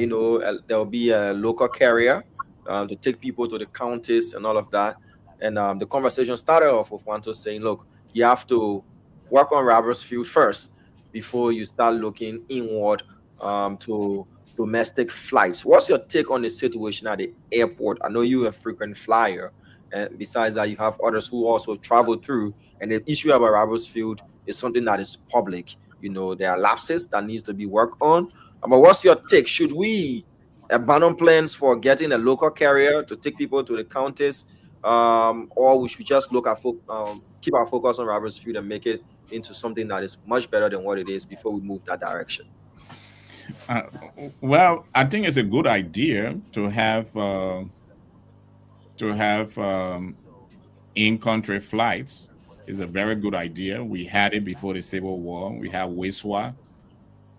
there will be a local carrier to take people to the counties and all of that. And the conversation started off with Wanto saying, "Look, you have to work on Robertsfield first before you start looking inward to domestic flights." What's your take on the situation at the airport? I know you're a frequent flyer, and besides that, you have others who also travel through. And the issue about Robertsfield is something that is public. There are lapses that needs to be worked on. But what's your take? Should we abandon plans for getting a local carrier to take people to the counties, or we should just look at keep our focus on Robertsfield and make it into something that is much better than what it is before we move that direction? Well, I think it's a good idea to have in-country flights. It's a very good idea. We had it before the Civil War. We have WISWA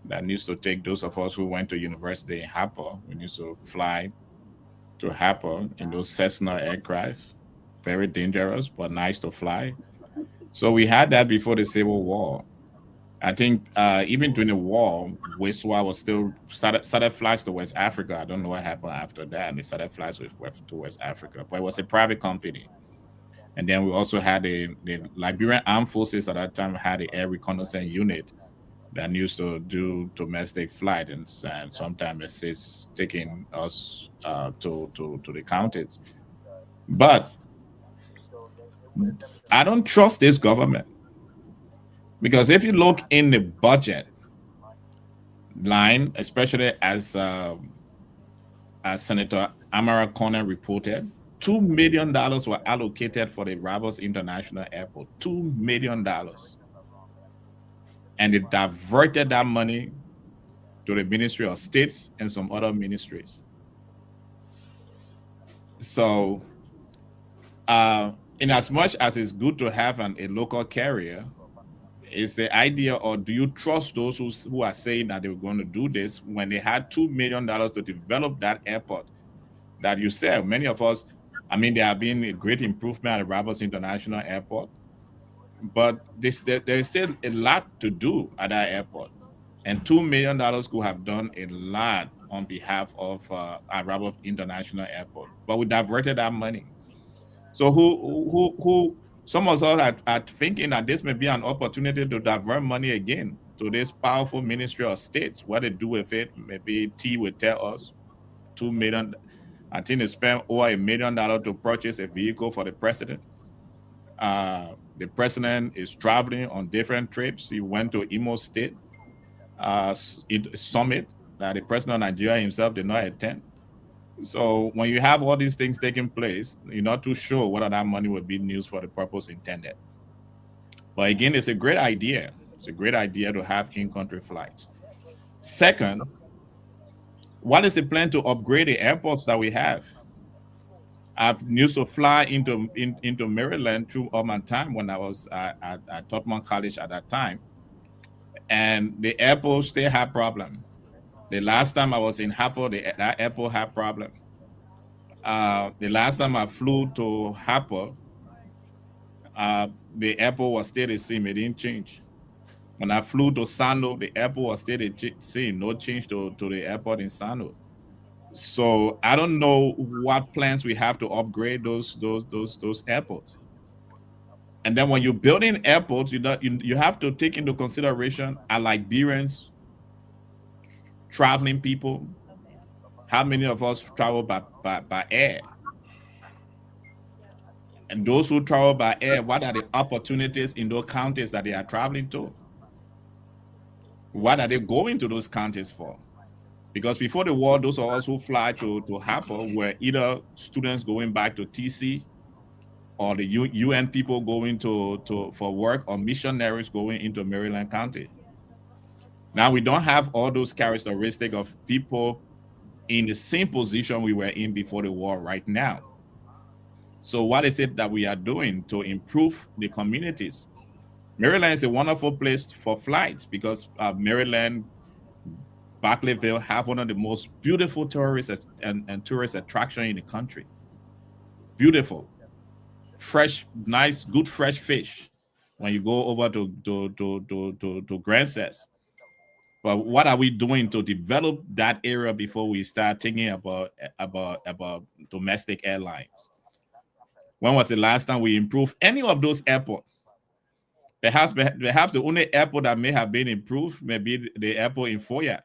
that needs to take those of us who went to university in Harper. We need to fly to Harper in those Cessna aircraft. Very dangerous, but nice to fly. So we had that before the Civil War. I think even during the war, WISWA was still started flights to West Africa. I don't know what happened after that. And they started flights to West Africa, but it was a private company. And then we also had the Liberian Armed Forces at that time had the air reconnaissance unit that used to do domestic flight and sometimes assist taking us to the counties. But I don't trust this government, because if you look in the budget line, especially as Senator Amara Corner reported, $2 million were allocated for the Roberts International Airport. $2 million. And they diverted that money to the Ministry of States and some other ministries. So, in as much as it's good to have a local carrier, is the idea, or do you trust those who are saying that they were going to do this when they had $2 million to develop that airport that you said? Many of us, there have been a great improvement at Roberts International Airport, but there's still a lot to do at that airport. And $2 million could have done a lot on behalf of Roberts International Airport, but we diverted that money. So who some of us are thinking that this may be an opportunity to divert money again to this powerful Ministry of States. What they do with it, maybe T will tell us. $2 million. I think they spent over $1 million to purchase a vehicle for the president. The president is traveling on different trips. He went to Imo State summit that the president of Nigeria himself did not attend. So when you have all these things taking place, you're not too sure whether that money will be used for the purpose intended. But again, it's a great idea. It's a great idea to have in-country flights. Second, what is the plan to upgrade the airports that we have? I've used to fly into Maryland through all my time when I was at Tottenham College at that time. And the airport still had problem. The last time I was in Harper, that airport had problem. The last time I flew to Harper, the airport was still the same. It didn't change. When I flew to Sano, the airport was still the same. No change to the airport in Sano. So I don't know what plans we have to upgrade those airports. And then when you're building airports, you have to take into consideration are Liberians traveling people? How many of us travel by air? And those who travel by air, what are the opportunities in those counties that they are traveling to? What are they going to those counties for? Because before the war, those of us who fly to Harper were either students going back to TC, or the UN people going for work, or missionaries going into Maryland County. Now we don't have all those characteristics of people in the same position we were in before the war right now. So what is it that we are doing to improve the communities? Maryland is a wonderful place for flights because Maryland, Barclayville have one of the most beautiful tourist and tourist attractions in the country. Beautiful. Fresh, nice, good fresh fish when you go over to Grand Cess. But what are we doing to develop that area before we start thinking about domestic airlines? When was the last time we improved any of those airports? Perhaps the only airport that may have been improved may be the airport in Foya.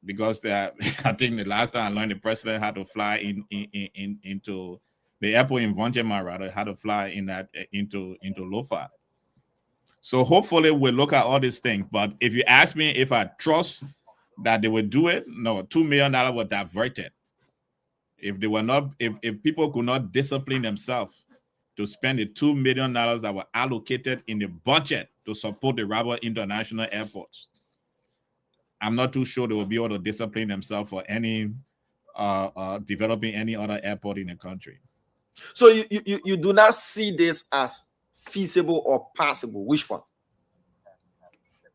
Because I think the last time I learned, the president had to fly into the airport in Vonjema, rather, had to fly into Lofa. So hopefully we'll look at all these things. But if you ask me if I trust that they will do it, no, $2 million were diverted. If they were not, if people could not discipline themselves to spend the $2 million that were allocated in the budget to support the Rabat International Airports, I'm not too sure they will be able to discipline themselves for any developing any other airport in the country. So you do not see this as feasible or possible? Which one?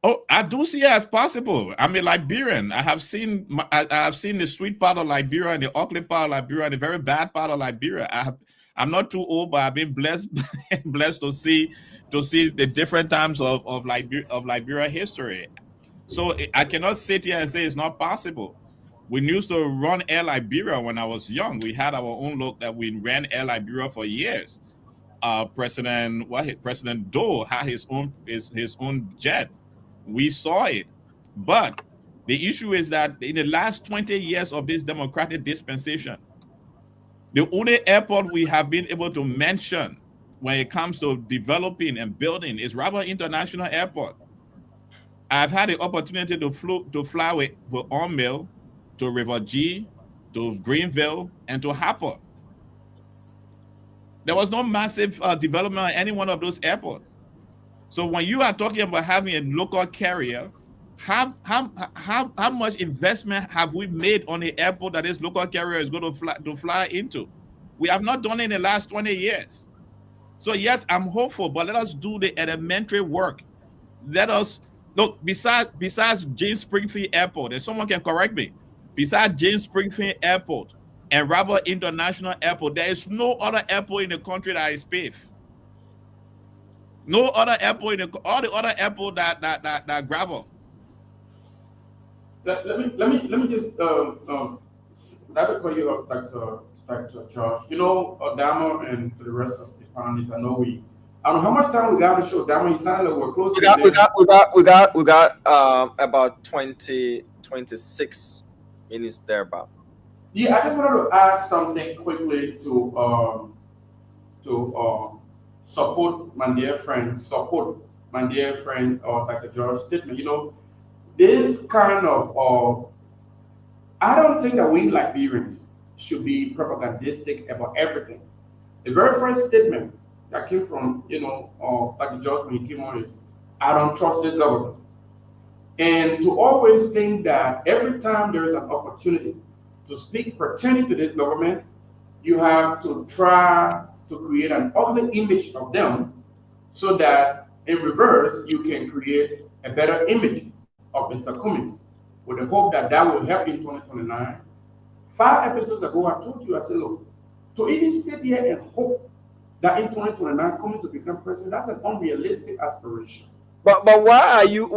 Oh, I do see it as possible. I'm a Liberian. I have seen the sweet part of Liberia and the ugly part of Liberia and the very bad part of Liberia. I'm not too old, but I've been blessed to see the different times of Liberia history. So I cannot sit here and say it's not possible. We used to run Air Liberia when I was young. We had our own look that we ran Air Liberia for years. President Doe had his own jet. We saw it. But the issue is that in the last 20 years of this democratic dispensation, the only airport we have been able to mention when it comes to developing and building is Rabat International Airport. I've had the opportunity to fly with Ormeal to River G, to Greenville, and to Harper. There was no massive development at any one of those airports. So when you are talking about having a local carrier, how much investment have we made on the airport that this local carrier is going to fly into? We have not done it in the last 20 years. So yes, I'm hopeful, but let us do the elementary work. Let us look besides James Springfield Airport, and someone can correct me. Besides James Springfield Airport and Rabat International Airport, there is no other airport in the country that is paved. No other airport all the other airport that gravel. Let me just I will call you up, Dr. Josh. You know, Adamo and to the rest of the panelists, I don't know how much time we got to show. Adamo, you sounded like we're close. We got about 26 minutes there, Bob. Yeah, I just wanted to add something quickly to support my dear friend, Dr. George's statement. You know, this kind of, I don't think that we Liberians should be propagandistic about everything. The very first statement that came from, Dr. George when he came on is, I don't trust this government. And to always think that every time there is an opportunity to speak pertaining to this government, you have to try to create an ugly image of them so that in reverse, you can create a better image of Mr. Cummings with the hope that that will help in 2029. 5 episodes ago, I told you, I said, look, to even sit here and hope that in 2029 Cummings will become president, that's an unrealistic aspiration. But why are you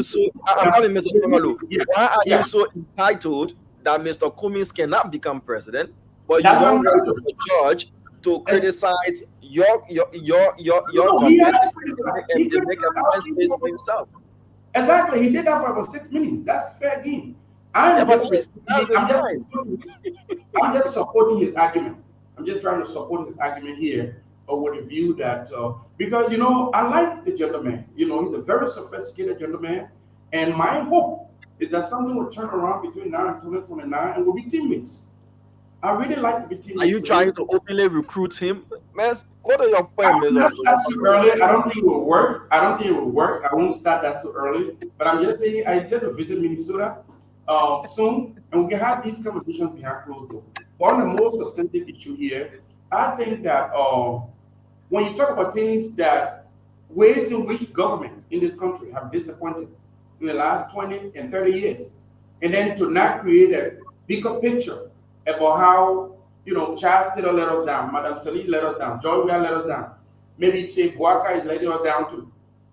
so Mr. Pamalu, why are you so entitled that Mr. Cummings cannot become president, but you don't want the judge to criticize your government and make a space for himself? Exactly, he did that for about 6 minutes. That's fair game. I'm just supporting his argument. I'm just trying to support his argument here, with a view that because I like the gentleman. He's a very sophisticated gentleman, and my hope is that something will turn around between now and 2029, and we'll be teammates. I really like to be teammates. Are you trying to openly recruit him, man? What are your point? That's too early. I don't think it will work. I won't start that so early. But I'm just saying, I intend to visit Minnesota soon, and we can have these conversations behind closed doors. One of the most substantive issue here, I think that when you talk about things that ways in which government in this country have disappointed in the last 20 and 30 years, and then to not create a bigger picture about how, Charles Taylor let us down, Madam Salih let us down, George Weah let us down, maybe say Bouaka is letting us down too.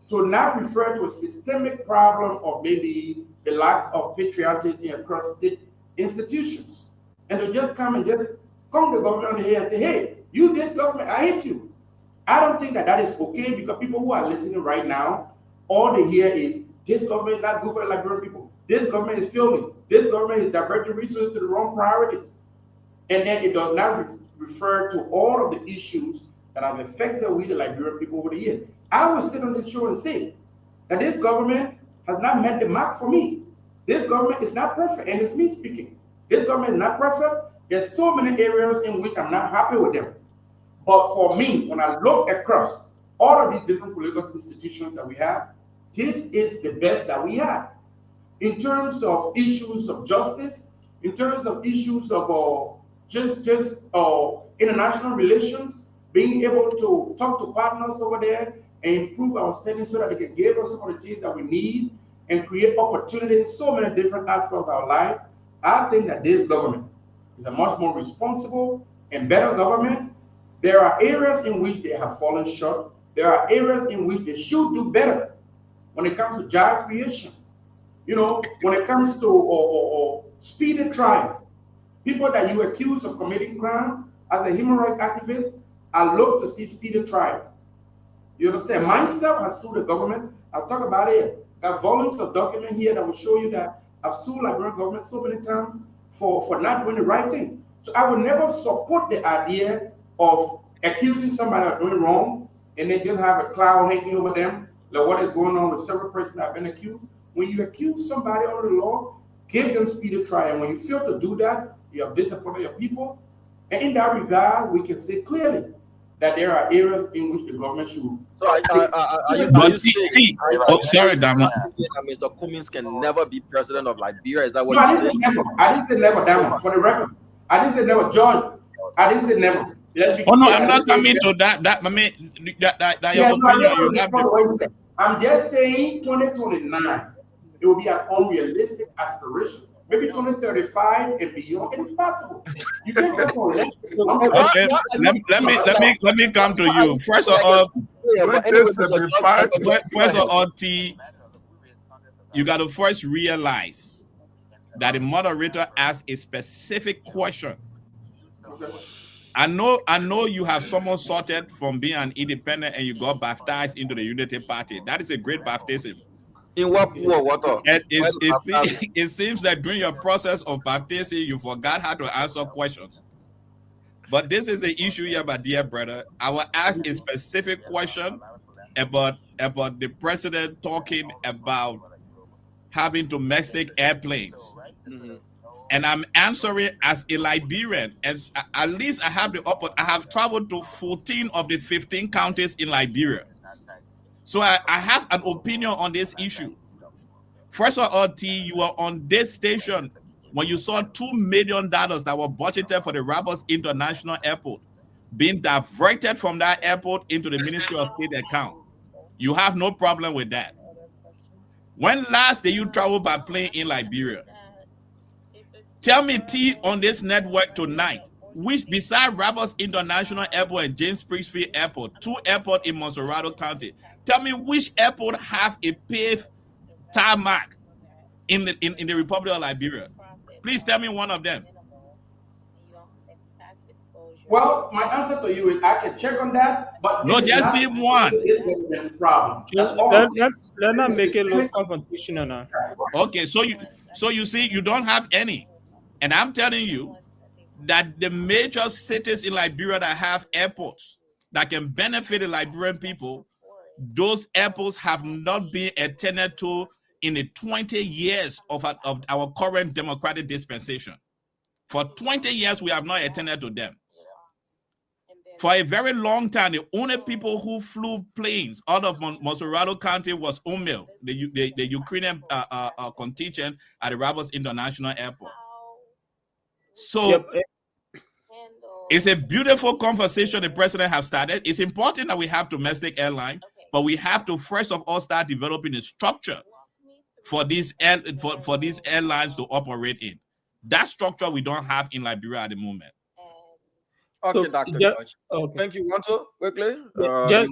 To not refer to a systemic problem of maybe the lack of patriotism across state institutions, and to just come to the government on the head and say, hey, you, this government, I hate you. I don't think that is okay, because people who are listening right now, all they hear is, this government is not good for the Liberian people. This government is failing. This government is diverting resources to the wrong priorities. And then it does not refer to all of the issues that have affected we, the Liberian people, over the years. I will sit on this show and say that this government has not met the mark for me. This government is not perfect, and it's me speaking. This government is not perfect. There's so many areas in which I'm not happy with them. But for me, when I look across all of these different political institutions that we have, this is the best that we have. In terms of issues of justice, in terms of issues of international relations, being able to talk to partners over there and improve our standing so that they can give us some of the things that we need and create opportunities in so many different aspects of our life, I think that this government is a much more responsible and better government. There are areas in which they have fallen short. There are areas in which they should do better when it comes to job creation. When it comes to speedy trial, people that you accuse of committing crime, as a human rights activist, I look to see speedy trial. You understand? Myself has sued the government. I'll talk about it. Got volumes of documents here that will show you that I've sued Liberian government so many times for not doing the right thing. So I would never support the idea of accusing somebody of doing wrong and then just have a cloud hanging over them, like what is going on with several persons that have been accused. When you accuse somebody under the law, give them speedy trial. And when you fail to do that, you have disappointed your people. And in that regard, we can say clearly that there are areas in which the government should. So are you saying Mr. Cummings can never be president of Liberia? Is that what you're saying? I didn't say never, Dama, for the record. I didn't say never, George. I didn't say never. No, I'm not coming to that. That your opinion. You have I'm just saying 2029, it will be an unrealistic aspiration. Maybe 2035 and beyond. It is possible. You can't go for it. Okay, let me come to you. First of all, T, you got to first realize that the moderator asked a specific question. I know you have someone sorted from being an independent and you got baptized into the Unity Party. That is a great baptism. In what war? It seems that during your process of baptism, you forgot how to answer questions. But this is the issue here, my dear brother. I will ask a specific question about the president talking about having domestic airplanes. Mm-hmm. And I'm answering as a Liberian, and at least I have I have traveled to 14 of the 15 counties in Liberia. So I have an opinion on this issue. First of all, T, you were on this station when you saw $2 million that were budgeted for the Roberts International Airport being diverted from that airport into the Ministry of State account. You have no problem with that. When last did you travel by plane in Liberia? Tell me, T, on this network tonight, which beside Roberts International Airport and James Priestfield Airport, 2 airports in Monserrado County, tell me which airport have a paved tarmac in the Republic of Liberia? Please tell me one of them. Well, my answer to you is I can check on that, but no, just name one. This problem. Let's not make it look confrontational now. Okay, so you see, you don't have any. And I'm telling you that the major cities in Liberia that have airports that can benefit the Liberian people, those airports have not been attended to in the 20 years of our current democratic dispensation. For 20 years, we have not attended to them. For a very long time, the only people who flew planes out of Monserrado County was UMIL, the Ukrainian contingent at the Roberts International Airport. So it's a beautiful conversation the president has started. It's important that we have domestic airline, but we have to first of all start developing a structure for these airlines to operate in. That structure we don't have in Liberia at the moment. Okay, so, Dr. George. Okay. Thank you. Want to quickly?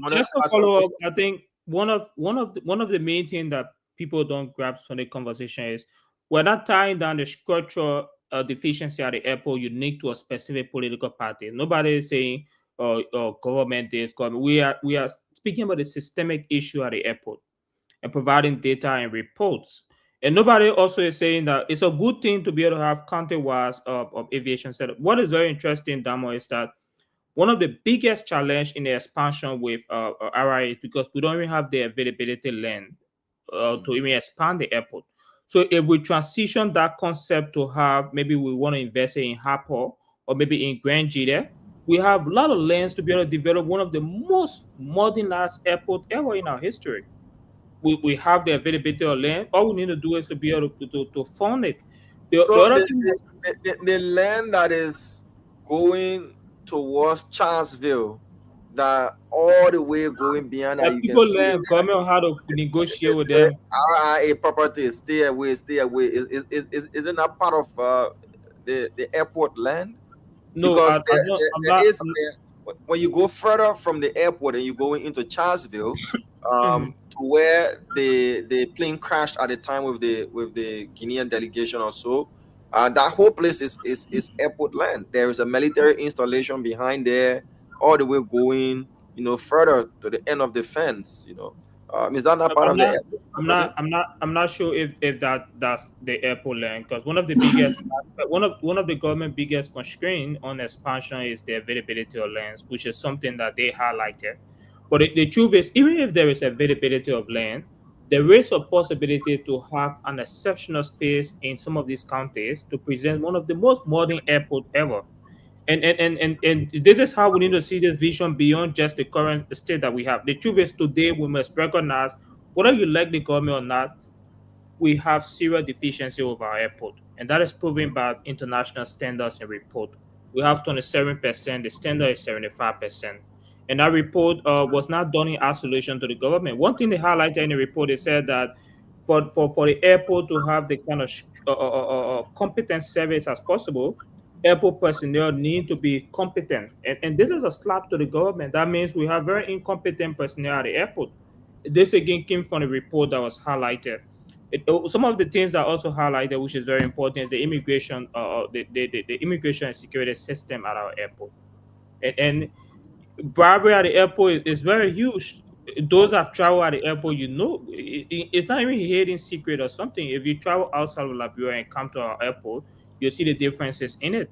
Just to follow up, I think one of the main things that people don't grasp from the conversation is we're not tying down the structural deficiency at the airport unique to a specific political party. Nobody is saying government is government. We are speaking about the systemic issue at the airport and providing data and reports. And nobody also is saying that it's a good thing to be able to have county-wise of aviation setup. What is very interesting, Damo, is that one of the biggest challenge in the expansion with RI is because we don't even have the availability land to even expand the airport. So if we transition that concept to have, maybe we want to invest in Harper or maybe in Grand Jita, we have a lot of lands to be able to develop one of the most modernized airports ever in our history. We have the availability of land. All we need to do is to be able to fund it. The land that is going towards Charlesville, that all the way going beyond that, people learn government how to negotiate with them. RIA property, stay away. Isn't that part of the airport land? No, because when you go further from the airport and you go into Charlesville, to where the plane crashed at the time with the Guinean delegation or so, that whole place is airport land. There is a military installation behind there, all the way going, further to the end of the fence. Is that not part of the airport? I'm not sure if that's the airport land, because one of the biggest one of the government biggest constraint on expansion is the availability of lands, which is something that they highlighted. But the truth is, even if there is availability of land, there is a possibility to have an exceptional space in some of these counties to present one of the most modern airports ever. And this is how we need to see this vision beyond just the current state that we have. The truth is, today we must recognize, whether you like the government or not, we have serious deficiency of our airport. And that is proven by international standards and report. We have 27%, the standard is 75%. And that report was not done in isolation to the government. One thing they highlighted in the report, they said that for the airport to have the kind of competent service as possible, airport personnel need to be competent. And this is a slap to the government. That means we have very incompetent personnel at the airport. This again came from the report that was highlighted. Some of the things that also highlighted, which is very important, is the immigration, the immigration and security system at our airport. And bribery at the airport is very huge. Those that travel at the airport, it's not even hidden secret or something. If you travel outside of Liberia and come to our airport, you'll see the differences in it.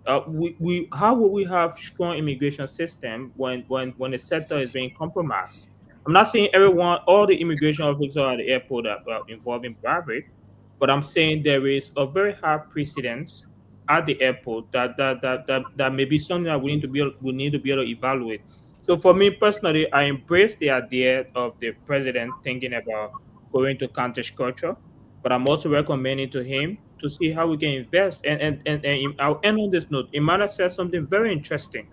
how will we have strong immigration system when the sector is being compromised? I'm not saying all the immigration officers at the airport are involved in bribery, but I'm saying there is a very high precedence at the airport that may be something that we need to be able to evaluate. So for me personally, I embrace the idea of the president thinking about going to counter culture, but I'm also recommending to him to see how we can invest. And I'll end on this note. Imana said something very interesting.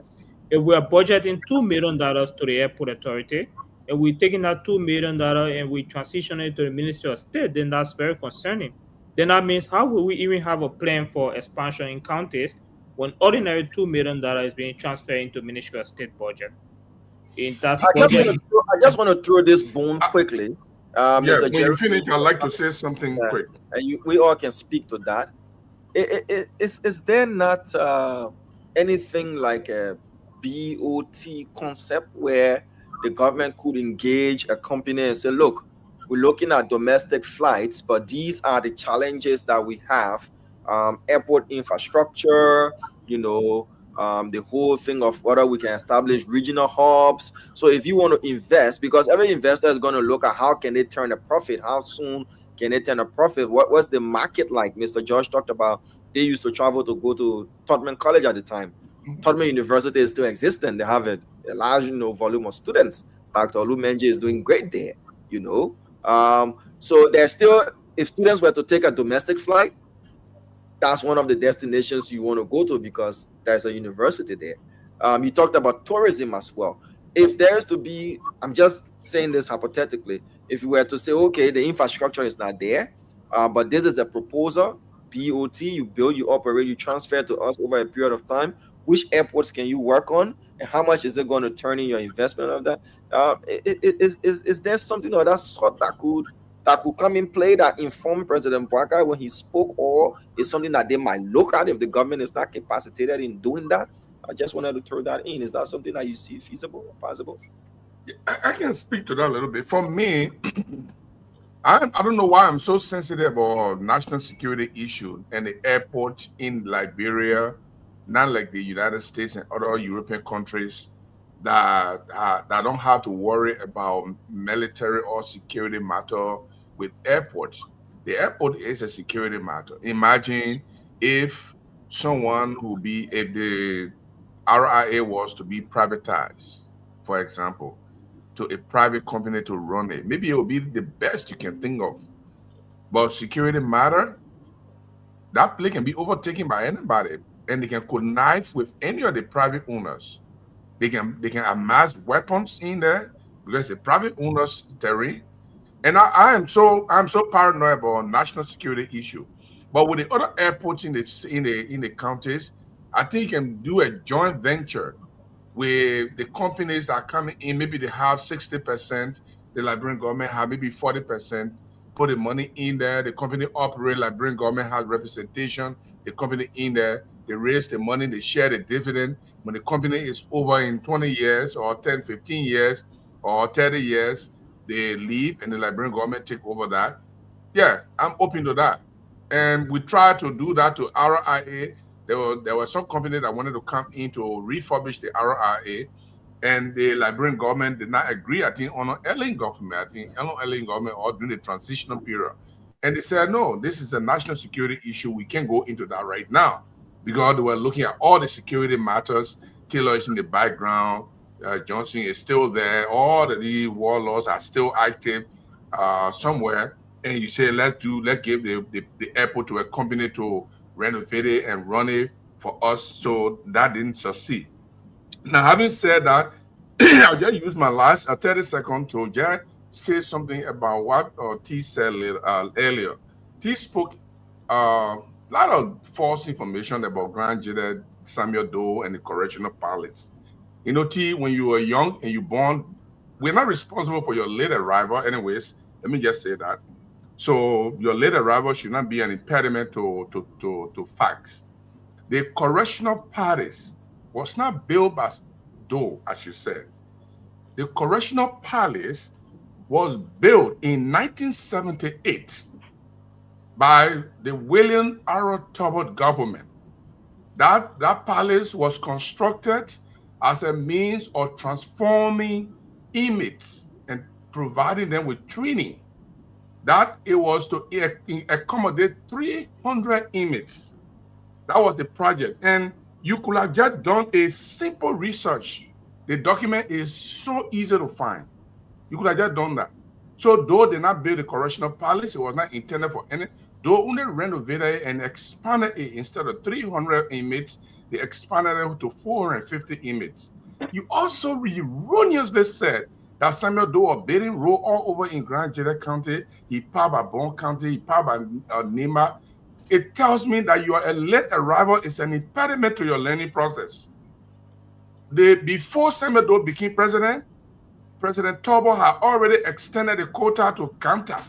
If we are budgeting $2 million to the airport authority, and we're taking that $2 million and we transition it to the Ministry of State, then that's very concerning. Then that means how will we even have a plan for expansion in counties when ordinary $2 million is being transferred into Ministry of State budget? I just want to throw this bone quickly. Yeah, when you finish, I'd like to say something quick. And we all can speak to that. Is there not anything like a BOT concept where the government could engage a company and say, look, we're looking at domestic flights, but these are the challenges that we have. Airport infrastructure, the whole thing of whether we can establish regional hubs. So if you want to invest, because every investor is going to look at how can they turn a profit, how soon can they turn a profit, what's the market like? Mr. George talked about they used to travel to go to Tubman College at the time. Tubman University is still existing. They have a large volume of students. Dr. Olumenji is doing great there, so there's still, if students were to take a domestic flight, that's one of the destinations you want to go to because there's a university there. You talked about tourism as well. If there's to be, I'm just saying this hypothetically, if you were to say, okay, the infrastructure is not there, but this is a proposal, BOT, you build, you operate, you transfer to us over a period of time, which airports can you work on, and how much is it going to turn in your investment of that? Is there something of that sort that could come in play that inform President Bouaka when he spoke, or is something that they might look at if the government is not capacitated in doing that? I just wanted to throw that in. Is that something that you see feasible or possible? I can speak to that a little bit. For me, I don't know why I'm so sensitive about national security issue and the airport in Liberia, not like the United States and other European countries that don't have to worry about military or security matter with airports. The airport is a security matter. Imagine if if the RIA was to be privatized, for example, to a private company to run it. Maybe it will be the best you can think of. But security matter, that place can be overtaken by anybody, and they can connive with any of the private owners. They can amass weapons in there because it's a private owner's territory. And I'm so paranoid about national security issue. But with the other airports in the counties, I think you can do a joint venture with the companies that are coming in. Maybe they have 60%, the Liberian government have maybe 40%, put the money in there, the company operate, Liberian government has representation, the company in there, they raise the money, they share the dividend. When the company is over in 20 years or 10, 15 years or 30 years, they leave and the Liberian government take over that. Yeah, I'm open to that. And we tried to do that to RIA. There were some companies that wanted to come in to refurbish the RIA, and the Liberian government did not agree. I think on Ellen government, or during the transitional period. And they said, no, this is a national security issue. We can't go into that right now because they were looking at all the security matters. Taylor is in the background. Johnson is still there. All the warlords are still active somewhere. And you say, let's give the airport to a company to renovate it and run it for us. So that didn't succeed. Now, having said that, I'll just use my last 30 seconds to just say something about what T said earlier. T spoke a lot of false information about Grand Jide, Samuel Doe, and the Correctional Palace. T, when you were young and you born, we're not responsible for your late arrival. Anyways, let me just say that. So your late arrival should not be an impediment to facts. The Correctional Palace was not built by Doe, as you said. The Correctional Palace was built in 1978 by the William R. Talbot government. That palace was constructed as a means of transforming inmates and providing them with training. That it was to accommodate 300 inmates. That was the project. And you could have just done a simple research. The document is so easy to find. You could have just done that. So though they not build a correctional palace, it was not intended for any, though only renovated it and expanded it. Instead of 300 inmates, they expanded it to 450 inmates. You also erroneously said that Samuel Doe was building road all over in Grand Jeddah County. He passed by Bond County, he passed by Nima. It tells me that your late arrival is an impediment to your learning process. Before Samuel Doe became president, President Turbo had already extended the quota to Ganta.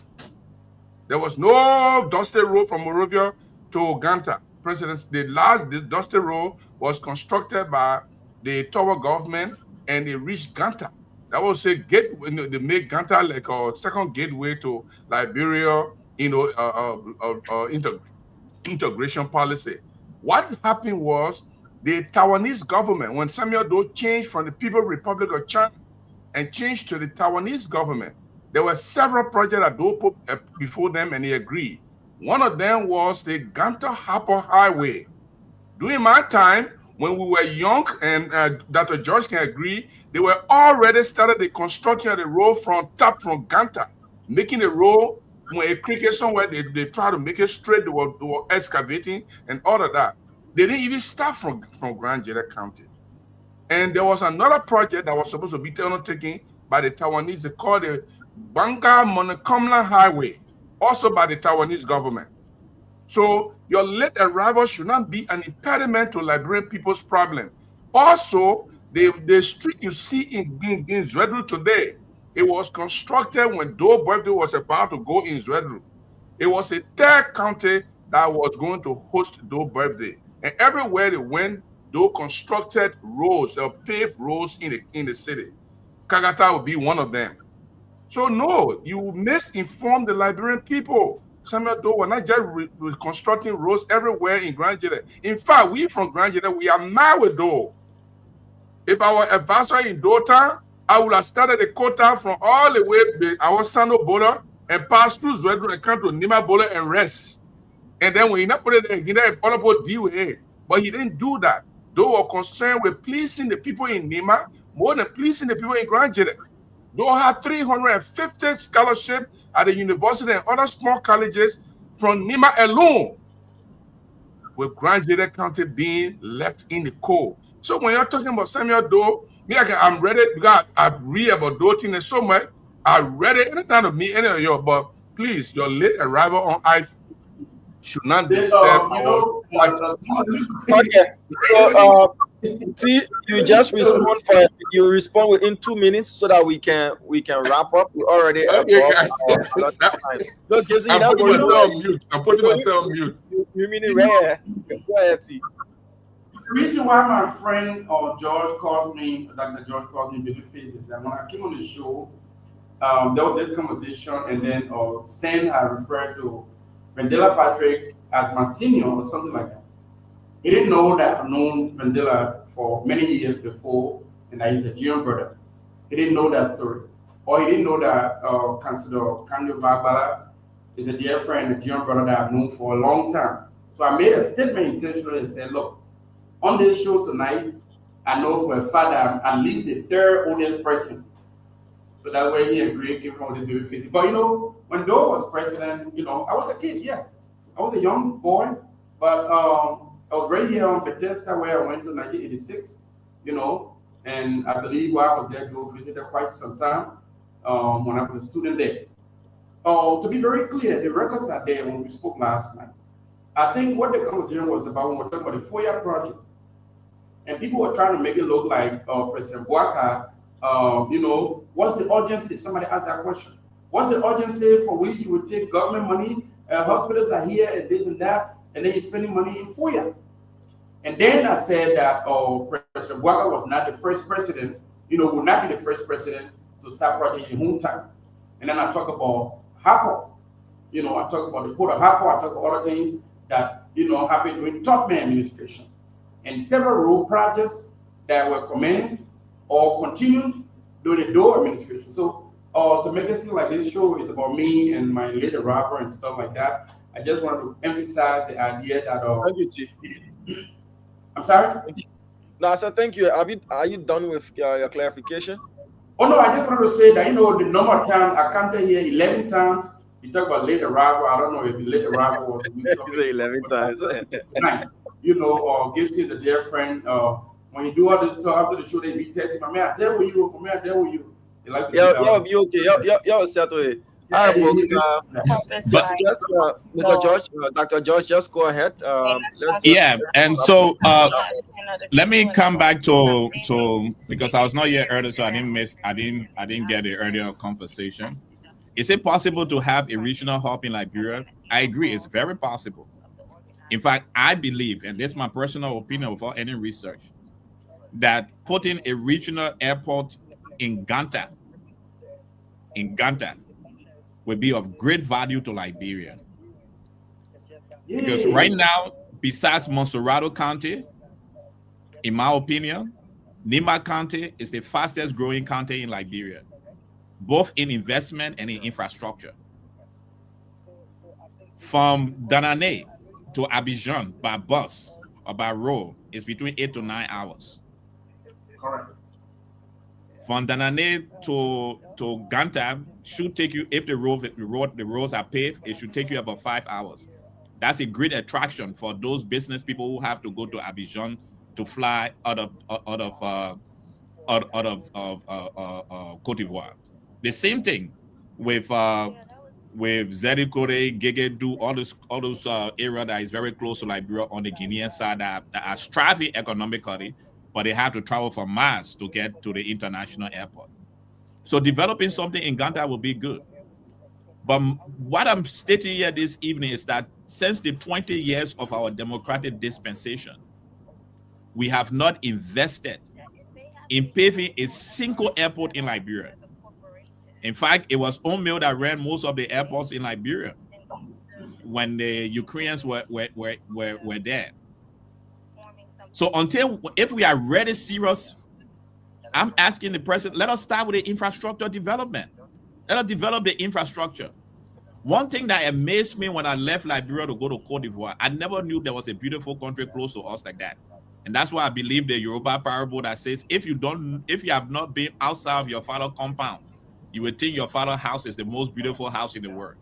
There was no dusty road from Monrovia to Ganta. The dusty road was constructed by the Turbo government, and it reached Ganta. That was a gate. They made Ganta like a second gateway to Liberia. Integration policy. What happened was the Taiwanese government, when Samuel Doe changed from the People's Republic of China and changed to the Taiwanese government, there were several projects that Doe put before them, and he agreed. One of them was the Ganta-Harper Highway. During my time, when we were young, and Dr. George can agree, they were already started the construction of the road from Ganta, making the road a cricket somewhere. They try to make it straight. They were excavating and all of that. They didn't even start from Grand Jeddah County. And there was another project that was supposed to be undertaken by the Taiwanese. They called the Banga Monokomla Highway, also by the Taiwanese government. So your late arrival should not be an impediment to Liberian people's problem. Also, the street you see in Zwedru today, it was constructed when Doe birthday was about to go in Zwedru. It was a third county that was going to host Doe birthday. And everywhere they went, Doe constructed roads, paved roads in the city. Kagata would be one of them. So no, you misinformed the Liberian people. Samuel Doe were not just reconstructing roads everywhere in Grand Jeddah. In fact, we from Grand Jeddah, we are mad with Doe. If I were advisor in Dota, I would have started the quota from all the way to our Sando border and pass through Zwedru and come to Nima border and rest. And then when he not put it in, he didn't all about deal with it. But he didn't do that. Doe were concerned with pleasing the people in Nima more than pleasing the people in Grand Jeddah. Doe had 350 scholarships at the university and other small colleges from Nima alone, with Grand Jeddah County being left in the cold. So when you're talking about Samuel Doe, I'm ready because I read about Doe things so much. I read it anytime to meet any of you, but please, your late arrival on I should not disturb our Okay. So see, you just respond within 2 minutes so that we can wrap up. We already I'm putting myself on mute. You mean it rare? Go ahead, T. The reason why my friend George calls me, Dr. George calls me Babyface, is that when I came on the show, there was this conversation, and then Stan had referred to Vendela Patrick as my senior or something like that. He didn't know that I've known Vendela for many years before, and that he's a GM brother. He didn't know that story. Or he didn't know that Councilor Kanyo Bagbala is a dear friend, a GM brother that I've known for a long time. So I made a statement intentionally and said, look, on this show tonight, I know for a fact that I'm at least the third oldest person. So that way he agreed, give him all the baby 50. But when Doe was president, I was a kid, yeah. I was a young boy, but I was right here on Bethesda where I went to 1986, and I believe while I was there, Doe visited quite some time when I was a student there. To be very clear, the records are there when we spoke last night. I think what the conversation was about when we were talking about the FOIA project, and people were trying to make it look like President Bouaka, what's the urgency? Somebody asked that question. What's the urgency for which you would take government money? Hospitals are here and this and that, and then you're spending money in FOIA. And then I said that President Bouaka was not the first president, would not be the first president to start project in hometown. And then I talk about Harper. I talk about the port of Harper. I talk about other things that happened during Tubman administration. and several road projects that were commenced or continued during the Doe administration. So to make it seem like this show is about me and my late rapper and stuff like that, I just wanted to emphasize the idea that Thank you, T. I'm sorry? No, I said thank you. Are you done with your clarification? Oh no, I just wanted to say that, you know, the number of times I counted here 11 times. You talk about late arrival. I don't know if the late arrival was 11 times. You know, or gives you the dear friend. When you do all this stuff after the show, they be texting, "Man, I dare with you. Man, I dare with you." They like y'all be okay. Y'all settle it. All right, folks. But just Mr. George, Dr. George, just go ahead. And so let me come back to because I was not here earlier, so I didn't get the earlier conversation. Is it possible to have a regional hub in Liberia? I agree, it's very possible. In fact, I believe, and this is my personal opinion without any research, that putting a regional airport in Ganta would be of great value to Liberia. Because right now, besides Montserrado County, in my opinion, Nimba County is the fastest growing county in Liberia, both in investment and in infrastructure. From Danane to Abidjan by bus or by road is between 8 to 9 hours. Correct. From Danane to Ganta should take you, if the roads are paved, it should take you about 5 hours. That's a great attraction for those business people who have to go to Abidjan to fly out of Cote d'Ivoire. The same thing with Zedikore, Gegedu, all those area that is very close to Liberia on the Guinean side that are striving economically, but they have to travel for miles to get to the international airport. So developing something in Ganta will be good. But what I'm stating here this evening is that since the 20 years of our democratic dispensation, we have not invested in paving a single airport in Liberia. In fact, it was OMIL that ran most of the airports in Liberia when the Ukrainians were there. So if we are really serious, I'm asking the president, let us start with the infrastructure development. Let us develop the infrastructure. One thing that amazed me when I left Liberia to go to Cote d'Ivoire, I never knew there was a beautiful country close to us like that. And that's why I believe the Yoruba parable that says, if you have not been outside of your father's compound, you would think your father's house is the most beautiful house in the world.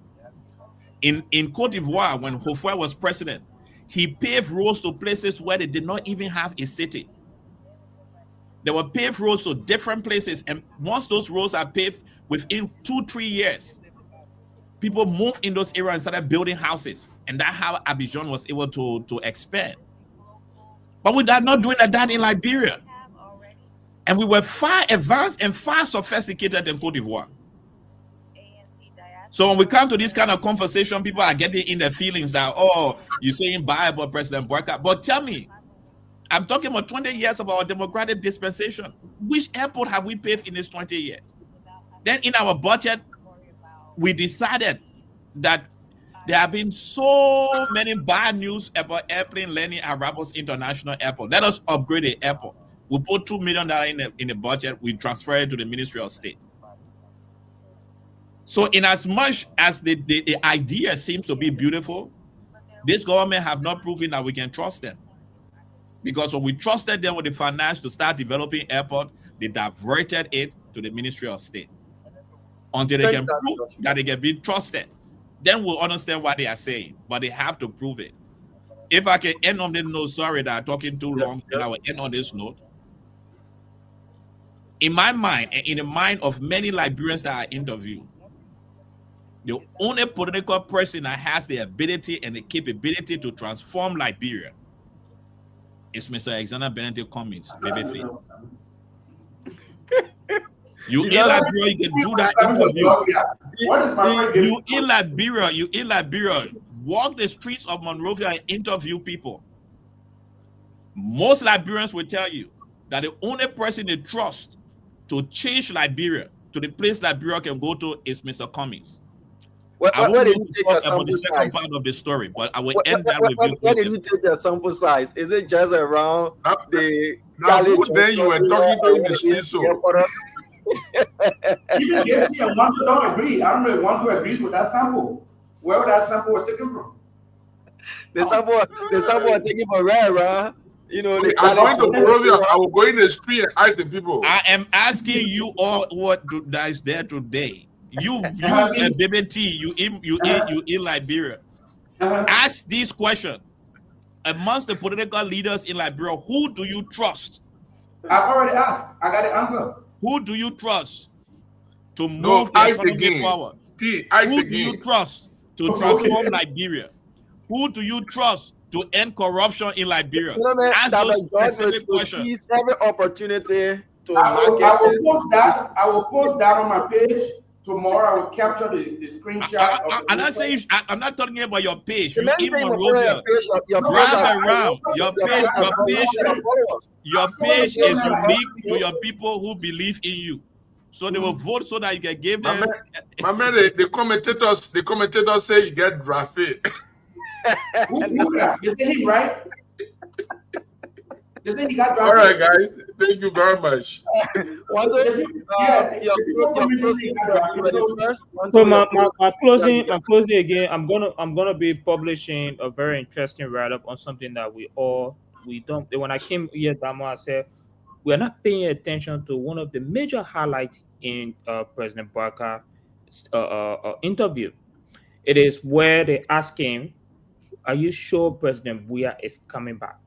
In Cote d'Ivoire, when Houphouët was president, he paved roads to places where they did not even have a city. There were paved roads to different places, and once those roads are paved, within 2-3 years, people moved in those areas and started building houses. And that's how Abidjan was able to expand. But we are not doing that in Liberia. And we were far advanced and far sophisticated than Cote d'Ivoire. So when we come to this kind of conversation, people are getting in their feelings that, oh, you're saying bye about President Boubacar. But tell me, I'm talking about 20 years of our democratic dispensation. Which airport have we paved in these 20 years? Then in our budget, we decided that there have been so many bad news about airplane landing at Rabos International Airport. Let us upgrade the airport. We put $2 million in the budget. We transfer it to the Ministry of State. So in as much as the idea seems to be beautiful, this government have not proven that we can trust them. Because when we trusted them with the finance to start developing airport, they diverted it to the Ministry of State. Until they can prove that they can be trusted, then we'll understand what they are saying. But they have to prove it. If I can end on this note, sorry that I'm talking too long, and I will end on this note. In my mind, and in the mind of many Liberians that I interview, the only political person that has the ability and the capability to transform Liberia is Mr. Alexander Benedict Cummings, Babyface. You in Liberia, you can do that interview. You in Liberia, walk the streets of Monrovia and interview people. Most Liberians will tell you that the only person they trust to change Liberia to the place Liberia can go to is Mr. Cummings. Where did you take your about sample the second size? part of the story, but I will end that with this Where did question. you take your sample size? Is it just around the Now, Galley who then you were Junction talking to area in the or street, the so headquarters? Even Gacy and Wando don't agree. I don't know if Wando agrees with that sample. Where that sample was taken from? The sample are taking for rare, right? You know, okay, the I'm Galley going to Junction Monrovia. area. I will go in the street and ask the people. I am asking you all that is there today. You and Baby T, you in Liberia. Ask this question. Amongst the political leaders in Liberia, who do you trust? I've already asked. I got the answer. Who do you trust to move No, the ice economy again. forward? Ice Who again. do you trust to transform Liberia? Who do you trust to end corruption in Liberia? You know, man, Ask that those God specific will questions. seize every opportunity to I market. will post that. I will post that on my page tomorrow. I will capture the screenshot. I'm not saying I'm not talking about your page. The You main in thing about Monrovia. your Drive around. Your page is unique to your people who believe in you. So they will vote so that you can give them. My man, the commentators say you get drafted. Who that? You say him, right? You think he got drafted? All right, guys. Thank you very much. So my closing again. I'm gonna be publishing a very interesting write-up on something that we don't. When I came here, Damo, I said we are not paying attention to one of the major highlights in President Barker's interview. It is where they ask him, "Are you sure President Buya is coming back?"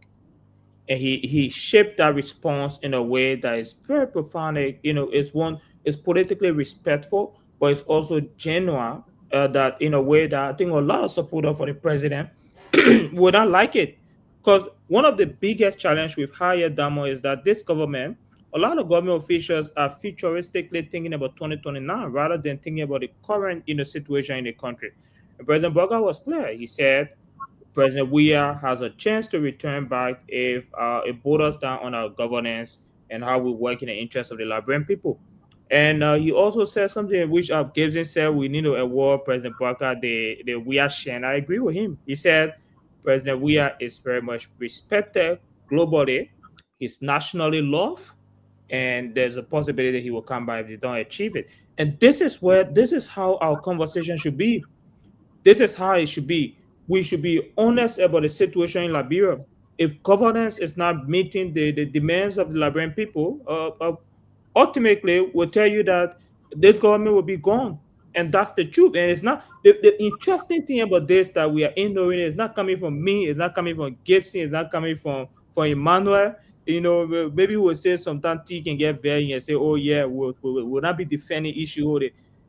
And he shaped that response in a way that is very profound. You know, it's politically respectful, but it's also genuine. That in a way that I think a lot of supporters for the president would not like it, because one of the biggest challenges we've had here, Damo, is that this government, a lot of government officials are futuristically thinking about 2029 rather than thinking about the current situation in the country. And President Barker was clear. He said President Weah has a chance to return back if it borders down on our governance and how we work in the interest of the Liberian people. And he also said something which Gibson said we need to award President Barker the Weah share. And I agree with him. He said President Weah is very much respected globally. He's nationally loved, and there's a possibility he will come back if they don't achieve it. And this is how our conversation should be. This is how it should be. We should be honest about the situation in Liberia. If governance is not meeting the demands of the Liberian people, ultimately we'll tell you that this government will be gone. And that's the truth. And it's not the interesting thing about this that we are ignoring is not coming from me, it's not coming from Gibson, it's not coming from Emmanuel. You know, maybe we'll say sometimes T can get very and say, oh yeah, we'll not be defending issue.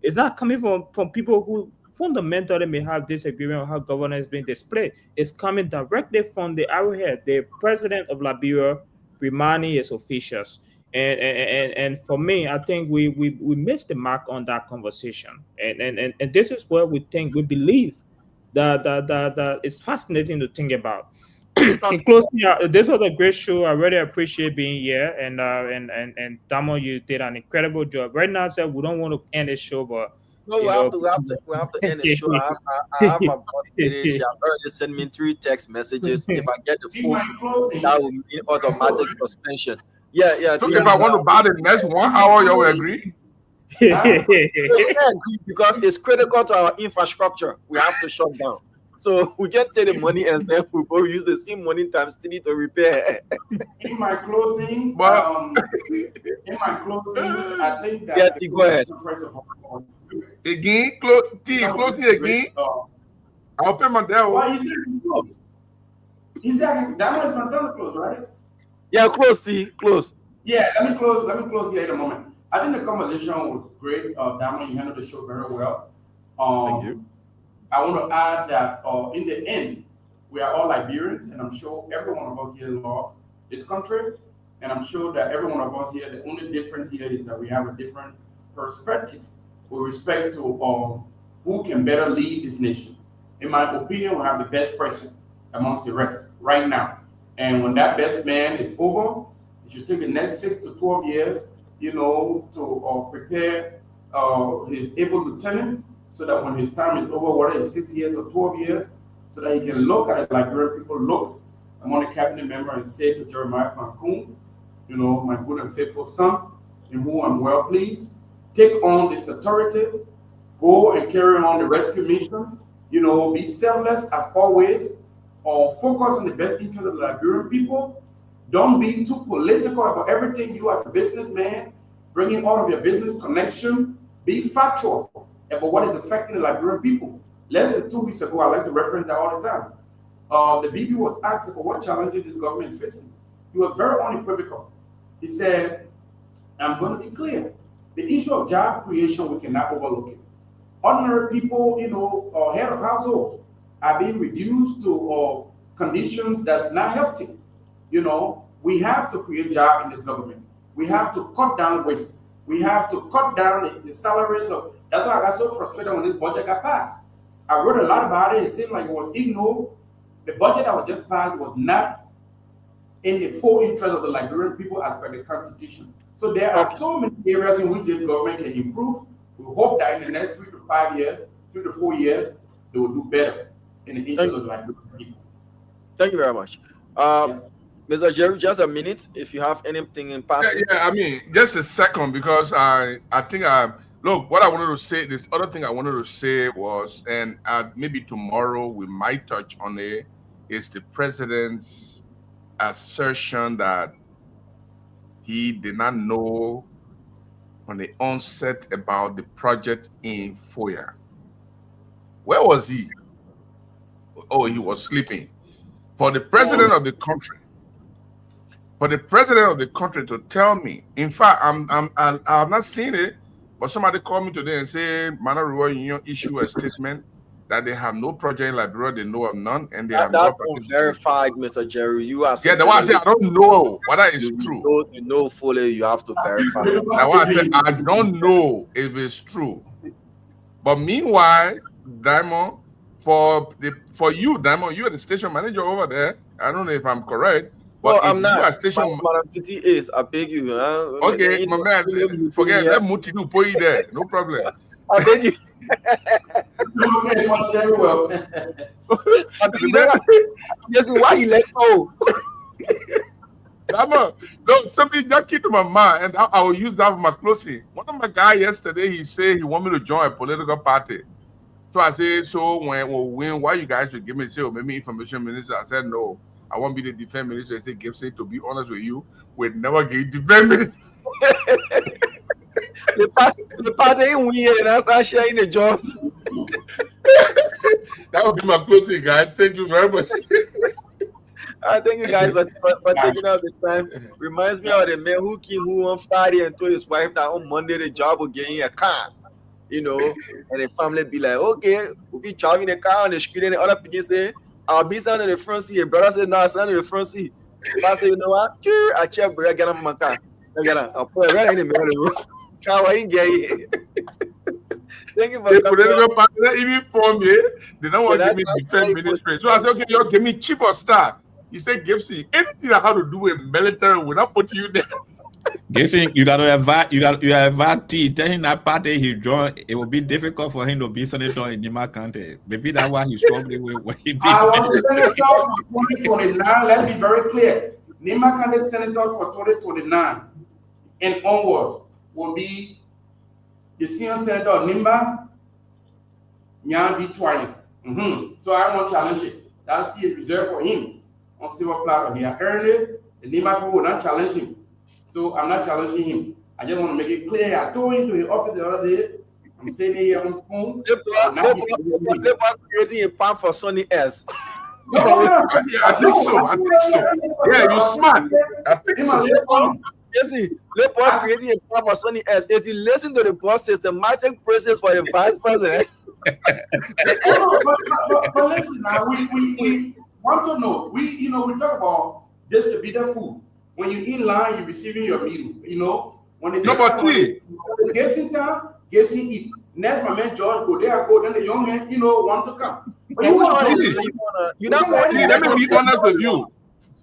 It's not coming from people who fundamentally may have disagreement on how governance is being displayed. It's coming directly from the arrowhead, the president of Liberia, reminding his officials. And for me, I think we missed the mark on that conversation. And this is where we believe that it's fascinating to think about. In closing, this was a great show. I really appreciate being here, and Damo, you did an incredible job. Right now, sir, we don't want to end the show, but no, we have to end the show. I have my birthday. She has already sent me 3 text messages. If I get the full, that will mean automatic suspension. Yeah. So if I want to buy the next 1 hour, you will agree? Because it's critical to our infrastructure. We have to shut down. So we can take the money and then we will use the same money times 3 to repair. In my closing, I think that go ahead. First of all, again, closing again. I'll pay my debt. Well, he said close. He said that was my turn to close, right? Yeah, close, T. Close. Yeah, let me close here in a moment. I think the conversation was great. Damo, you handled the show very well. Thank you. I want to add that in the end, we are all Liberians, and I'm sure every one of us here love this country. And I'm sure that every one of us here, the only difference here is that we have a different perspective with respect to who can better lead this nation. In my opinion, we have the best person amongst the rest right now. And when that best man is over, it should take the next 6 to 12 years, to prepare his able lieutenant so that when his term is over, whether it's 6 years or 12 years, so that he can look at it like Liberian people look among the cabinet member and say to Jeremiah Cancun, you know, my good and faithful son, in whom I'm well pleased, take on this authority, go and carry on the rescue mission, you know, be selfless as always, or focus on the best interest of the Liberian people. Don't be too political about everything you as a businessman, bringing all of your business connection. Be factual about what is affecting the Liberian people. Less than 2 weeks ago, I like to reference that all the time. The VP was asked about what challenges this government is facing. He was very unequivocal. He said, I'm going to be clear. The issue of job creation, we cannot overlook it. Ordinary people, you know, head of households are being reduced to conditions that's not healthy. You know, we have to create jobs in this government. We have to cut down waste. We have to cut down the salaries of. That's why I got so frustrated when this budget got passed. I wrote a lot about it. It seemed like it was ignored. The budget that was just passed was not in the full interest of the Liberian people as per the Constitution. So there are so many areas in which this government can improve. We hope that in the next 3 to 5 years, 3 to 4 years, they will do better in the interest of the Liberian people. Thank you very much. Mr. Jerry, just a minute, if you have anything in passing. Yeah, I mean, just a second, because I think look, what I wanted to say, this other thing I wanted to say was, and maybe tomorrow we might touch on it, is the president's assertion that he did not know on the onset about the project in Foya. Where was he? Oh, he was sleeping. For the president of the country, to tell me, in fact, I've not seen it, but somebody called me today and said, Mana Rural Union issue a statement that they have no project in Liberia, they know of none, and they have that's unverified, Mr. Jerry. You are the one I say I don't know whether it's true. You know fully, you have to verify. I don't know if it's true. But meanwhile, Diamond, for you, Diamond, you are the station manager over there. I don't know if I'm correct. Well, I'm not. Madam Titi is. I beg you. Okay, my man. Forget. Let Mutidu put you there. No problem. I beg you. Very well. Yes, why he let go? No, something that came to my mind, and I will use that for my closing. One of my guys yesterday, he said he want me to join a political party. So I said, so when we win, why you guys should give me, say, maybe information minister? I said, no, I won't be the defense minister. I said, Gibson, to be honest with you, we'd never get defense minister. The party ain't win, and I start sharing the jobs. That would be my closing, guys. Thank you very much. Thank you guys for taking out the time. Reminds me of the man who came on Friday and told his wife that on Monday the job will get in a car. You know, and the family be like, okay, we'll be driving the car on the street, and the other people say, I'll be standing in the front seat. Brother said, no, I'll stand in the front seat. I said, you know what? I check, bro, I get on my car. I'll put it right in the middle of the road. Thank you for the political party even for me. They don't want to give me defense ministry. So I said, okay, you give me cheap or star. He said, Gibson, anything that have to do with military will not put you there. Gibson, you got to invite T. Tell him that party he joined. It will be difficult for him to be senator in Nima County. Maybe that's why he's struggling with what he be. I was senator for 2029. Let's be very clear. Nima County senator for 2029 and onward will be the senior senator of Nimba, Nyandi Twine. So I won't challenge it. That seat is reserved for him on silver platter. He earned the Nimba people will not challenge him. So I'm not challenging him. I just want to make it clear. I told him to his office the other day. I'm saying here on spoon. They're creating a path for Sonny S. I think so. Yeah, you're smart. I think so. Yes, they're creating a path for Sonny S. If you listen to the process, the marketing process for the vice president. but listen now, we want to know. We talk about distributed food. When you in line, you're receiving your meal. You know, when it's Gibson town, Gibson eat. Next, my man George go there, then the young man, want to come. But let me be honest with you.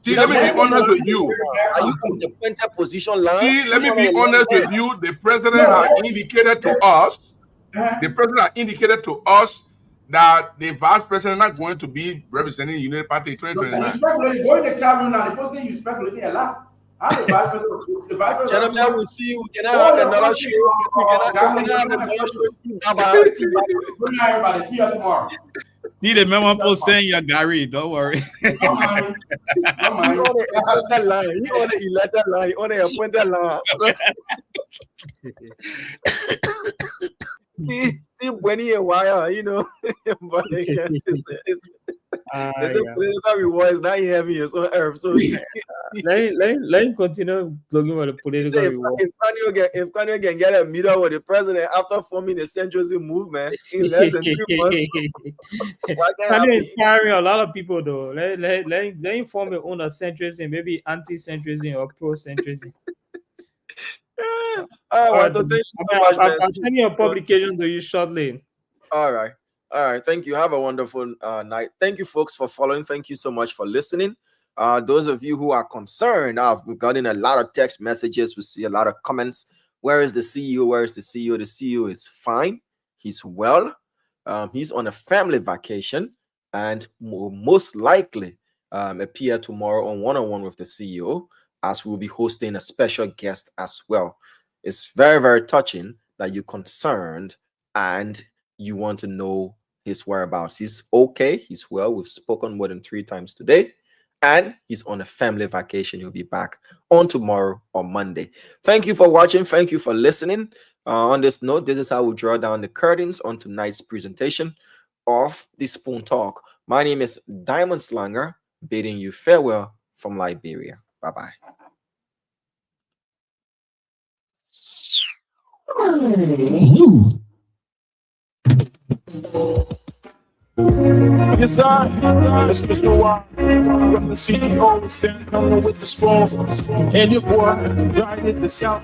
See, let me be honest with you. Are you in the printer position line? See, let me be honest with you. The president has indicated to us The president has indicated to us that the vice president is not going to be representing the United Party in 2029. Speculating, go in the chat room now. The person you speculating a lot. I'm the vice president. The vice president. Gentlemen, we'll see you. Can I have another show? Can I have another show? Good night, everybody. See you tomorrow. See the memo post saying you're Gary. Don't worry. Don't mind. Don't mind. You on the letter line. On the appointed line. When he a wire, you know, but there's a political reward. It's not heavy. It's on earth. So let him continue looking for the political reward. If Kanye can get a meeting with the president after forming the centrism movement in less than 3 months, Kanye is inspiring a lot of people though. Let him form his own centrism, maybe anti-centrism or pro-centrism. I'll send you a publication to you shortly. All right. Thank you. Have a wonderful night. Thank you, folks, for following. Thank you so much for listening. Those of you who are concerned, I've gotten a lot of text messages. We see a lot of comments. Where is the CEO? Where is the CEO? The CEO is fine. He's well. He's on a family vacation and will most likely appear tomorrow on one-on-one with the CEO, as we'll be hosting a special guest as well. It's very, very touching that you're concerned and you want to know his whereabouts. He's okay. He's well. We've spoken more than 3 times today. And he's on a family vacation. He'll be back on tomorrow or Monday. Thank you for watching. Thank you for listening. On this note, this is how we draw down the curtains on tonight's presentation of the Spoon Talk. My name is Diamond Slanger, bidding you farewell from Liberia. Bye-bye. Yes, a special one from the CEO, stand coming with the spoon, and your boy right in the south.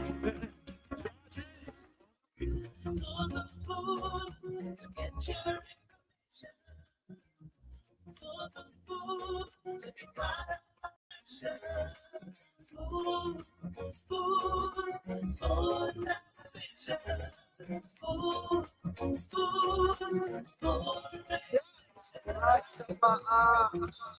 Spoon.